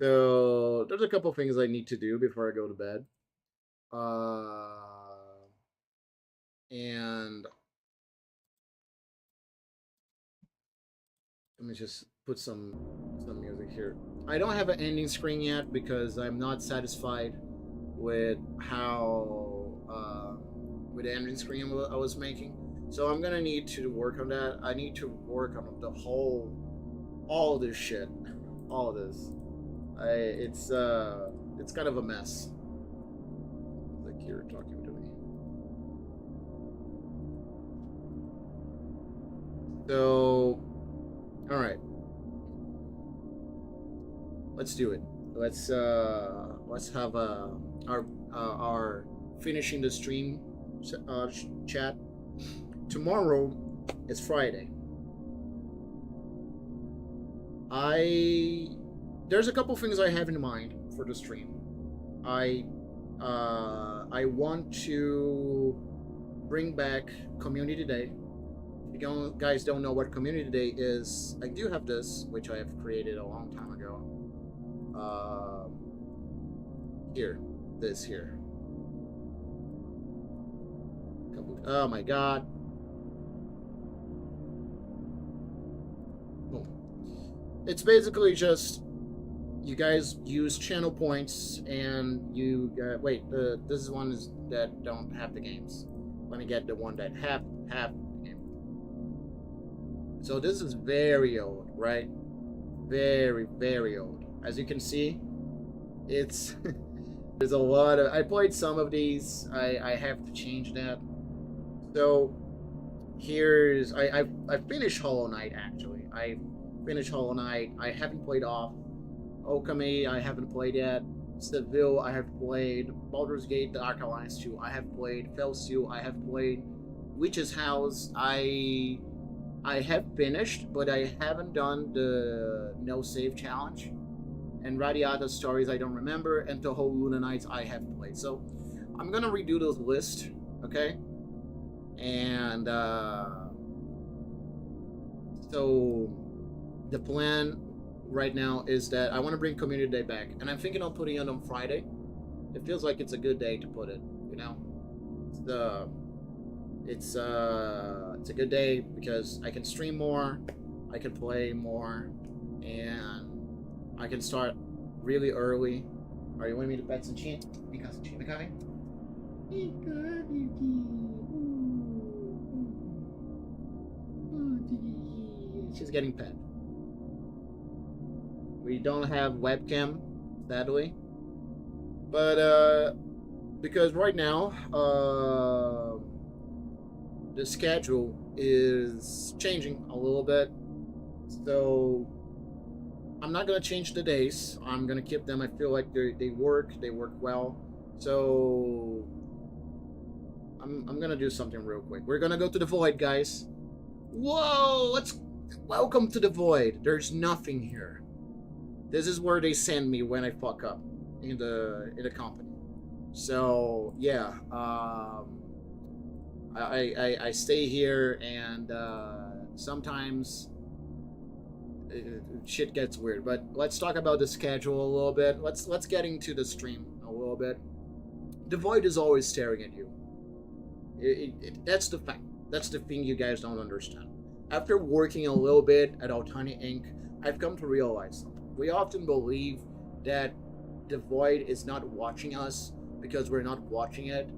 So, there's a couple things I need to do before I go to bed. And let me just put some music here. I don't have an ending screen yet because I'm not satisfied with how with the ending screen I was making. So I'm gonna need to work on that. I need to work on the all this shit, all of this. It's kind of a mess. Like you're talking to me. So, all right. Let's do it. Let's have our finishing the stream chat. Tomorrow is Friday. There's a couple things I have in mind for the stream. I want to bring back Community Day. If you guys don't know what Community Day is, I do have this, which I have created a long time ago. This here. Oh my god. It's basically just you guys use channel points, and you wait. This is one that don't have the games. Let me get the one that have the game. So this is very old, right? Very, very old. As you can see, it's there's a lot of. I played some of these. I have to change that. So here's I finished Hollow Knight actually. I finished Hollow Knight. I haven't played off. Okami, I haven't played yet. Seville, I have played. Baldur's Gate, The Dark Alliance 2, I have played. Felseal, I have played. Witch's House, I have finished, but I haven't done the no save challenge. And Radiata Stories, I don't remember. And Toho Luna Nights, I have played. So I'm gonna redo those lists, okay? And so the plan right now is that I want to bring Community Day back, and I'm thinking of putting it on Friday. It feels like it's a good day to put it, you know. It's a good day because I can stream more, I can play more, and I can start really early. Are you wanting me to bet some chin? Because chin coming. She's getting pet. We don't have webcam, sadly. But, because right now, the schedule is changing a little bit. So, I'm not going to change the days. I'm going to keep them. I feel like they work well. So, I'm going to do something real quick. We're going to go to the Void, guys. Whoa, welcome to the Void. There's nothing here. This is where they send me when I fuck up in the company. So yeah, I stay here, and sometimes shit gets weird. But let's talk about the schedule a little bit. Let's get into the stream a little bit. The Void is always staring at you. That's the fact. That's the thing you guys don't understand. After working a little bit at Altani Inc., I've come to realize something. We often believe that the Void is not watching us because we're not watching it.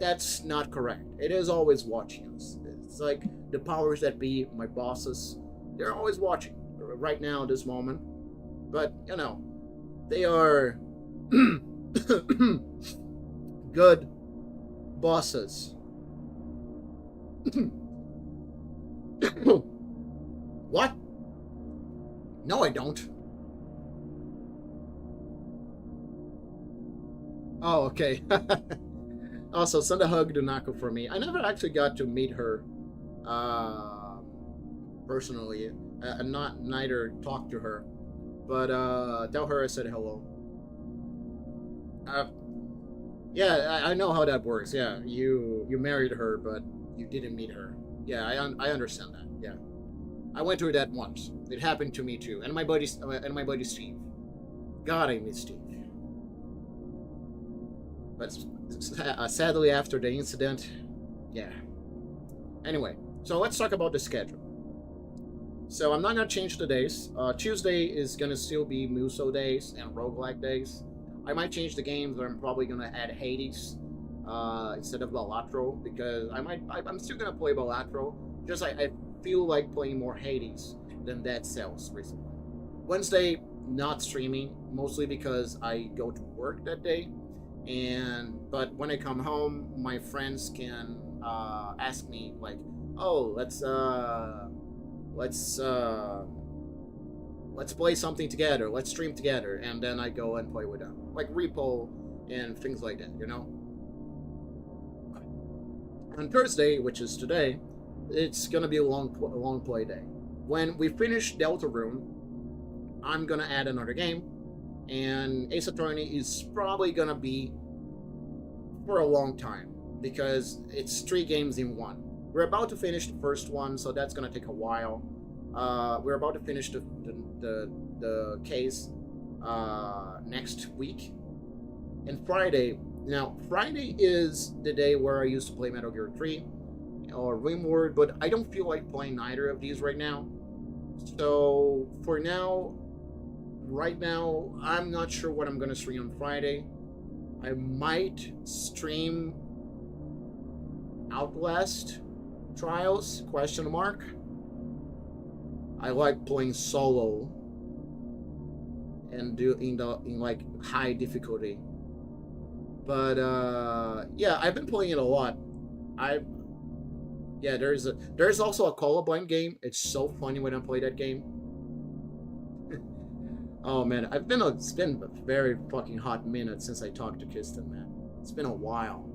That's not correct. It is always watching us. It's like the powers that be, my bosses, they're always watching right now, this moment. But, you know, they are good bosses. What? No, I don't. Oh, okay. Also, send a hug to Nako for me. I never actually got to meet her personally, and neither talked to her. But tell her I said hello. Yeah, I know how that works. Yeah, you married her, but you didn't meet her. Yeah, I understand that. Yeah, I went through that once. It happened to me too, and my buddy Steve. God, I miss Steve. But sadly, after the incident, yeah. Anyway, so let's talk about the schedule. So I'm not gonna change the days. Tuesday is gonna still be Muso days and roguelike days. I might change the games, but I'm probably gonna add Hades instead of Balatro, because I'm still gonna play Balatro. Just I feel like playing more Hades than Dead Cells recently. Wednesday, not streaming, mostly because I go to work that day. But when I come home, my friends can ask me like, "Oh, let's play something together. Let's stream together," and then I go and play with them, like Repo and things like that, you know. On Thursday, which is today, it's gonna be a long play day. When we finish Deltarune, I'm gonna add another game. And Ace Attorney is probably gonna be for a long time because it's 3 games in one. We're about to finish the first one, so that's gonna take a while. We're about to finish the case next week. And Friday is the day where I used to play Metal Gear 3 or Rimworld, but I don't feel like playing either of these right now. So for now, right now, I'm not sure what I'm gonna stream on Friday. I might stream Outlast Trials, question mark. I like playing solo and in like high difficulty. But yeah, I've been playing it a lot. Yeah, there's also a Colorblind game. It's so funny when I play that game. Oh man, it's been a very fucking hot minute since I talked to Kristen, man. It's been a while.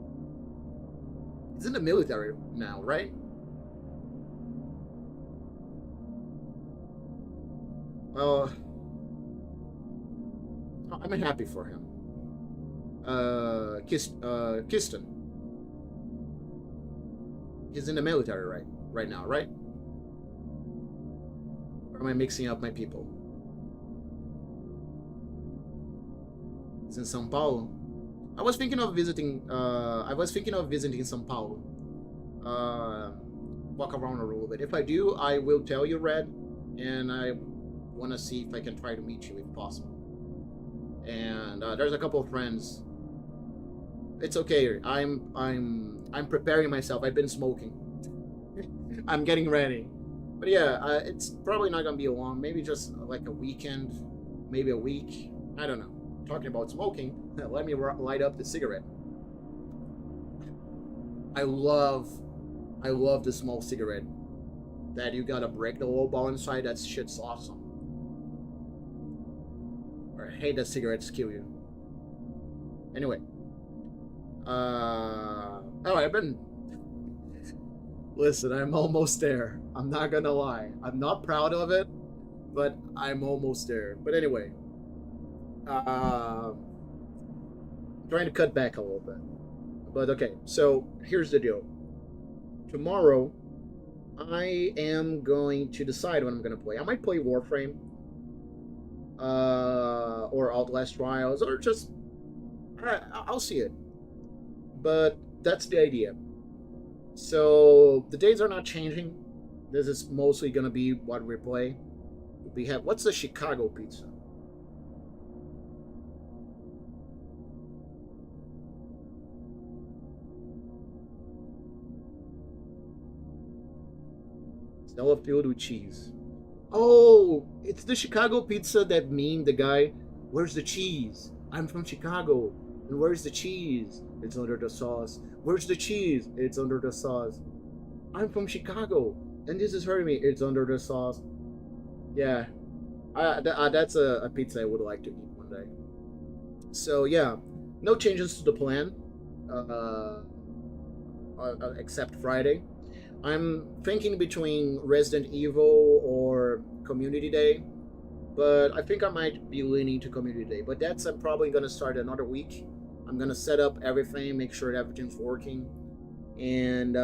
He's in the military now, right? Well, I'm happy for him. Kristen. He's in the military right now, right? Or am I mixing up my people? He's in São Paulo. I was thinking of visiting São Paulo. Walk around a little bit. If I do, I will tell you, Red, and I want to see if I can try to meet you if possible. And there's a couple of friends. It's okay. I'm preparing myself. I've been smoking. I'm getting ready. But yeah, it's probably not gonna be long. Maybe just like a weekend, maybe a week. I don't know. Talking about smoking, let me light up the cigarette. I love the small cigarette that you gotta break the little ball inside. That shit's awesome. I hate that cigarettes kill you. Anyway. I've been... Listen, I'm almost there. I'm not gonna lie. I'm not proud of it, but I'm almost there. But anyway. Trying to cut back a little bit. But okay, so here's the deal. Tomorrow, I am going to decide what I'm gonna play. I might play Warframe. Or Outlast Trials, or just... I'll see it. But that's the idea. So the days are not changing. This is mostly gonna be what we play. We have... What's the Chicago pizza? Stella filled with cheese. Oh, it's the Chicago pizza that meme the guy. Where's the cheese? I'm from Chicago. And where's the cheese? It's under the sauce. Where's the cheese? It's under the sauce. I'm from Chicago. And this is hurting me. It's under the sauce. Yeah. That's a pizza I would like to eat one day. So yeah. No changes to the plan. Except Friday. I'm thinking between Resident Evil or Community Day, but I think I might be leaning to Community Day. But I'm probably going to start another week. I'm going to set up everything, make sure everything's working, and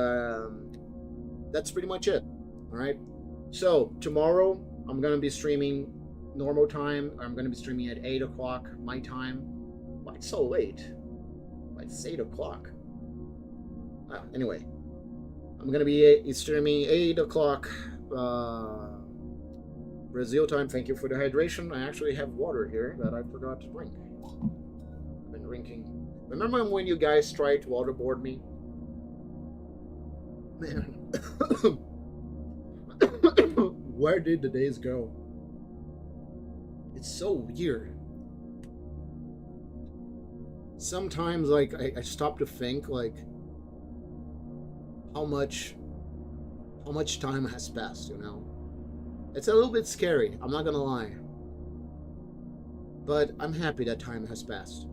that's pretty much it. All right. So tomorrow I'm going to be streaming normal time. I'm going to be streaming at 8 o'clock my time. Why it's so late? Why it's 8 o'clock? Anyway. I'm going to be streaming 8 o'clock Brazil time. Thank you for the hydration. I actually have water here that I forgot to drink. I've been drinking. Remember when you guys tried to waterboard me? Man. Where did the days go? It's so weird. Sometimes, like, I stop to think, like, how much time has passed, you know? It's a little bit scary, I'm not gonna lie. But I'm happy that time has passed.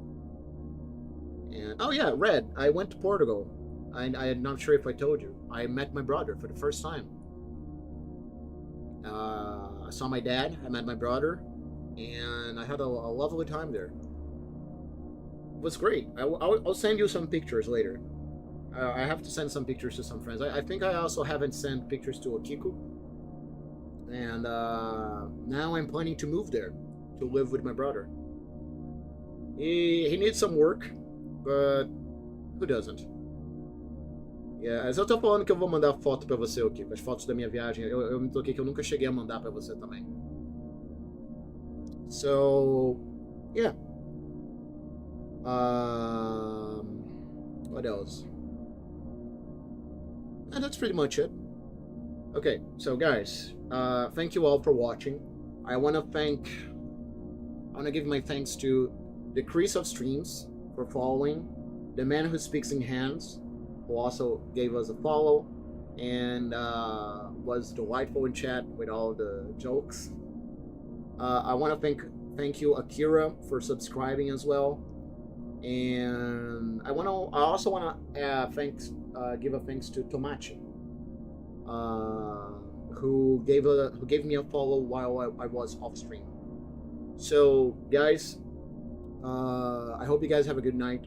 And, oh yeah, Red, I went to Portugal. I'm not sure if I told you. I met my brother for the first time. I saw my dad, I met my brother, and I had a lovely time there. It was great. I'll send you some pictures later. I have to send some pictures to some friends. I think I also haven't sent pictures to Okiku. And now I'm planning to move there to live with my brother. He needs some work, but who doesn't? Yeah, eu só tô falando que eu vou mandar foto pra você, Okiku. As fotos da minha viagem. Eu me toquei que eu nunca cheguei a mandar pra você também. So, yeah. What else? And that's pretty much it. Okay, so guys, thank you all for watching. I want to give my thanks to the Crease of Streams for following, the Man Who Speaks in Hands, who also gave us a follow, and was delightful in chat with all the jokes. I want to thank you, Akira, for subscribing as well, and I also want to give a thanks to Tomachi, who gave me a follow while I was off stream. So guys, I hope you guys have a good night.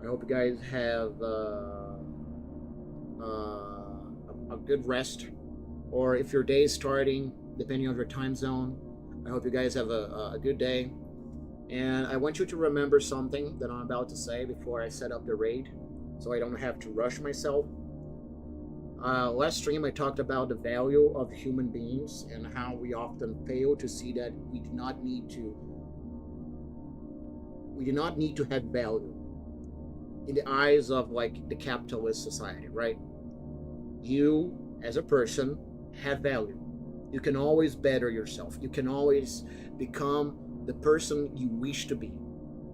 I hope you guys have a good rest, or if your day is starting, depending on your time zone, I hope you guys have a good day. And I want you to remember something that I'm about to say before I set up the raid, so I don't have to rush myself. Last stream I talked about the value of human beings and how we often fail to see that we do not need to have value in the eyes of like the capitalist society, right? You as a person have value. You can always better yourself. You can always become the person you wish to be.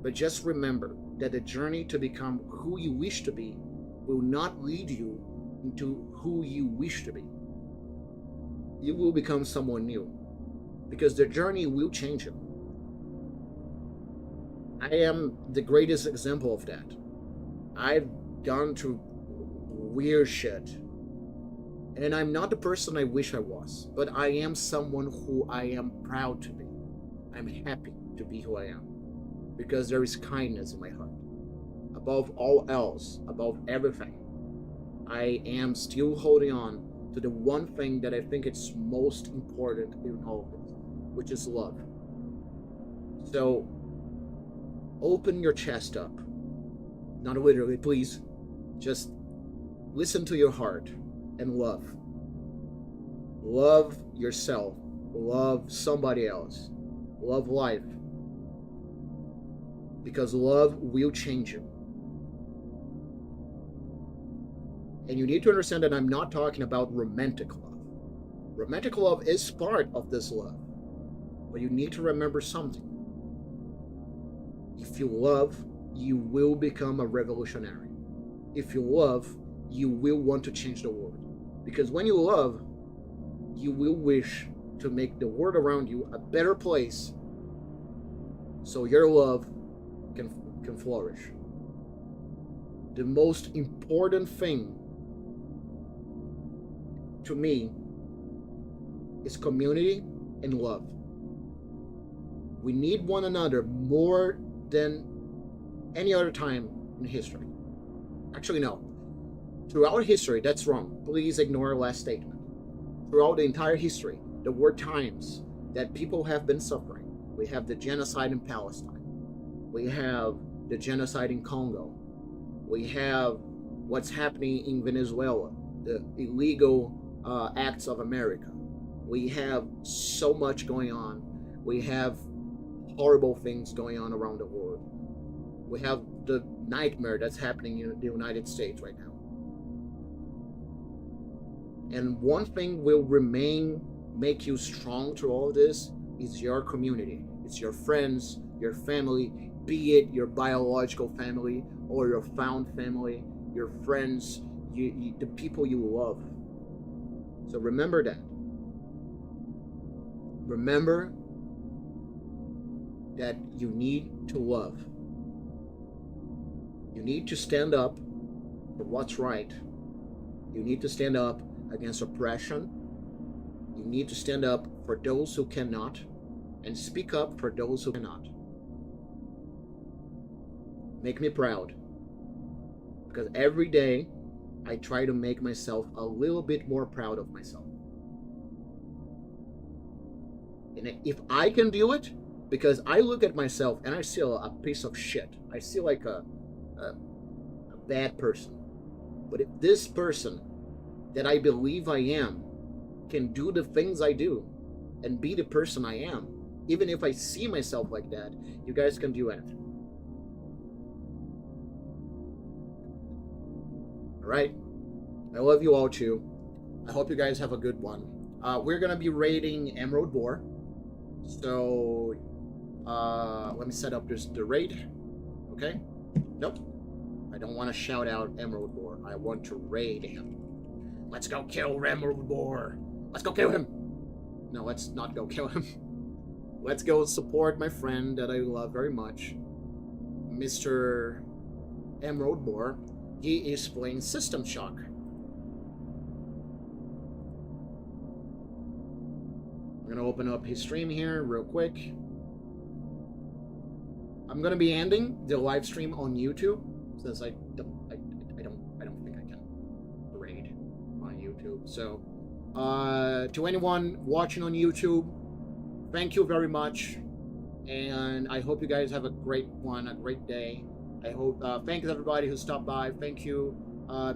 But just remember that the journey to become who you wish to be will not lead you into who you wish to be. You will become someone new, because the journey will change you. I am the greatest example of that. I've gone through weird shit, and I'm not the person I wish I was, but I am someone who I am proud to be. I'm happy to be who I am, because there is kindness in my heart. Above all else, above everything, I am still holding on to the one thing that I think is most important in all of it, which is love. So, open your chest up. Not literally, please. Just listen to your heart and love. Love yourself. Love somebody else. Love life. Because love will change you. And you need to understand that I'm not talking about romantic love. Romantic love is part of this love. But you need to remember something. If you love, you will become a revolutionary. If you love, you will want to change the world. Because when you love, you will wish to make the world around you a better place, so your love can flourish. The most important thing to me is community and love. We need one another more than any other time in history. Actually, no. Throughout history, that's wrong. Please ignore last statement. Throughout the entire history, there were times that people have been suffering. We have the genocide in Palestine. We have the genocide in Congo. We have what's happening in Venezuela, the illegal acts of America. We have so much going on. We have horrible things going on around the world. We have the nightmare that's happening in the United States right now. And one thing will make you strong through all of this is your community. It's your friends, your family, be it your biological family or your found family, your friends, the people you love. So remember that. Remember that you need to love. You need to stand up for what's right. You need to stand up against oppression. You need to stand up for those who cannot, and speak up for those who cannot. Make me proud, because every day I try to make myself a little bit more proud of myself. And if I can do it, because I look at myself and I see a piece of shit. I see like a bad person. But if this person that I believe I am can do the things I do and be the person I am, even if I see myself like that, you guys can do anything. Alright? I love you all too. I hope you guys have a good one. We're gonna be raiding Emerald Boar. So, let me set up the raid. Okay? Nope. I don't want to shout out Emerald Boar. I want to raid him. Let's go kill Emerald Boar. Let's go kill him. No, let's not go kill him. Let's go support my friend that I love very much, Mr. Emerald Boar. He is playing System Shock. I'm gonna open up his stream here real quick. I'm gonna be ending the live stream on YouTube since I don't think I can raid on YouTube. So, to anyone watching on YouTube, thank you very much, and I hope you guys have a great one, a great day. I hope. Thanks everybody who stopped by. Thank you,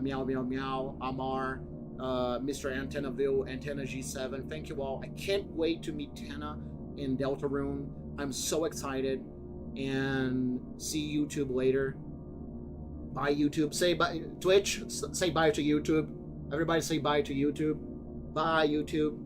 Meow Meow Meow, Amar, Mr. Antennaville, Antenna G7. Thank you all. I can't wait to meet Tana in Deltarune. I'm so excited. And see YouTube later. Bye YouTube. Say bye Twitch. Say bye to YouTube. Everybody say bye to YouTube. Bye YouTube.